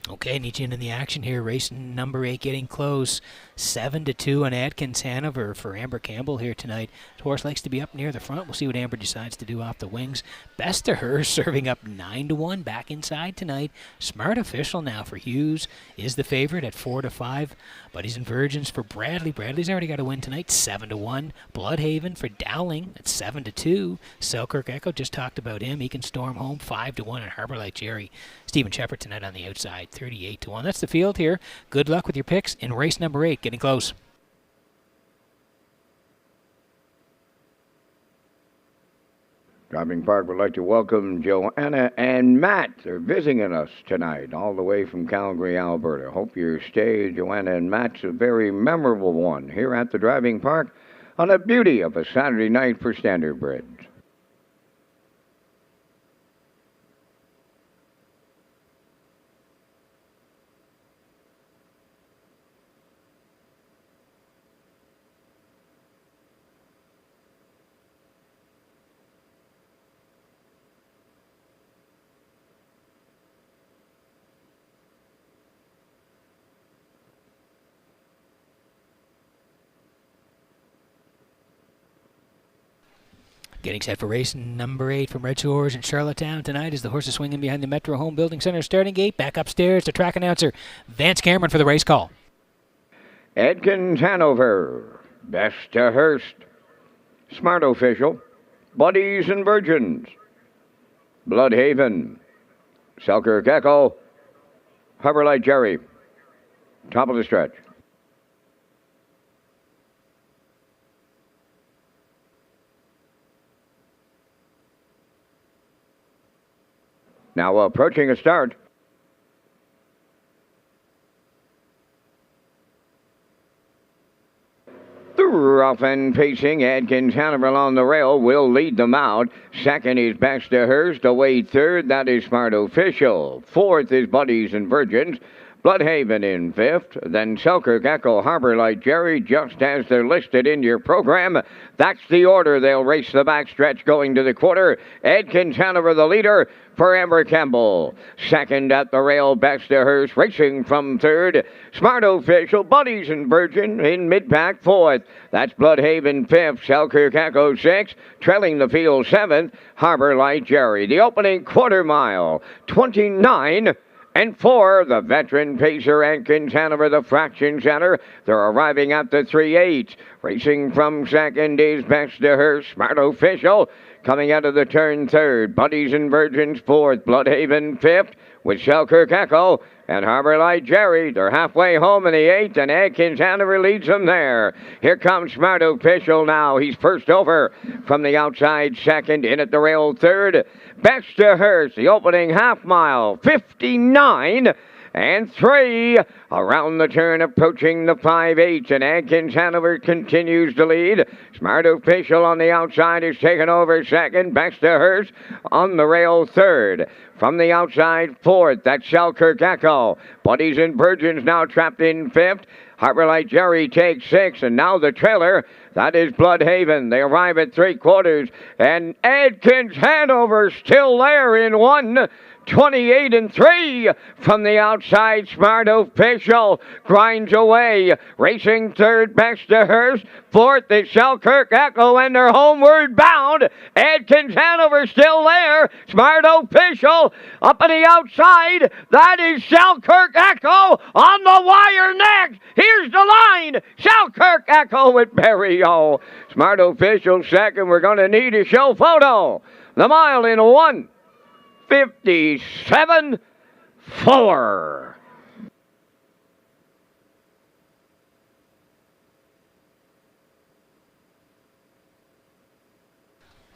Speaker 3: Okay, Nietzsche in the action here. Race number 8 getting close. 7-2 on Adkins Hanover for Amber Campbell here tonight. The horse likes to be up near the front. We'll see what Amber decides to do off the wings. Best of Her serving up 9-1 back inside tonight. Smart Official now for Hughes is the favorite at 4-5. Buddies and Virgins for Bradley. Bradley's already got a win tonight, 7-1. Bloodhaven for Dowling at 7-2. Selkirk Echo, just talked about him. He can storm home 5-1. And Harbor Light Jerry. Stephen Shepard tonight on the outside, 38-1. That's the field here. Good luck with your picks in race number 8. Getting close.
Speaker 1: Driving Park would like to welcome Joanna and Matt. They're visiting us tonight, all the way from Calgary, Alberta. Hope your stay, Joanna and Matt's a very memorable one here at the Driving Park on a beauty of a Saturday night for Standardbred.
Speaker 3: Getting set for race number 8 from Redshores in Charlottetown tonight as the horses swinging behind the Metro Home Building Center starting gate. Back upstairs to track announcer Vance Cameron for the race call.
Speaker 1: Adkins Hanover, Best to Hurst, Smart Official, Buddies and Virgins, Bloodhaven, Selkirk Echo, Harbor Light Jerry. Top of the stretch. Now approaching a start. Rough and pacing, Adkins Hanover on the rail will lead them out. Second is Best to Hurst. Away third, that is Smart Official. Fourth is Buddies and Virgins. Bloodhaven in fifth, then Selkirk Echo, Harbor Light Jerry, just as they're listed in your program. That's the order they'll race the backstretch going to the quarter. Adkins Hanover the leader for Amber Campbell. Second at the rail, Best to Hurst, racing from third. Smart Official, Buddies and Virgin in mid-pack fourth. That's Bloodhaven fifth, Selkirk Echo sixth, trailing the field seventh, Harbor Light Jerry. The opening quarter mile, 29 and 4, the veteran pacer Adkins Hanover, the fraction center. They're arriving at the 3/8. Racing from second is Best to Hurst, Smart Official. Coming out of the turn third, Buddies and Virgins fourth, Bloodhaven fifth. with Selkirk Echo and Harbor Light Jerry. They're halfway home in the 8th, and Adkins Hanover leads them there. Here comes Smart Official now. He's first over from the outside second, in at the rail third. Best to Hearst, the opening half mile, 59 and 3 around the turn, approaching the 5/8, and Adkins Hanover continues to lead. Smart Official on the outside is taken over second. Best to Hearst on the rail third. From the outside fourth, that's Selkirk Echo. Buddies and Virgins now trapped in fifth. Harbor Light Jerry takes 6, and now the trailer, that is Bloodhaven. They arrive at 3/4, and Adkins Hanover still there in 1. 28 and 3 from the outside. Smart Official grinds away. Racing third, Best to Hearst. Fourth is Selkirk Echo, and they're homeward bound. Adkins Hanover still there. Smart Official up on the outside. That is Selkirk Echo on the wire next. Here's the line. Selkirk Echo with Berrio. Smart Official second. We're going to need a show photo. The mile in 1:57.4.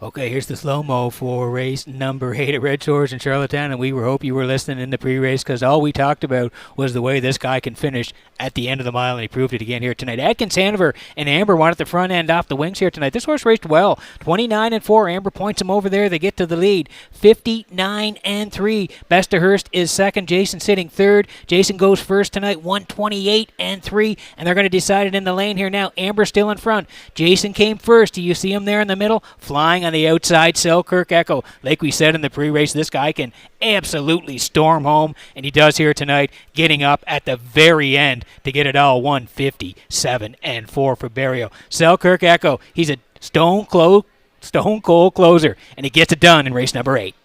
Speaker 3: Okay, here's the slow-mo for race number 8 at Redshores in Charlottetown, and we hope you were listening in the pre-race, because all we talked about was the way this guy can finish at the end of the mile, and he proved it again here tonight. Adkins Hanover and Amber won at the front end off the wings here tonight. This horse raced well, 29 and 4. Amber points him over there. They get to the lead, 59 and 3. Best to Hearst is second. Jason sitting third. Jason goes first tonight, 128 and 3, and they're going to decide it in the lane here now. Amber still in front. Jason came first. Do you see him there in the middle? Flying on the outside, Selkirk Echo. Like we said in the pre-race, this guy can absolutely storm home, and he does here tonight, getting up at the very end to get it all 157 and 4 for Berrio. Selkirk Echo, he's a stone cold closer, and he gets it done in race number 8.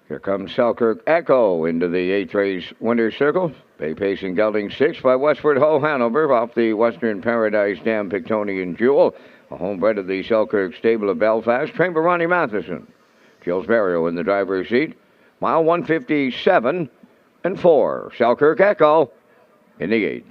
Speaker 1: Here comes Selkirk Echo into the 8th race winner's circle. Bay Pacing gelding 6 by Westford Ho Hanover off the Western Paradise Dam Pictonian Jewel, a homebred of the Selkirk stable of Belfast. Trained by Ronnie Matheson. Gilles Berrio in the driver's seat. Mile 157 and 4. Selkirk Echo in the 8th.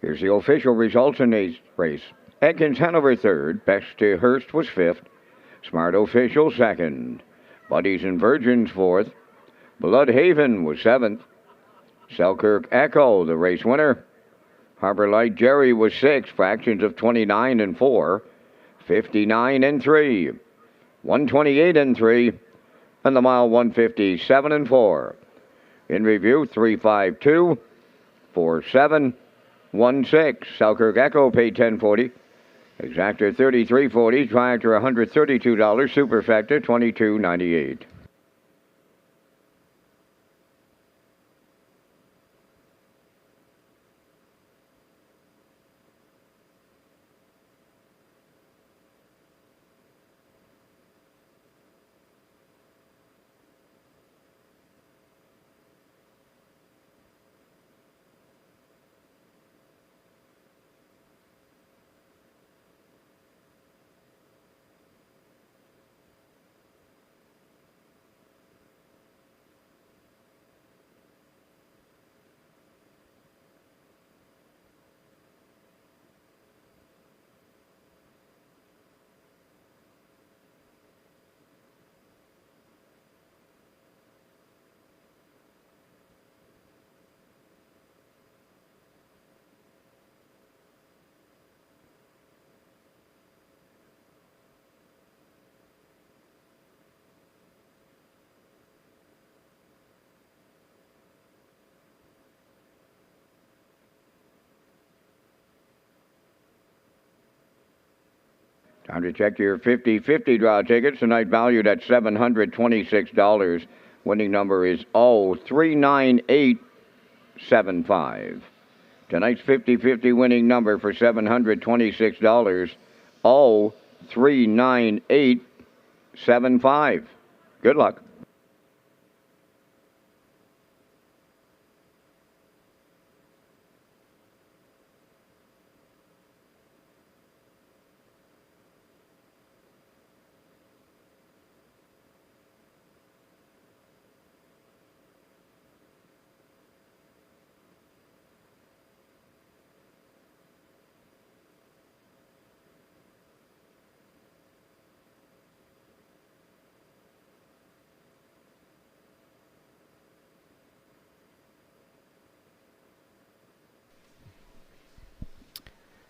Speaker 1: Here's the official results in the race. Adkins Hanover third. Best to Hearst was fifth. Smart Official second. Buddies and Virgins fourth. Bloodhaven was seventh. Selkirk Echo, the race winner. Harbor Light Jerry was 6, fractions of 29 and 4, 59 and 3, 128 and 3, and the mile 157 and 4. In review, 352, 4716. Selkirk Echo paid $10.40. Exactor $33.40. Triactor $132. Superfecta $22.98. Time to check your 50-50 draw tickets. Tonight valued at $726. Winning number is 039-875. Tonight's 50-50 winning number for $726, 039-875. Good luck.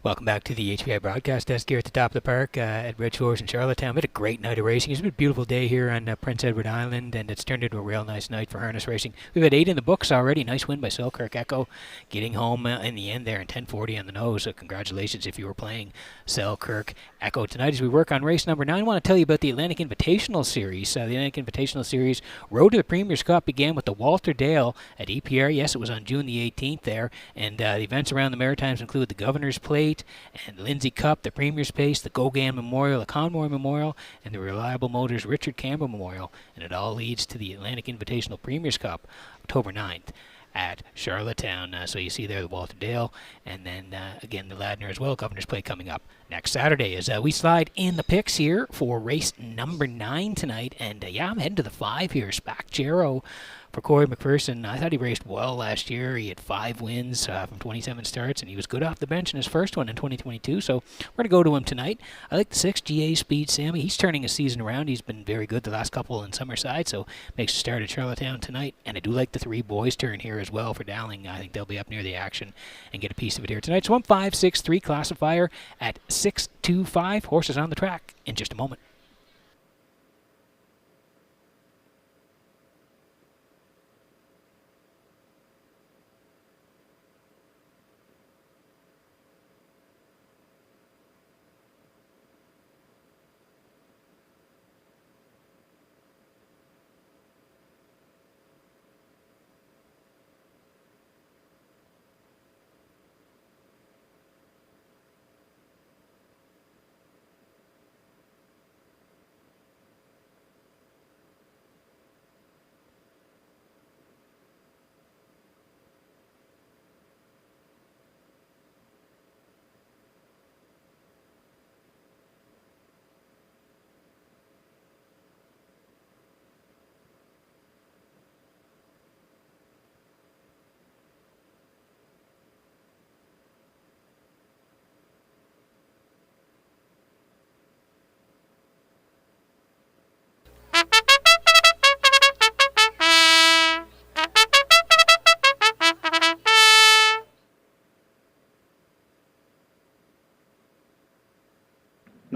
Speaker 3: Welcome back to the HPI broadcast desk here at the top of the park at Redshores in Charlottetown. We had a great night of racing. It's been a beautiful day here on Prince Edward Island, and it's turned into a real nice night for harness racing. We've had 8 in the books already. Nice win by Selkirk Echo, getting home in the end there in 10:40 on the nose. So congratulations if you were playing Selkirk Echo tonight. As we work on race number 9, I want to tell you about the Atlantic Invitational Series. The Atlantic Invitational Series Road to the Premier's Cup began with the Walter Dale at EPR. Yes, it was on June the 18th there, and the events around the Maritimes include the Governor's Plate and Lindsay Cup, the Premier's Pace, the Gogan Memorial, the Conroy Memorial, and the Reliable Motors Richard Campbell Memorial, and it all leads to the Atlantic Invitational Premier's Cup, October 9th at Charlottetown. So you see there the Walter Dale, and then again the Ladner as well, Governor's Plate coming up next Saturday as we slide in the picks here for race number 9 tonight. And I'm heading to the 5 here, Spac Gero for Corey McPherson. I thought he raced well last year. He had 5 wins from 27 starts, and he was good off the bench in his first one in 2022. So we're going to go to him tonight. I like the 6 GA Speed Sammy. He's turning his season around. He's been very good the last couple in Summerside, so makes a start at Charlottetown tonight. And I do like the 3 Boys turn here as well for Dowling. I think they'll be up near the action and get a piece of it here tonight. So 1-5-6-3 classifier at 6-2-5. Horses on the track in just a moment.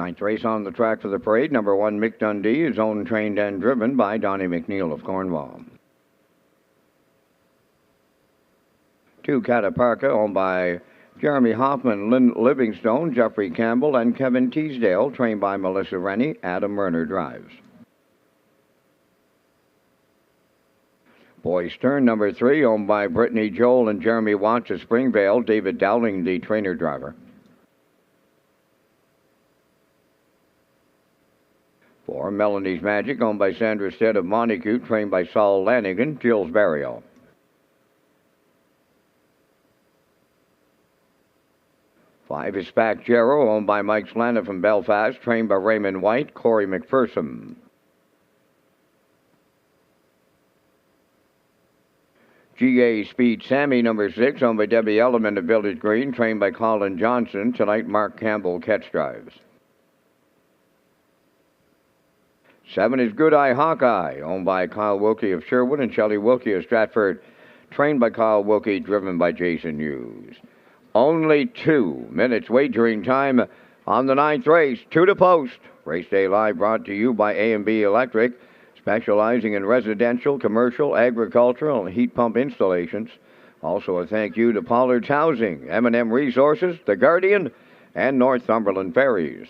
Speaker 1: Ninth race on the track for the parade. Number 1, Mick Dundee, is owned, trained, and driven by Donnie McNeil of Cornwall. 2, Cataparca, owned by Jeremy Hoffman, Lynn Livingstone, Jeffrey Campbell, and Kevin Teasdale, trained by Melissa Rennie. Adam Werner drives. Boys Turn, number 3, owned by Brittany Joel and Jeremy Watts of Springvale. David Dowling, the trainer driver. 4, Melanie's Magic, owned by Sandra Stead of Montacute, trained by Saul Lanigan. Gilles Barrio. 5 is Spack Jarrow, owned by Mike Slana from Belfast, trained by Raymond White. Corey McPherson. GA Speed Sammy, number 6, owned by Debbie Elliman of Village Green, trained by Colin Johnson. Tonight, Mark Campbell catch drives. 7 is Good Eye Hawkeye, owned by Kyle Wilkie of Sherwood and Shelley Wilkie of Stratford, trained by Kyle Wilkie, driven by Jason Hughes. Only 2 minutes wagering time on the 9th race. 2 to post. Race Day Live brought to you by A&B Electric, specializing in residential, commercial, agricultural, and heat pump installations. Also a thank you to Pollard's Housing, M&M Resources, The Guardian, and Northumberland Ferries.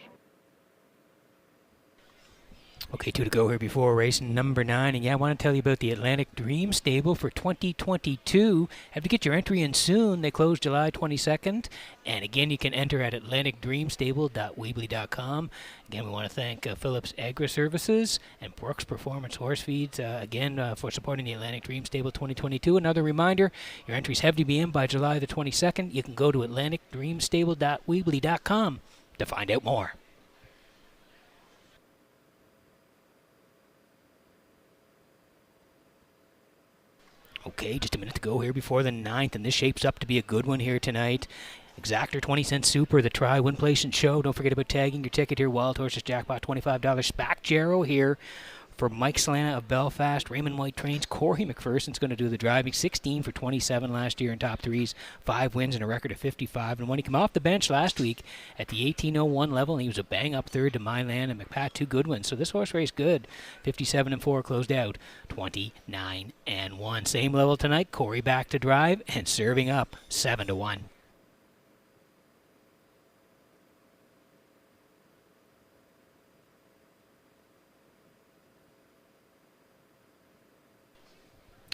Speaker 3: Okay, 2 to go here before race number 9. And yeah, I want to tell you about the Atlantic Dream Stable for 2022. Have to get your entry in soon. They close July 22nd. And again, you can enter at atlanticdreamstable.weebly.com. Again, we want to thank Phillips Agri Services and Brooks Performance Horse Feeds, for supporting the Atlantic Dream Stable 2022. Another reminder, your entries have to be in by July the 22nd. You can go to atlanticdreamstable.weebly.com to find out more. Okay, just a minute to go here before the 9th, and this shapes up to be a good one here tonight. Exactor 20-cent Super, the Try, Win, Place, and Show. Don't forget about tagging your ticket here. Wild Horses Jackpot, $25. Spack Jarrow here for Mike Slana of Belfast. Raymond White trains. Corey McPherson's going to do the driving. 16 for 27 last year in top threes. 5 wins and a record of 55. And when he came off the bench last week at the 1801 level, he was a bang-up third to Myland and McPat, 2 good ones. So this horse race good. 57-4 closed out. 29-1. Same level tonight. Corey back to drive and serving up 7-1.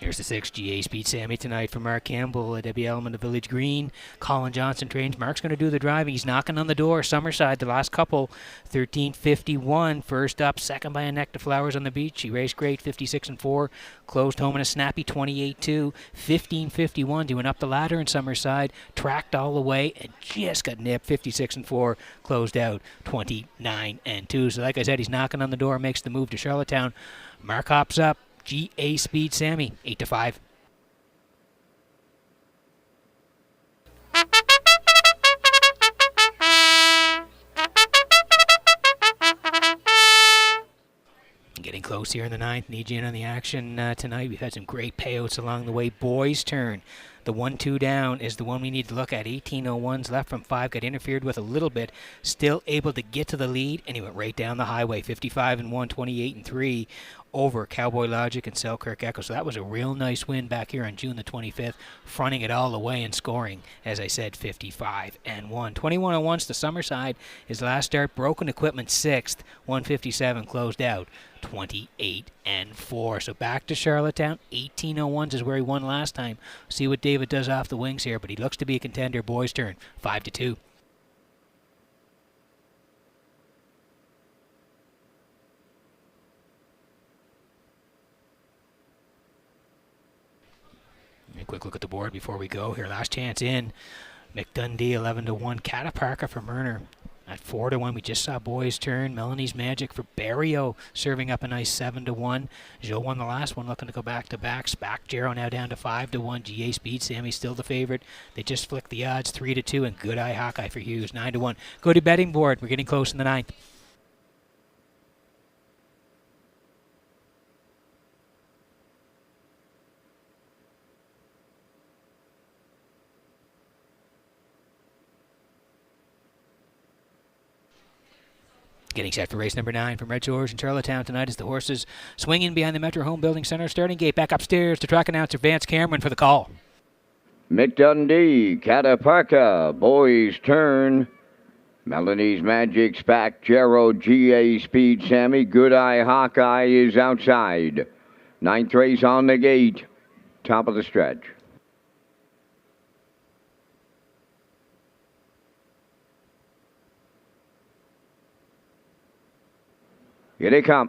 Speaker 3: Here's the 6 GA Speed Sammy tonight for Mark Campbell, Debbie Elman of Village Green. Colin Johnson trains. Mark's going to do the driving. He's knocking on the door. Summerside, the last couple, 13:51. First up, second by a neck to Flowers on the Beach. He raced great, 56-4. Closed home in a snappy 28-2. 15:51, doing up the ladder in Summerside. Tracked all the way and just got nipped, 56-4. Closed out 29-2. So like I said, he's knocking on the door, makes the move to Charlottetown. Mark hops up. GA Speed Sammy, 8-5. Getting close here in the 9th. Need you in on the action tonight. We've had some great payouts along the way. Boys Turn. The 1-2 down is the one we need to look at. 18:01's left from 5. Got interfered with a little bit. Still able to get to the lead, and he went right down the highway. 55-1, 28-3 over Cowboy Logic and Selkirk Echo. So that was a real nice win back here on June the 25th, fronting it all the way and scoring, as I said, 55-1. 21-1's the Summerside. His last start, broken equipment 6th, 157 closed out. 28-4. So back to Charlottetown. 18:01 is where he won last time. See what David does off the wings here, but he looks to be a contender. Boys Turn, 5-2. A quick look at the board before we go here. Last chance in. Mick Dundee, 11-1. Cataparca for Murner. At 4-1, we just saw Boys Turn. Melanie's Magic for Barrio, serving up a nice 7-1. Joe won the last one, looking to go back-to-back. Spack Jarrow now down to 5-1. GA Speed Sammy still the favorite. They just flicked the odds 3-2, and Good Eye Hawkeye for Hughes, 9-1. Go to betting board. We're getting close in the 9th. Getting set for race number 9 from Red Shores in Charlottetown tonight as the horses swing in behind the Metro Home Building Center starting gate. Back upstairs to track announcer Vance Cameron for the call.
Speaker 1: Mick Dundee, Cataparca, Boys Turn, Melanie's Magic, Spack, Jarrow, GA Speed, Sammy, Good Eye, Hawkeye is outside. 9th race on the gate, top of the stretch. Here they come.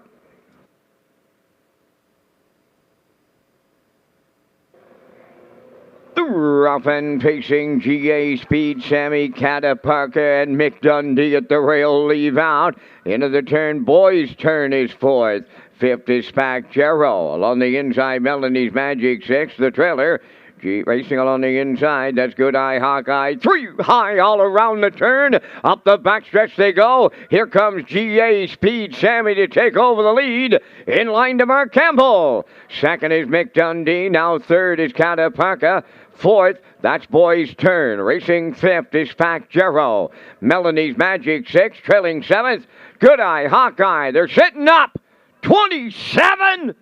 Speaker 1: Rough and pacing, GA Speed, Sammy, Cataparca, and Mick Dundee at the rail leave out. Into the turn, Boys Turn is 4th. 5th is Spack Jarrow. Along the inside, Melanie's Magic 6th. The trailer, racing along the inside. That's Good Eye, Hawkeye. 3 high all around the turn. Up the backstretch they go. Here comes GA Speed Sammy to take over the lead. In line to Mark Campbell. 2nd is Mick Dundee. Now 3rd is Cataparca. 4th, that's Boys Turn. Racing 5th is Spack Jarrow. Melanie's Magic 6th. Trailing 7th. Good Eye, Hawkeye. They're sitting up. 27-3.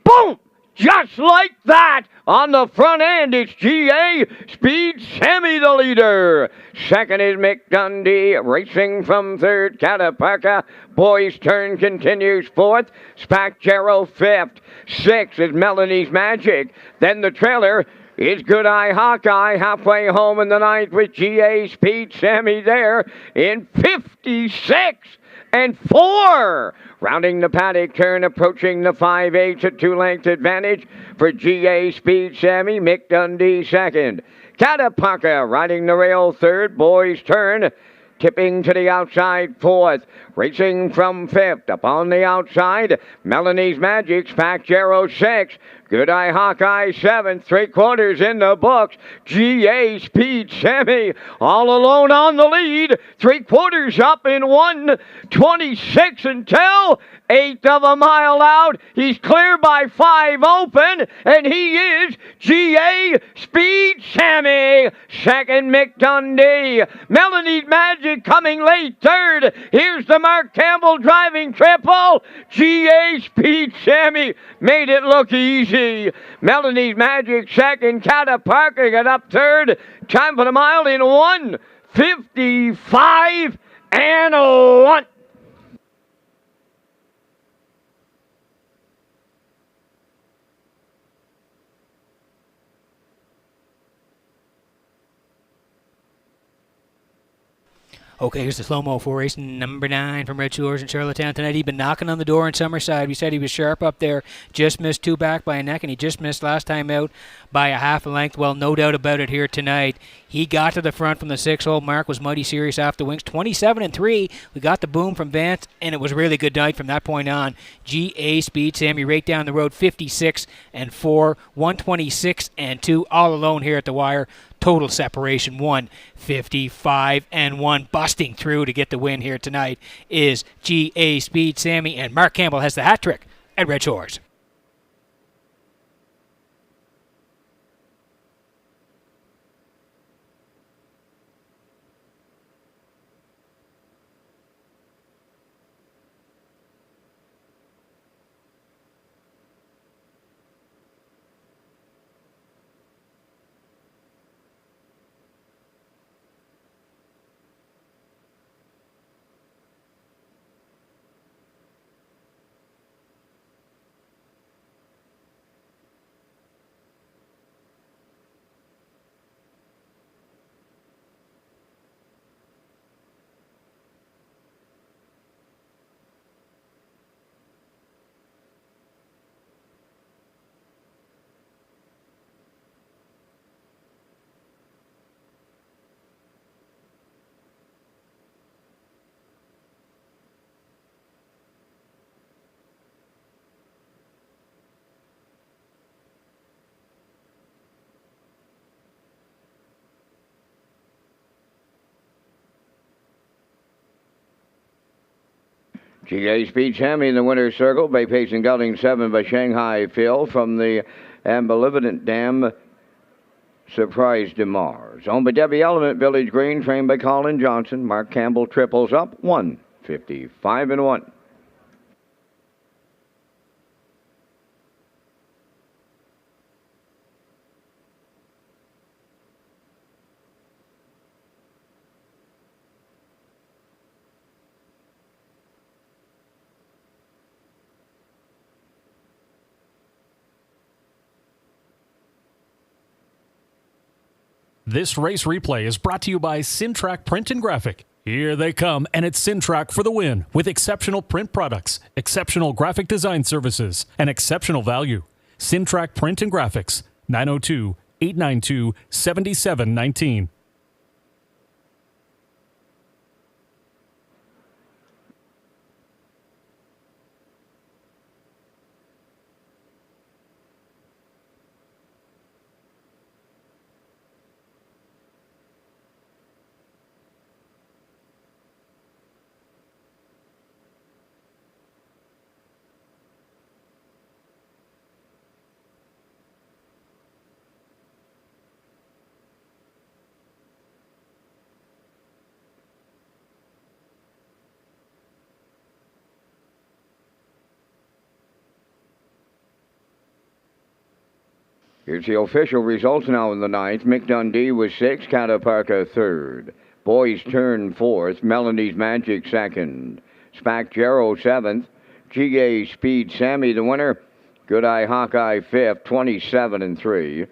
Speaker 1: Boom! Just like that, on the front end, it's GA Speed Sammy the leader. 2nd is Mick Dundee, racing from 3rd, Cataparca. Boys Turn continues 4th, Spack Jarrow 5th. 6th is Melanie's Magic. Then the trailer is Good Eye Hawkeye, halfway home in the 9th with GA Speed Sammy there in 56-4. Rounding the paddock turn, approaching the 5/8, a 2-length advantage for GA Speed Sammy. Mick Dundee 2nd. Cataparca riding the rail 3rd. Boys Turn tipping to the outside 4th. Racing from 5th. Up on the outside, Melanie's Magic, Spack Jarrow 6th. Good Eye Hawkeye 7th, 3/4 in the books. GA Speed Sammy all alone on the lead. 3/4 up in 1:26 until 1/8 of a mile out. He's clear by 5 open, and he is GA Speed Sammy. 2nd, Mick Dundee. Melanie's Magic coming late 3rd. Here's the Mark Campbell driving triple. GA Speed Sammy made it look easy. Melanie's Magic 2nd, Cataparca got up 3rd. Time for the mile in 1:55-1.
Speaker 3: Okay, here's the slow-mo for race number 9 from Red Shores in Charlottetown tonight. He'd been knocking on the door in Summerside. We said he was sharp up there. Just missed 2 back by a neck, and he just missed last time out by a half a length. Well, no doubt about it here tonight. He got to the front from the 6-hole. Mark was mighty serious off the wings. 27-3. We got the boom from Vance, and it was a really good night from that point on. GA Speed Sammy right down the road, 56-4, 126-2, all alone here at the wire. Total separation 1:55-1. Busting through to get the win here tonight is GA Speed Sammy, and Mark Campbell has the hat trick at Red Shores.
Speaker 1: GA Speed Sammy in the winner's circle by pacing gelding 7 by Shanghai Phil from the Ambolivitant Dam. Surprise de Mars. Owned by Debbie Element, Village Green, trained by Colin Johnson. Mark Campbell triples up, 155-1.
Speaker 2: This race replay is brought to you by Simtrack Print and Graphic. Here they come, and it's Simtrack for the win with exceptional print products, exceptional graphic design services, and exceptional value. Simtrack Print and Graphics, 902-892-7719.
Speaker 1: Here's the official results now in the ninth. Mick Dundee was 6th, Cataparca 3rd. Boys Turn 4th, Melanie's Magic 2nd. Spac Jarrow 7th. GA Speed Sammy the winner. Good Eye Hawkeye 5th, 27-3.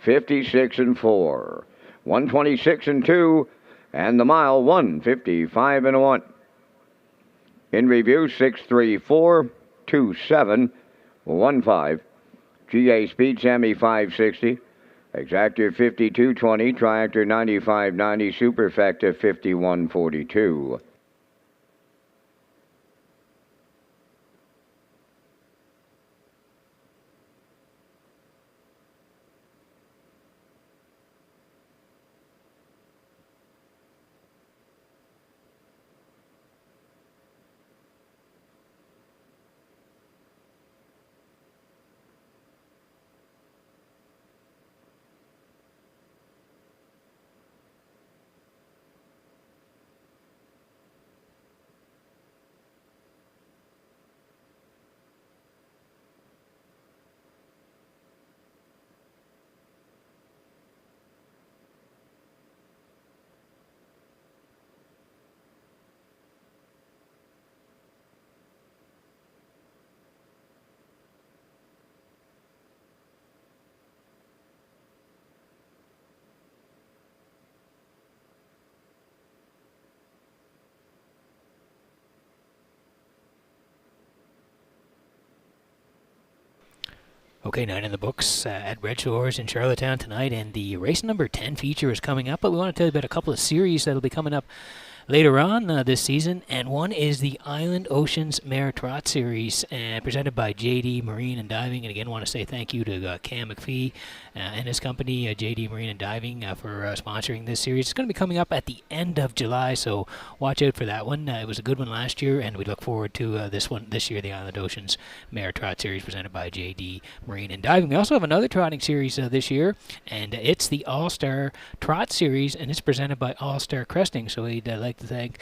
Speaker 1: 56-4. 126-2. And the mile 155-1. In review 634-2715. GA Speed Sammy 560, Exactor 5220, Triactor 9590, Superfecta 5142.
Speaker 3: Okay, 9 in the books at Redshores in Charlottetown tonight, and the race number 10 feature is coming up, but we want to tell you about a couple of series that'll be coming up later on this season, and one is the Island Oceans Mare Trot Series, presented by JD Marine and Diving. And again, want to say thank you to Cam McPhee and his company, JD Marine and Diving, for sponsoring this series. It's going to be coming up at the end of July, so watch out for that one. It was a good one last year, and we look forward to this one this year, the Island Oceans Mare Trot Series, presented by JD Marine and Diving. We also have another trotting series this year, and it's the All-Star Trot Series, and it's presented by All-Star Cresting. So we'd like to thank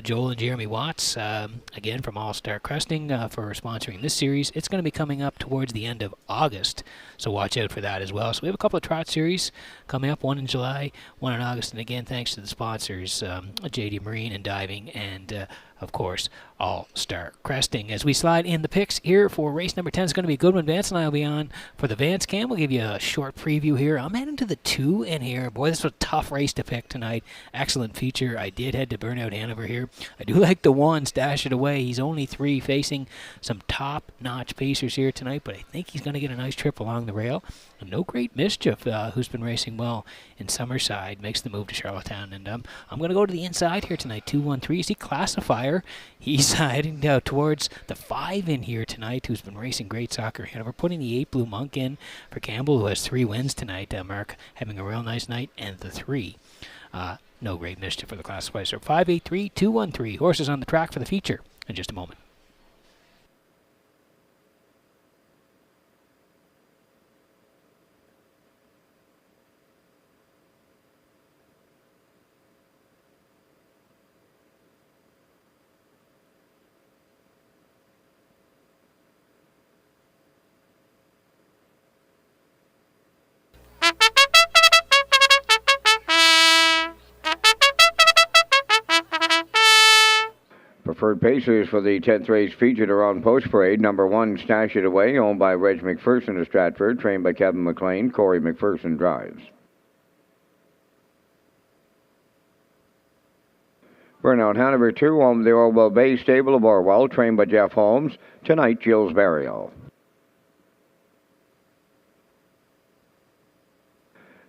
Speaker 3: Joel and Jeremy Watts, again from All-Star Cresting, for sponsoring this series. It's going to be coming up towards the end of August, so watch out for that as well. So we have a couple of trot series coming up, one in July, one in August, and again, thanks to the sponsors, JD Marine and Diving, and of course, All-Star Cresting. As we slide in the picks here for race number 10, it's going to be a good one. Vance and I will be on for the Vance Cam. We'll give you a short preview here. I'm heading to the 2 in here. Boy, this was a tough race to pick tonight. Excellent feature. I did head to Burnout Hanover here. I do like the 1, Stash It Away. He's only 3, facing some top-notch pacers here tonight, but I think he's going to get a nice trip along the rail. And No Great Mischief, who's been racing well in Summerside, makes the move to Charlottetown. And I'm going to go to the inside here tonight, 2-1-3. See Classifier. He's heading towards the 5 in here tonight, who's been racing great soccer. Hanover putting the 8 Blue Monk in for Campbell, who has 3 wins tonight. Mark having a real nice night, and the 3. No Great Mischief for the Classifier. So 5-8-3-2-1-3. Horses on the track for the feature in just a moment.
Speaker 1: Preferred Pacers for the 10th race featured around Post Parade. Number 1, Stash It Away, owned by Reg McPherson of Stratford, trained by Kevin McLean. Corey McPherson drives. Burnout Hanover 2, owned the Orwell Bay Stable of Orwell, trained by Jeff Holmes. Tonight, Jill's Burial.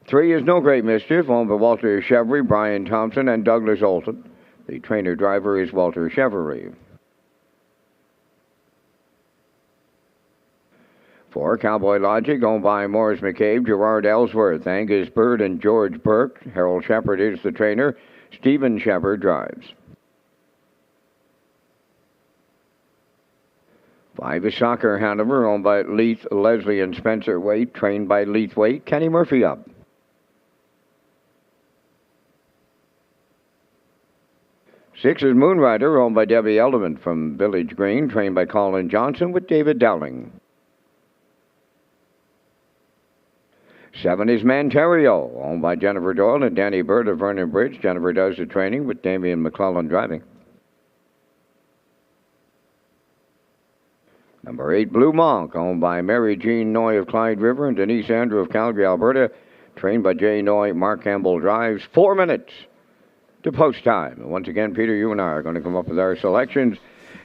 Speaker 1: 3 is No Great Mischief, owned by Walter Chevry, Brian Thompson, and Douglas Olson. The trainer-driver is Walter Chevry. 4, Cowboy Logic, owned by Morris McCabe, Gerard Ellsworth, Angus Bird, and George Burke. Harold Shepard is the trainer. Stephen Shepard drives. 5 is Soccer Hanover, owned by Leith, Leslie, and Spencer Waite, trained by Leith Waite. Kenny Murphy up. 6 is Moonrider, owned by Debbie Element from Village Green, trained by Colin Johnson with David Dowling. 7 is Manterio, owned by Jennifer Doyle and Danny Bird of Vernon Bridge. Jennifer does the training with Damian McClellan driving. Number 8, Blue Monk, owned by Mary Jean Noy of Clyde River and Denise Andrew of Calgary, Alberta, trained by Jay Noy. Mark Campbell drives. 4 minutes to post time. And once again, Peter, you and I are going to come up with our selections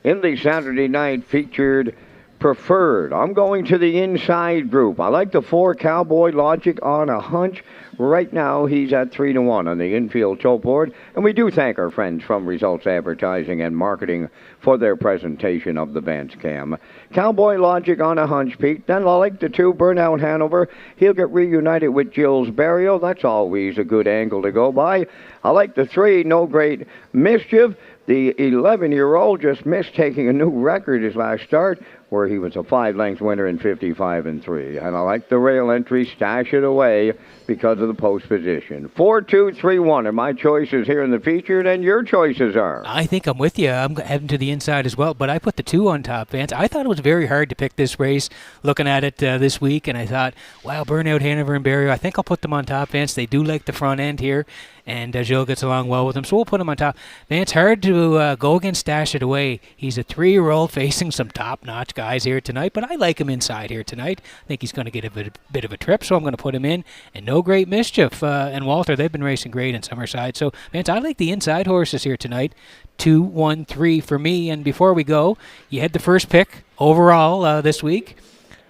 Speaker 1: in the Saturday night featured Preferred. I'm going to the inside group. I like the 4, Cowboy Logic on a hunch. Right now, he's at 3-1 on the infield tote board. And we do thank our friends from Results Advertising and Marketing for their presentation of the Vance Cam. Cowboy Logic on a hunch, Pete. Then I like the 2, Burnout Hanover. He'll get reunited with Jill's Burial. That's always a good angle to go by. I like the 3, No Great Mischief. The 11-year-old just missed taking a new record his last start, where he was a 5-length winner in 55-3. And I like the rail entry, Stash It Away, because of the post position. 4, 2, 3, 1 are my choices here in the featured, and your choices are.
Speaker 3: I think I'm with you. I'm heading to the inside as well, but I put the 2 on top, Vance. I thought it was very hard to pick this race, looking at it this week, and I thought, wow, Burnout Hanover and Barrio, I think I'll put them on top, Vance. They do like the front end here, and Jill gets along well with them, so we'll put them on top. Vance, hard to go against Stash It Away. He's a 3-year-old facing some top-notch guys here tonight, but I like him inside here tonight. I think he's going to get a bit of a trip, so I'm going to put him in. And No Great Mischief and Walter, they've been racing great in Summerside. So, Vance, I like the inside horses here tonight. 2, 1, 3 for me. And before we go, you had the first pick overall this week.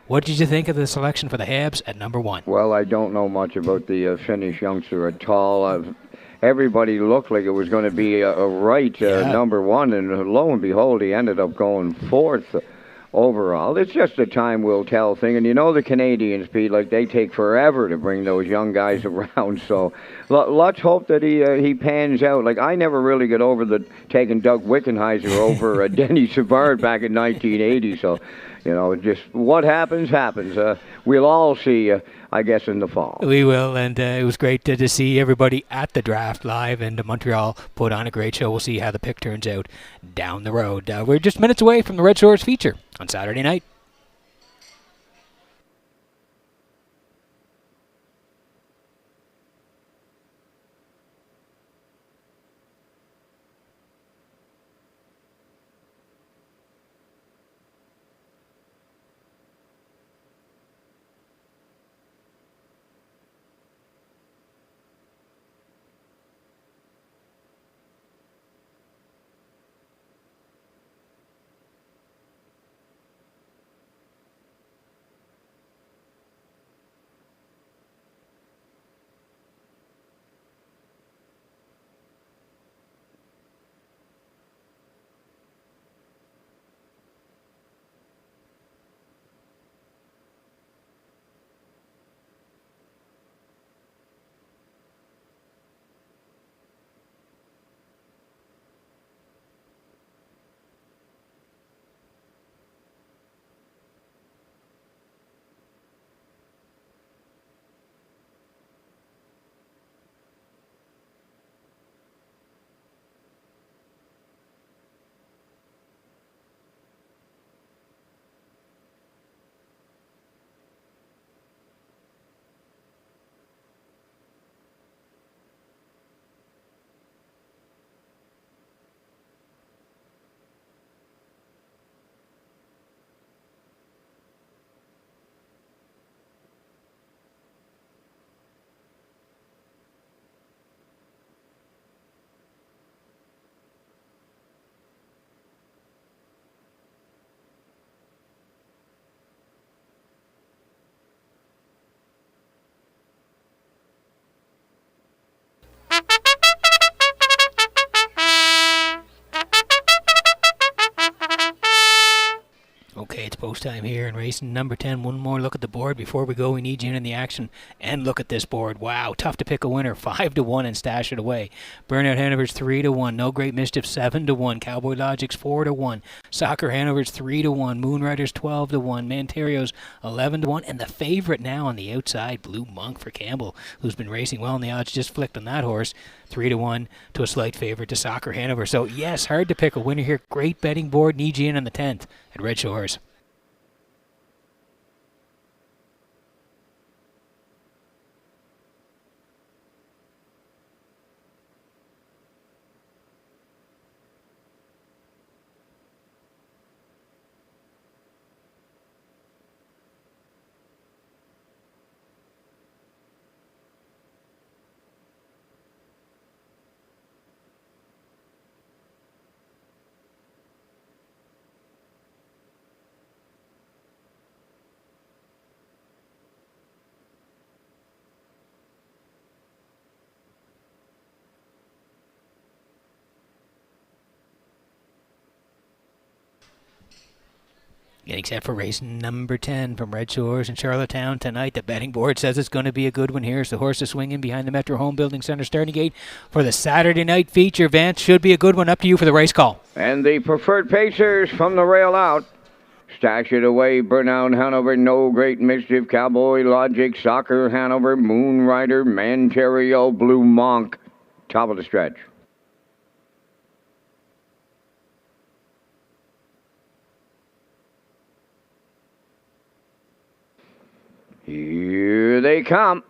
Speaker 3: What did you think of the selection for the Habs at number 1?
Speaker 1: Well, I don't know much about the Finnish youngster at all. Everybody looked like it was going to be a right number 1, and lo and behold, he ended up going 4th overall. It's just a time will tell thing, and you know the Canadians, Pete, like they take forever to bring those young guys around, so let's hope that he pans out. Like, I never really got over taking Doug Wickenheiser over Denny Savard back in 1980, so, you know, just what happens. We'll all see, I guess, in the fall.
Speaker 3: We will, and it was great to see everybody at the draft live, and Montreal put on a great show. We'll see how the pick turns out down the road. We're just minutes away from the Red Shores feature on Saturday night. Okay, it's post time here in racing number 10. One more look at the board before we go. We need you in the action. And look at this board. Wow, tough to pick a winner. 5-1 and stash it away. Burnout Hanover's 3-1. No Great Mischief 7-1. Cowboy Logic's 4-1. Soccer Hanover's 3-1. Moonrider's 12-1. Manterio's 11-1. And the favorite now on the outside, Blue Monk for Campbell, who's been racing well, and the odds just flicked on that horse. 3-1 to a slight favorite to Soccer Hanover. So, yes, hard to pick a winner here. Great betting board. Need you in on the 10th at Red Shores. Getting set for race number 10 from Red Shores in Charlottetown tonight. The betting board says it's going to be a good one here. As the horses swing in behind the Metro Home Building Center starting gate for the Saturday night feature. Vance, should be a good one. Up to you for the race call.
Speaker 1: And the preferred pacers from the rail out. Stash it away, Burnout Hanover, No Great Mischief, Cowboy Logic, Soccer Hanover, Moonrider, Manterio, Blue Monk. Top of the stretch. Here they come.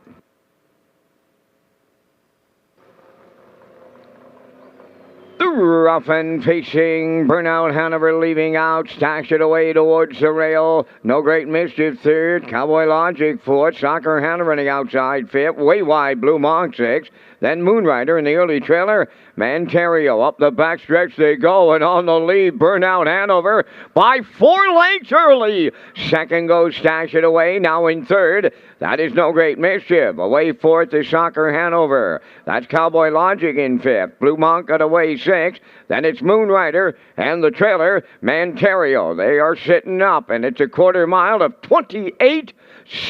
Speaker 1: The rough and pacing Burnout Hanover leaving out. Stash it away towards the rail. No Great Mischief third. Cowboy Logic fourth. Soccer Hanover on the outside fifth. Way wide Blue Monk sixth. Then Moonrider in the early trailer. Manterio up the backstretch they go, and on the lead, Burnout Hanover by 4 lengths early. Second goes Stash It Away, now in third. That is No Great Mischief. Away fourth is Soccer Hanover. That's Cowboy Logic in fifth. Blue Monk got away sixth. Then it's Moonrider and the trailer, Manterio. They are sitting up, and it's a quarter mile of 28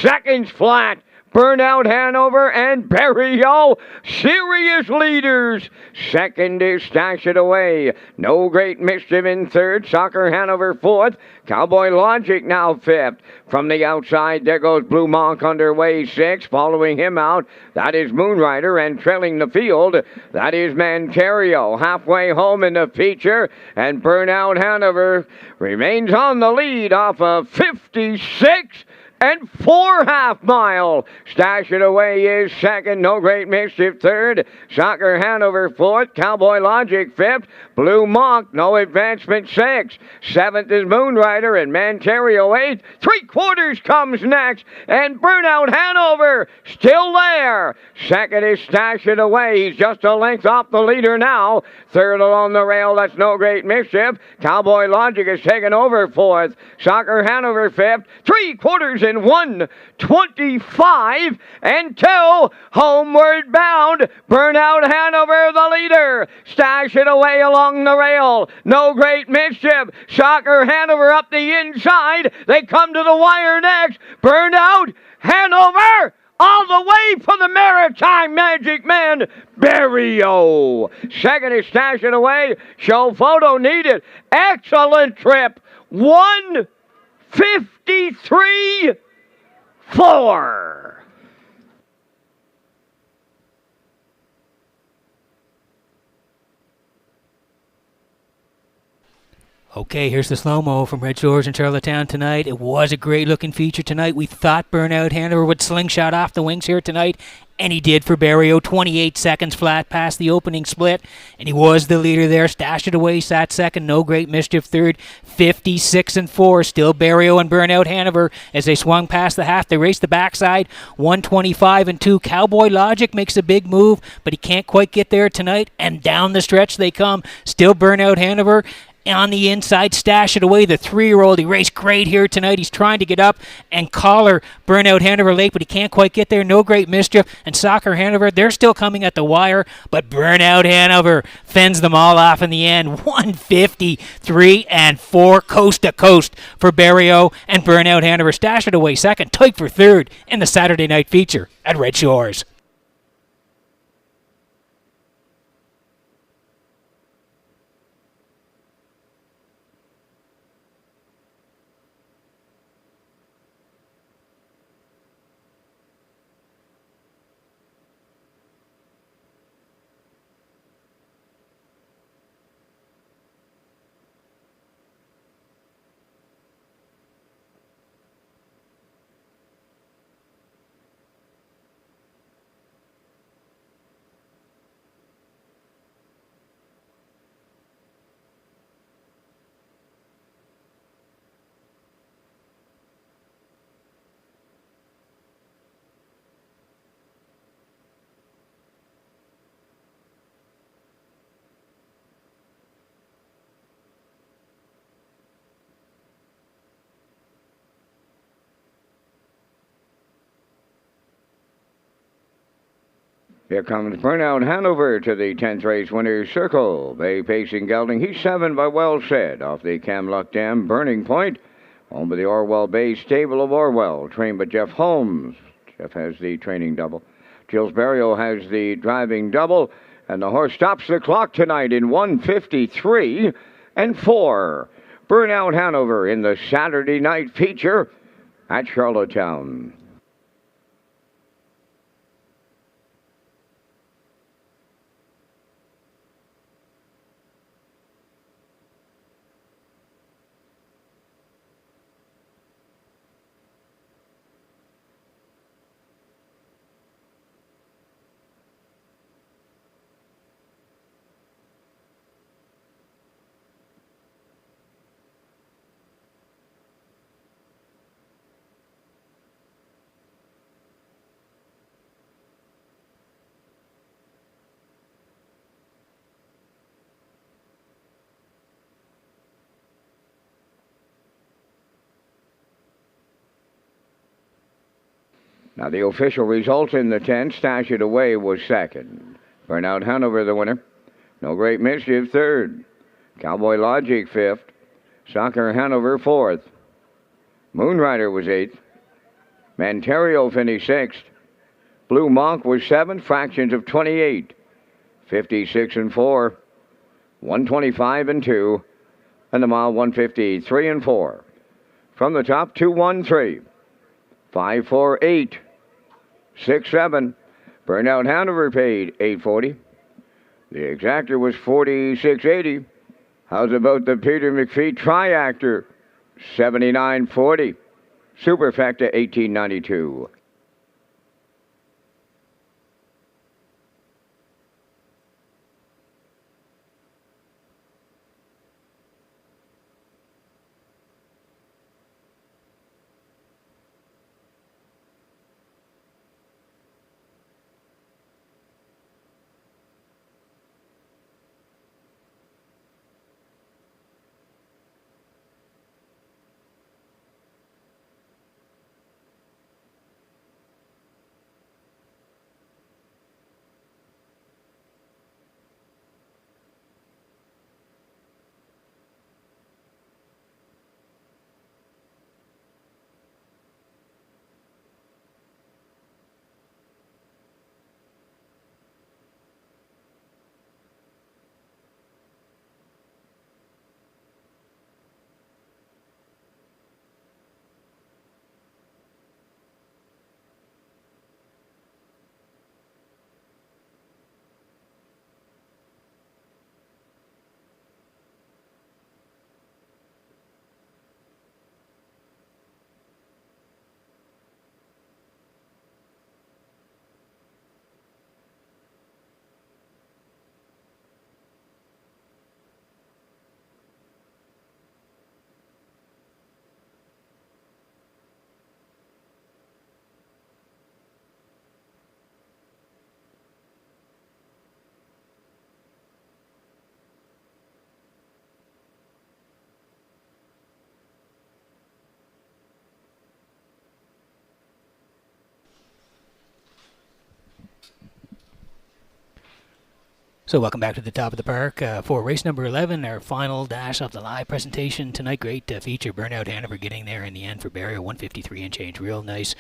Speaker 1: seconds flat. Burnout Hanover and Berrio, serious leaders. Second is Stash It Away. No Great Mischief in third. Soccer Hanover fourth. Cowboy Logic now fifth. From the outside, there goes Blue Monk underway sixth. Following him out, that is Moonrider, and trailing the field, that is Manterio. Halfway home in the feature, and Burnout Hanover remains on the lead off of 56 and 4.5 mile. Stash It Away is second. No Great Mischief third. Soccer Hanover fourth. Cowboy Logic fifth. Blue Monk, no advancement sixth. Seventh is Moonrider and Manterio eighth. 3/4 comes next. And Burnout Hanover still there. Second is Stash It Away. He's just a length off the leader now. Third along the rail, that's No Great Mischief. Cowboy Logic has taken over fourth. Soccer Hanover fifth. 3/4 in 1:25 until homeward bound. Burnout Hanover the leader. Stash It Away along the rail. No Great Mischief. Soccer Hanover up the inside. They come to the wire next. Burnout Hanover all the way for the Maritime Magic Man, Berrio. Second is Stash It Away. Show photo needed. Excellent trip. 1:53.4.
Speaker 3: Okay, here's the slow-mo from Red Shores in Charlottetown tonight. It was a great-looking feature tonight. We thought Burnout Hanover would slingshot off the wings here tonight, and he did for Berrio. 28 seconds flat past the opening split, and he was the leader there. Stashed It Away, sat second. No Great Mischief third. 56 and 4. Still Berrio and Burnout Hanover as they swung past the half. They raced the backside. 125 and 2. Cowboy Logic makes a big move, but he can't quite get there tonight, and down the stretch they come. Still Burnout Hanover on the inside, Stash It Away, the 3-year-old. He raced great here tonight. He's trying to get up and collar Burnout Hanover late, but he can't quite get there. No Great Mischief and Soccer Hanover, they're still coming at the wire, but Burnout Hanover fends them all off in the end. 153 and 4 coast to coast for Barrio and Burnout Hanover. Stash It Away second, tight for third in the Saturday night feature at Red Shores.
Speaker 1: Here comes Burnout Hanover to the 10th race winner's circle. Bay pacing gelding. He's 7 by Well Said off the Camluck Dam Burning Point. Owned by the Orwell Bay Stable of Orwell. Trained by Jeff Holmes. Jeff has the training double. Gilles Barrio has the driving double. And the horse stops the clock tonight in 153 and 4. Burnout Hanover in the Saturday night feature at Charlottetown. Now the official results in the 10, Stash It Away was second. Burnout Hanover the winner. No Great Mischief third. Cowboy Logic fifth. Soccer Hanover fourth. Moonrider was eighth. Manterio finished sixth. Blue Monk was seventh, fractions of 28. 56 and 4. 125 and 2. And the mile 153 and 4. From the top, 213. 548. 67. Burnout Hanover paid $840. The exactor was $46.80. How's about the Peter McPhee Triactor? $79.40. Superfecta $18.92.
Speaker 3: So welcome back to the top of the park for race number 11, our final dash of the live presentation tonight. Great feature, Burnout Hanover getting there in the end for Barrio, 153 and change, real nice.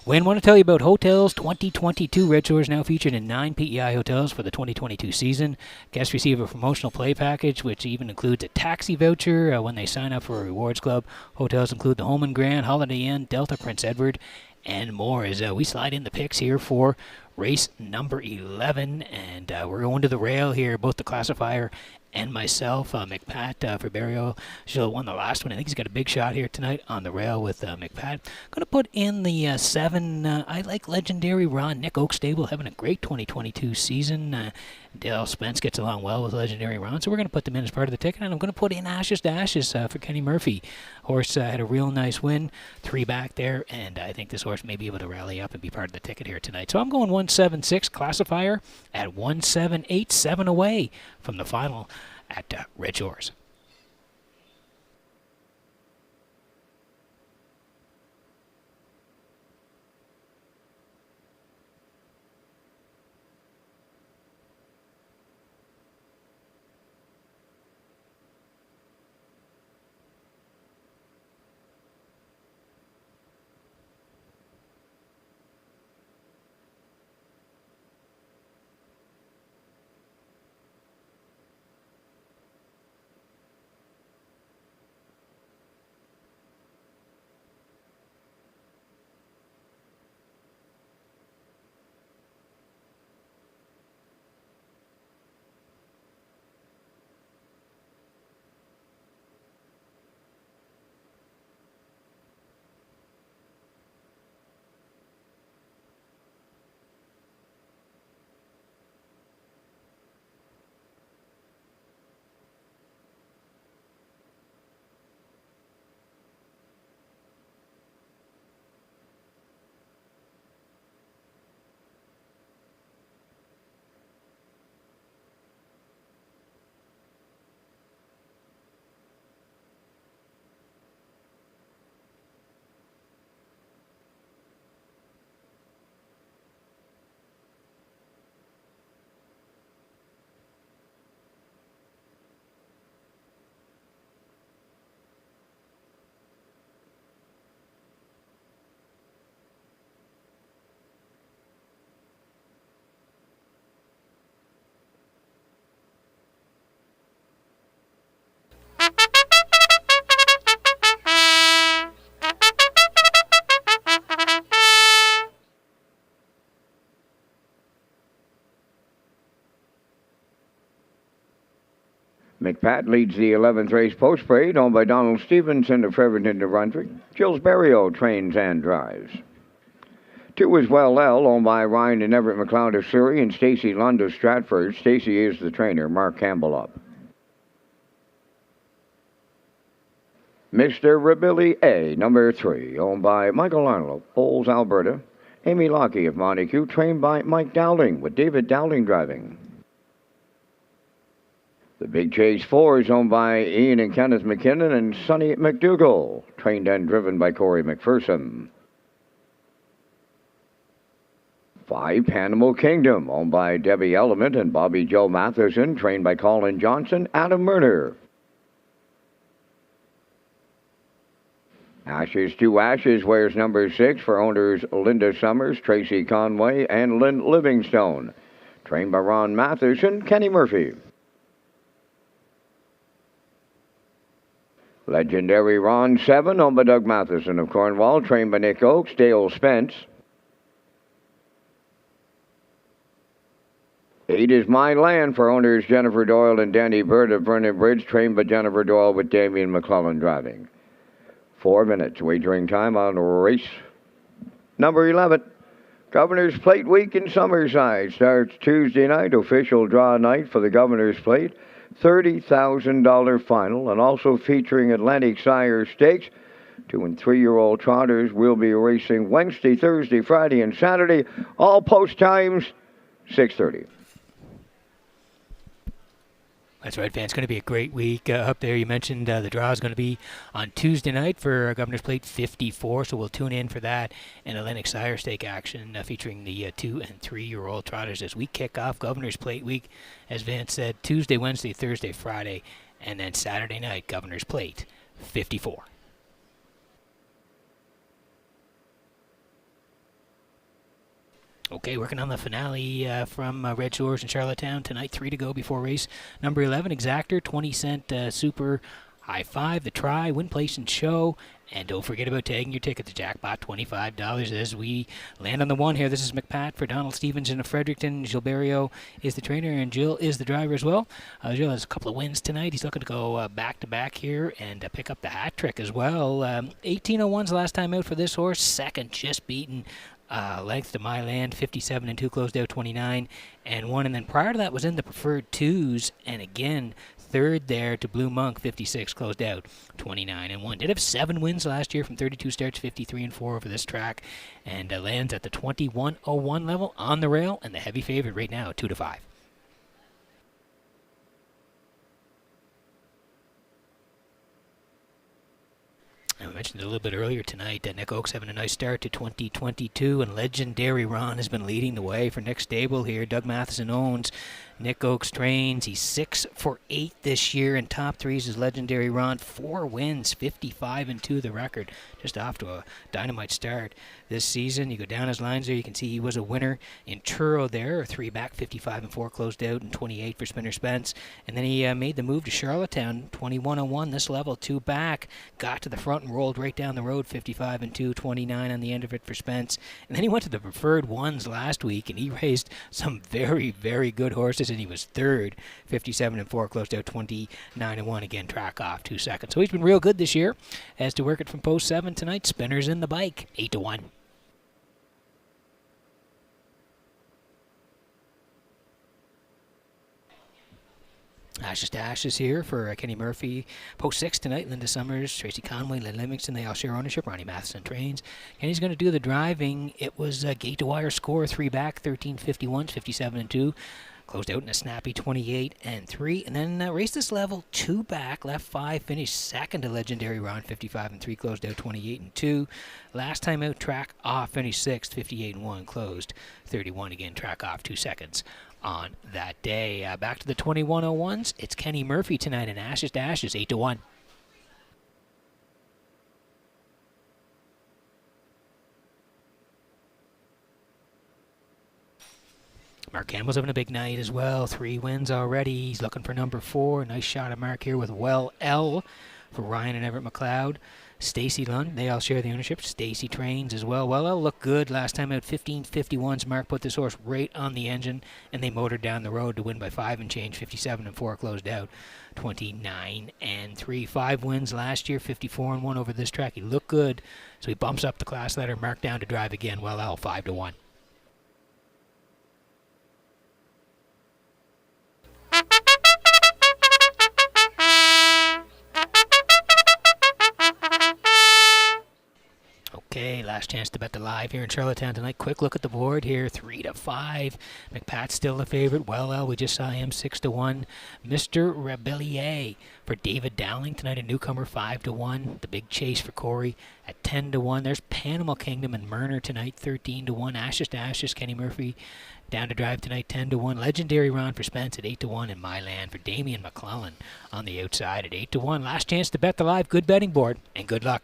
Speaker 3: Wayne, want to tell you about Hotels 2022. Red Shores now featured in 9 PEI hotels for the 2022 season. Guests receive a promotional play package, which even includes a taxi voucher when they sign up for a rewards club. Hotels include the Home and Grand, Holiday Inn, Delta, Prince Edward, and more. As we slide in the picks here for race number 11, and we're going to the rail here, both the classifier and myself. McPat for Barrio should won the last one. I think he's got a big shot here tonight on the rail with McPat. Going to put in the 7. I like Legendary Ron. Nick Oakstable having a great 2022 season. Dale Spence gets along well with Legendary Ron, so we're going to put them in as part of the ticket. And I'm going to put in Ashes to Ashes for Kenny Murphy. Horse had a real nice win, 3 back there, and I think this horse may be able to rally up and be part of the ticket here tonight. So I'm going 176 classifier at 1787 away from the final at Red Shores.
Speaker 1: McPat leads the 11th race post parade, owned by Donald Stevenson of Fredericton, New Brunswick. Jules Berrio trains and drives. 2 is Well L, owned by Ryan and Everett McLeod of Surrey and Stacy Lund of Stratford. Stacy is the trainer. Mark Campbell up. Mr. Rabilly A, number 3, owned by Michael Arnold, Olds, Alberta. Amy Lockie of Montague, trained by Mike Dowling, with David Dowling driving. The Big Chase 4 is owned by Ian and Kenneth McKinnon and Sonny McDougall, trained and driven by Corey McPherson. 5, Panimal Kingdom, owned by Debbie Element and Bobby Joe Matheson, trained by Colin Johnson, Adam Murner. Ashes to Ashes wears number 6 for owners Linda Summers, Tracy Conway, and Lynn Livingstone, trained by Ron Matheson, Kenny Murphy. Legendary Ron 7, owned by Doug Matheson of Cornwall, trained by Nick Oakes, Dale Spence. 8 is My Land for owners Jennifer Doyle and Danny Bird of Vernon Bridge, trained by Jennifer Doyle with Damian McClellan driving. 4 minutes wagering time on race number 11. Governor's Plate Week in Summerside starts Tuesday night, official draw night for the Governor's Plate. $30,000 final, and also featuring Atlantic Sire Stakes. 2- and 3-year-old trotters will be racing Wednesday, Thursday, Friday, and Saturday. All post times 6:30.
Speaker 3: That's right, fans. It's going to be a great week up there. You mentioned the draw is going to be on Tuesday night for Governor's Plate 54, so we'll tune in for that and Atlantic Sire Stake action featuring the 2 and 3-year-old trotters as we kick off Governor's Plate week, as Vance said, Tuesday, Wednesday, Thursday, Friday, and then Saturday night, Governor's Plate 54. Okay, working on the finale from Red Shores and Charlottetown tonight. 3 to go before race number 11. Exactor, 20-cent super high five, the try, win, place, and show. And don't forget about tagging your ticket to jackpot, $25 as we land on the one here. This is McPat for Donald Stevens in Fredericton. Gilberto is the trainer, and Jill is the driver as well. Jill has a couple of wins tonight. He's looking to go back-to-back here and pick up the hat trick as well. 1801's the last time out for this horse. Second, just beaten. Length to My Land, 57 and 2, closed out 29 and 1. And then prior to that was in the preferred twos. And again, third there to Blue Monk, 56, closed out 29 and 1. Did have 7 wins last year from 32 starts, 53 and 4 over this track. And lands at the 2101 level on the rail. And the heavy favorite right now, 2 to 5. I mentioned it a little bit earlier tonight that Nick Oak's having a nice start to 2022, and Legendary Ron has been leading the way for Nick Stable here. Doug Matheson owns. Nick Oak's trains. He's 6 for 8 this year, and top threes is Legendary Ron. 4 wins, 55 and 2 the record. Just off to a dynamite start this season. You go down his lines there, you can see he was a winner in Truro there, 3 back, 55 and 4, closed out, and 28 for Spinner Spence. And then he made the move to Charlottetown, 2101 this level, 2 back, got to the front and rolled right down the road, 55 and 2, 29 on the end of it for Spence. And then he went to the preferred ones last week, and he raised some very, very good horses, and he was third, 57 and 4, closed out 29 and 1. Again, track off 2 seconds. So he's been real good this year. Has to work it from post 7 tonight. Spinners in the bike, 8 to 1. Ashes to Ashes here for Kenny Murphy. Post 6 tonight. Linda Summers, Tracy Conway, Lynn Livingston. They all share ownership. Ronnie Matheson trains. Kenny's going to do the driving. It was a gate to wire score. 3 back, 13:51, 57 and 2. Closed out in a snappy 28 and 3. And then raced this level 2 back, left 5, finished second to Legendary Ron, 55 and 3, closed out 28 and 2. Last time out, track off, finished 6th, 58 and 1, closed 31. Again, track off 2 seconds on that day. Back to the 2101s. It's Kenny Murphy tonight in Ashes to Ashes, 8 to 1. Mark Campbell's having a big night as well. 3 wins already. He's looking for number 4. Nice shot of Mark here with Well L for Ryan and Everett McLeod. Stacy Lund, they all share the ownership. Stacy trains as well. Well L looked good last time out. 15:51s. Mark put this horse right on the engine, and they motored down the road to win by 5 and change. 57 and 4, closed out 29 and 3. 5 wins last year. 54 and 1 over this track. He looked good, so he bumps up the class ladder. Mark down to drive again. Well L, 5 to 1. Okay, last chance to bet the live here in Charlottetown tonight. Quick look at the board here, 3 to 5. McPat's still the favorite. Well, we just saw him 6 to 1. Mr. Rebellier for David Dowling tonight, a newcomer, 5 to 1. The big chase for Corey at 10 to 1. There's Panama Kingdom and Murner tonight, 13 to 1. Ashes to Ashes, Kenny Murphy down to drive tonight, 10 to 1. Legendary Ron for Spence at 8 to 1. And My Land for Damian McClellan on the outside at 8 to 1. Last chance to bet the live. Good betting board, and good luck.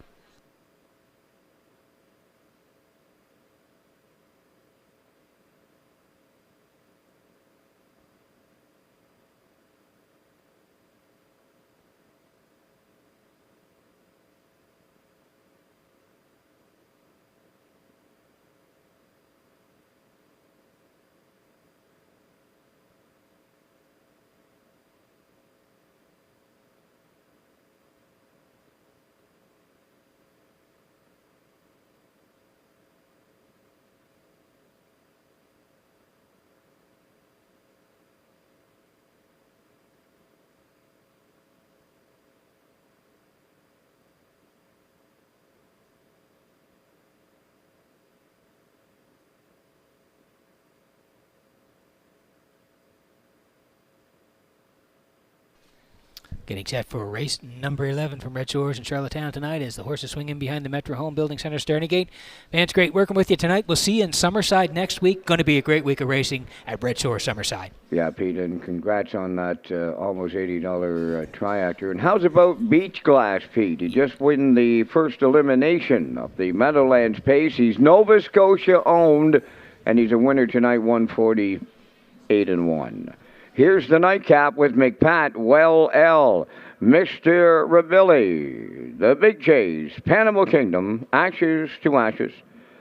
Speaker 3: Getting set for race number 11 from Red Shores in Charlottetown tonight as the horses swing in behind the Metro Home Building Center starting gate. Vance, great working with you tonight. We'll see you in Summerside next week. Going to be a great week of racing at Red Shores Summerside.
Speaker 1: Yeah, Pete, and congrats on that almost $80 triactor. And how's about Beach Glass, Pete? He just won the first elimination of the Meadowlands Pace. He's Nova Scotia owned, and he's a winner tonight, 148-1. Here's the nightcap with McPat, Well L, Mr. Rabilli, The Big Jays, Panama Kingdom, Ashes to Ashes,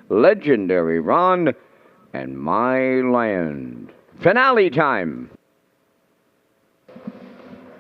Speaker 1: Legendary Ron, and My Land. Finale time.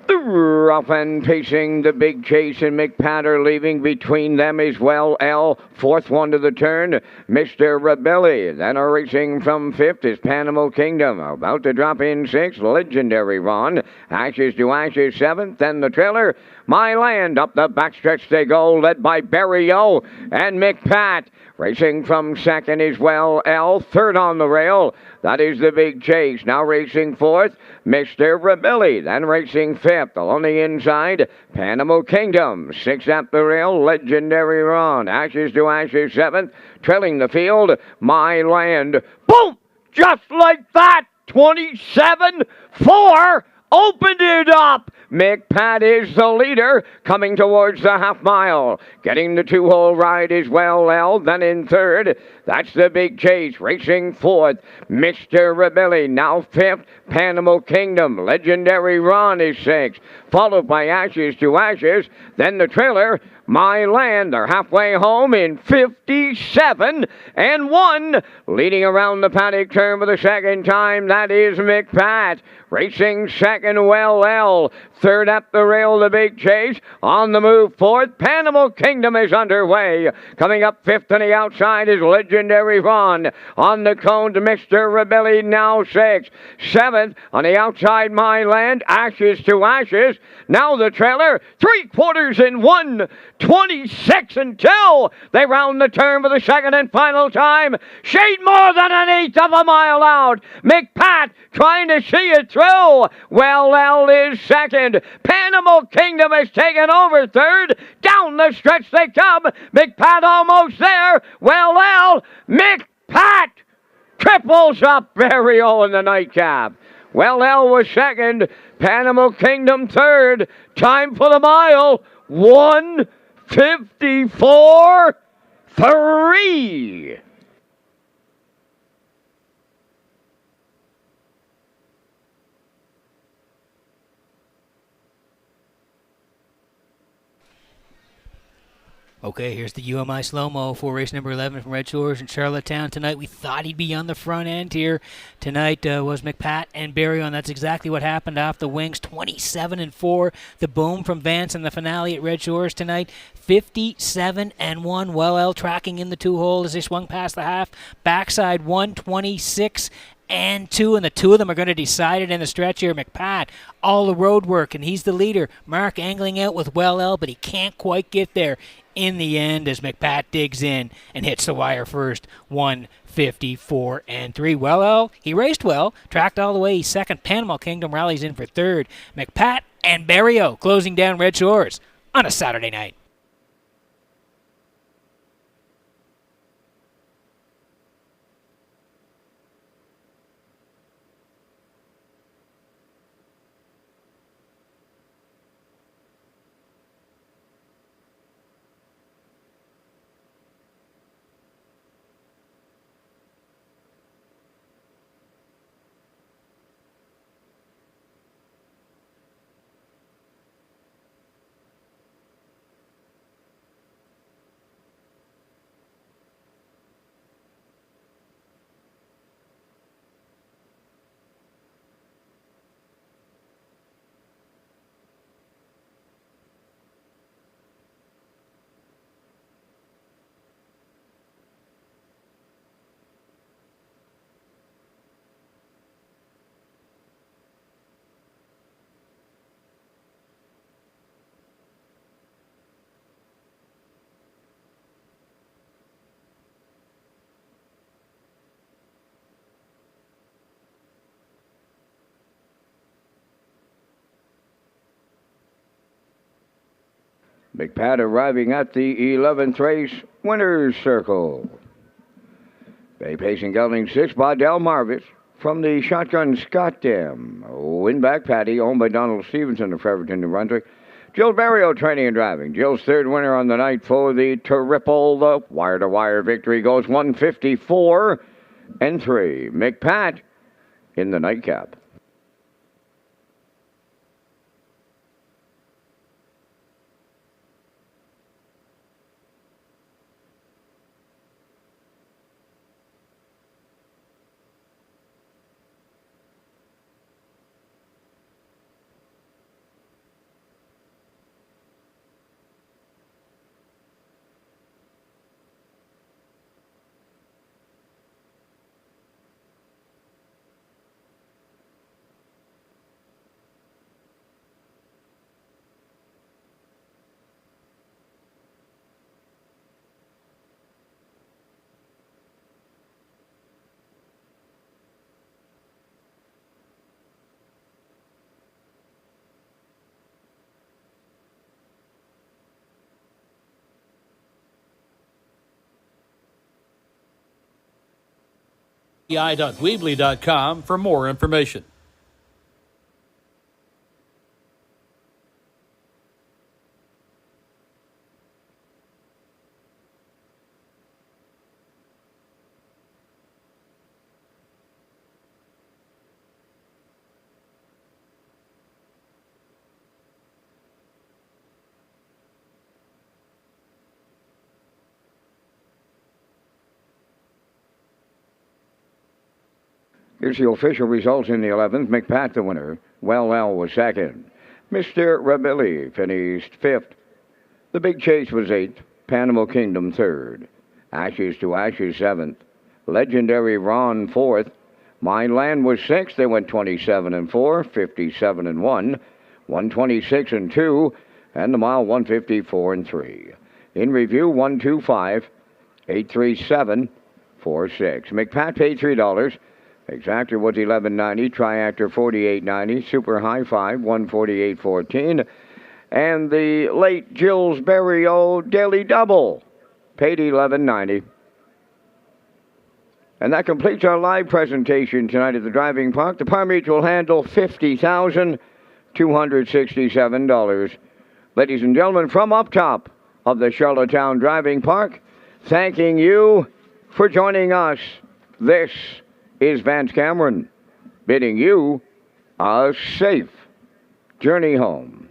Speaker 1: The rough and pacing, the Big Chase and McPat are leaving. Between them is Well L, fourth one to the turn, Mr. Rabilli. Then are racing from fifth is Panama Kingdom. About to drop in sixth, Legendary Ron. Ashes to Ashes seventh, then the trailer, My Land. Up the backstretch they go, led by Barry O and McPat. Racing from second is Well L, third on the rail. That is the Big Chase. Now racing fourth, Mr. Rabilli. Then racing fifth, along the inside, Panama Kingdom. Sixth at the rail, Legendary Ron. Ashes to Ashes seventh, trailing the field, My Land. Boom! Just like that, 27-4. Opened it up. McPat is the leader, coming towards the half mile. Getting the two-hole ride is Well L, then in third. That's the Big Chase, racing fourth. Mr. Rabilli, now fifth. Panama Kingdom. Legendary Ron is sixth, followed by Ashes to Ashes. Then the trailer, My Land. They're halfway home in 57-1. Leading around the paddock turn for the second time, that is McPat. Racing second, Well L. Third at the rail, the Big Chase. On the move fourth, Panama Kingdom is underway. Coming up fifth on the outside is Legendary Ron. On the cone to Mr. Rabilli, now sixth. Seventh on the outside, My Land. Ashes to Ashes. Now the trailer, 3/4 in 1. 26-2. They round the turn for the second and final time. Shade more than an eighth of a mile out. McPat trying to see it through. Well L is second. Panama Kingdom has taken over third. Down the stretch they come. McPat almost there. Well L, McPat triples up Barrio in the nightcap. Well L was second. Panama Kingdom third. Time for the mile. 1:54.3.
Speaker 3: Okay, here's the UMI slow-mo for race number 11 from Red Shores in Charlottetown. Tonight, we thought he'd be on the front end here. Tonight was McPat and Barry on. That's exactly what happened off the wings. 27-4. The boom from Vance in the finale at Red Shores tonight. 57-1. Well L tracking in the two-hole as they swung past the half. Backside 126-2, and the two of them are going to decide it in the stretch here. McPat, all the road work, and he's the leader. Mark angling out with Well L, but he can't quite get there in the end as McPat digs in and hits the wire first. 1:54.3. Well L, he raced well, tracked all the way. He's second. Panama Kingdom rallies in for third. McPat and Barrio closing down Red Shores on a Saturday night.
Speaker 1: McPat arriving at the 11th race, winner's circle. Bay Pacing gelding 6 by Del Marvis from the shotgun Scott Dam. Winback Patty, owned by Donald Stevenson of Fredericton, New Brunswick. Jill Berrio training and driving. Jill's third winner on the night for the triple. The wire-to-wire victory goes 154-3. McPat in the nightcap.
Speaker 6: ei.weebly.com for more information.
Speaker 1: Here's the official results in the 11th. McPat the winner. Well L was second. Mr. Rebelli finished 5th. The Big Chase was 8th. Panama Kingdom 3rd. Ashes to Ashes 7th. Legendary Ron 4th. Mine Land was 6th. They went 27-4, 57-1, 126-2, and the mile 154-3. In review, 125, 837, 46. McPat paid $3. Exactor was $11.90, Triactor $48.90, Super High Five $148.14, and the late Jill's Berrio Daily Double paid $11.90. And that completes our live presentation tonight at the driving park. The Palm Beach will handle $50,267. Ladies and gentlemen, from up top of the Charlottetown Driving Park, thanking you for joining us. This is Vance Cameron bidding you a safe journey home.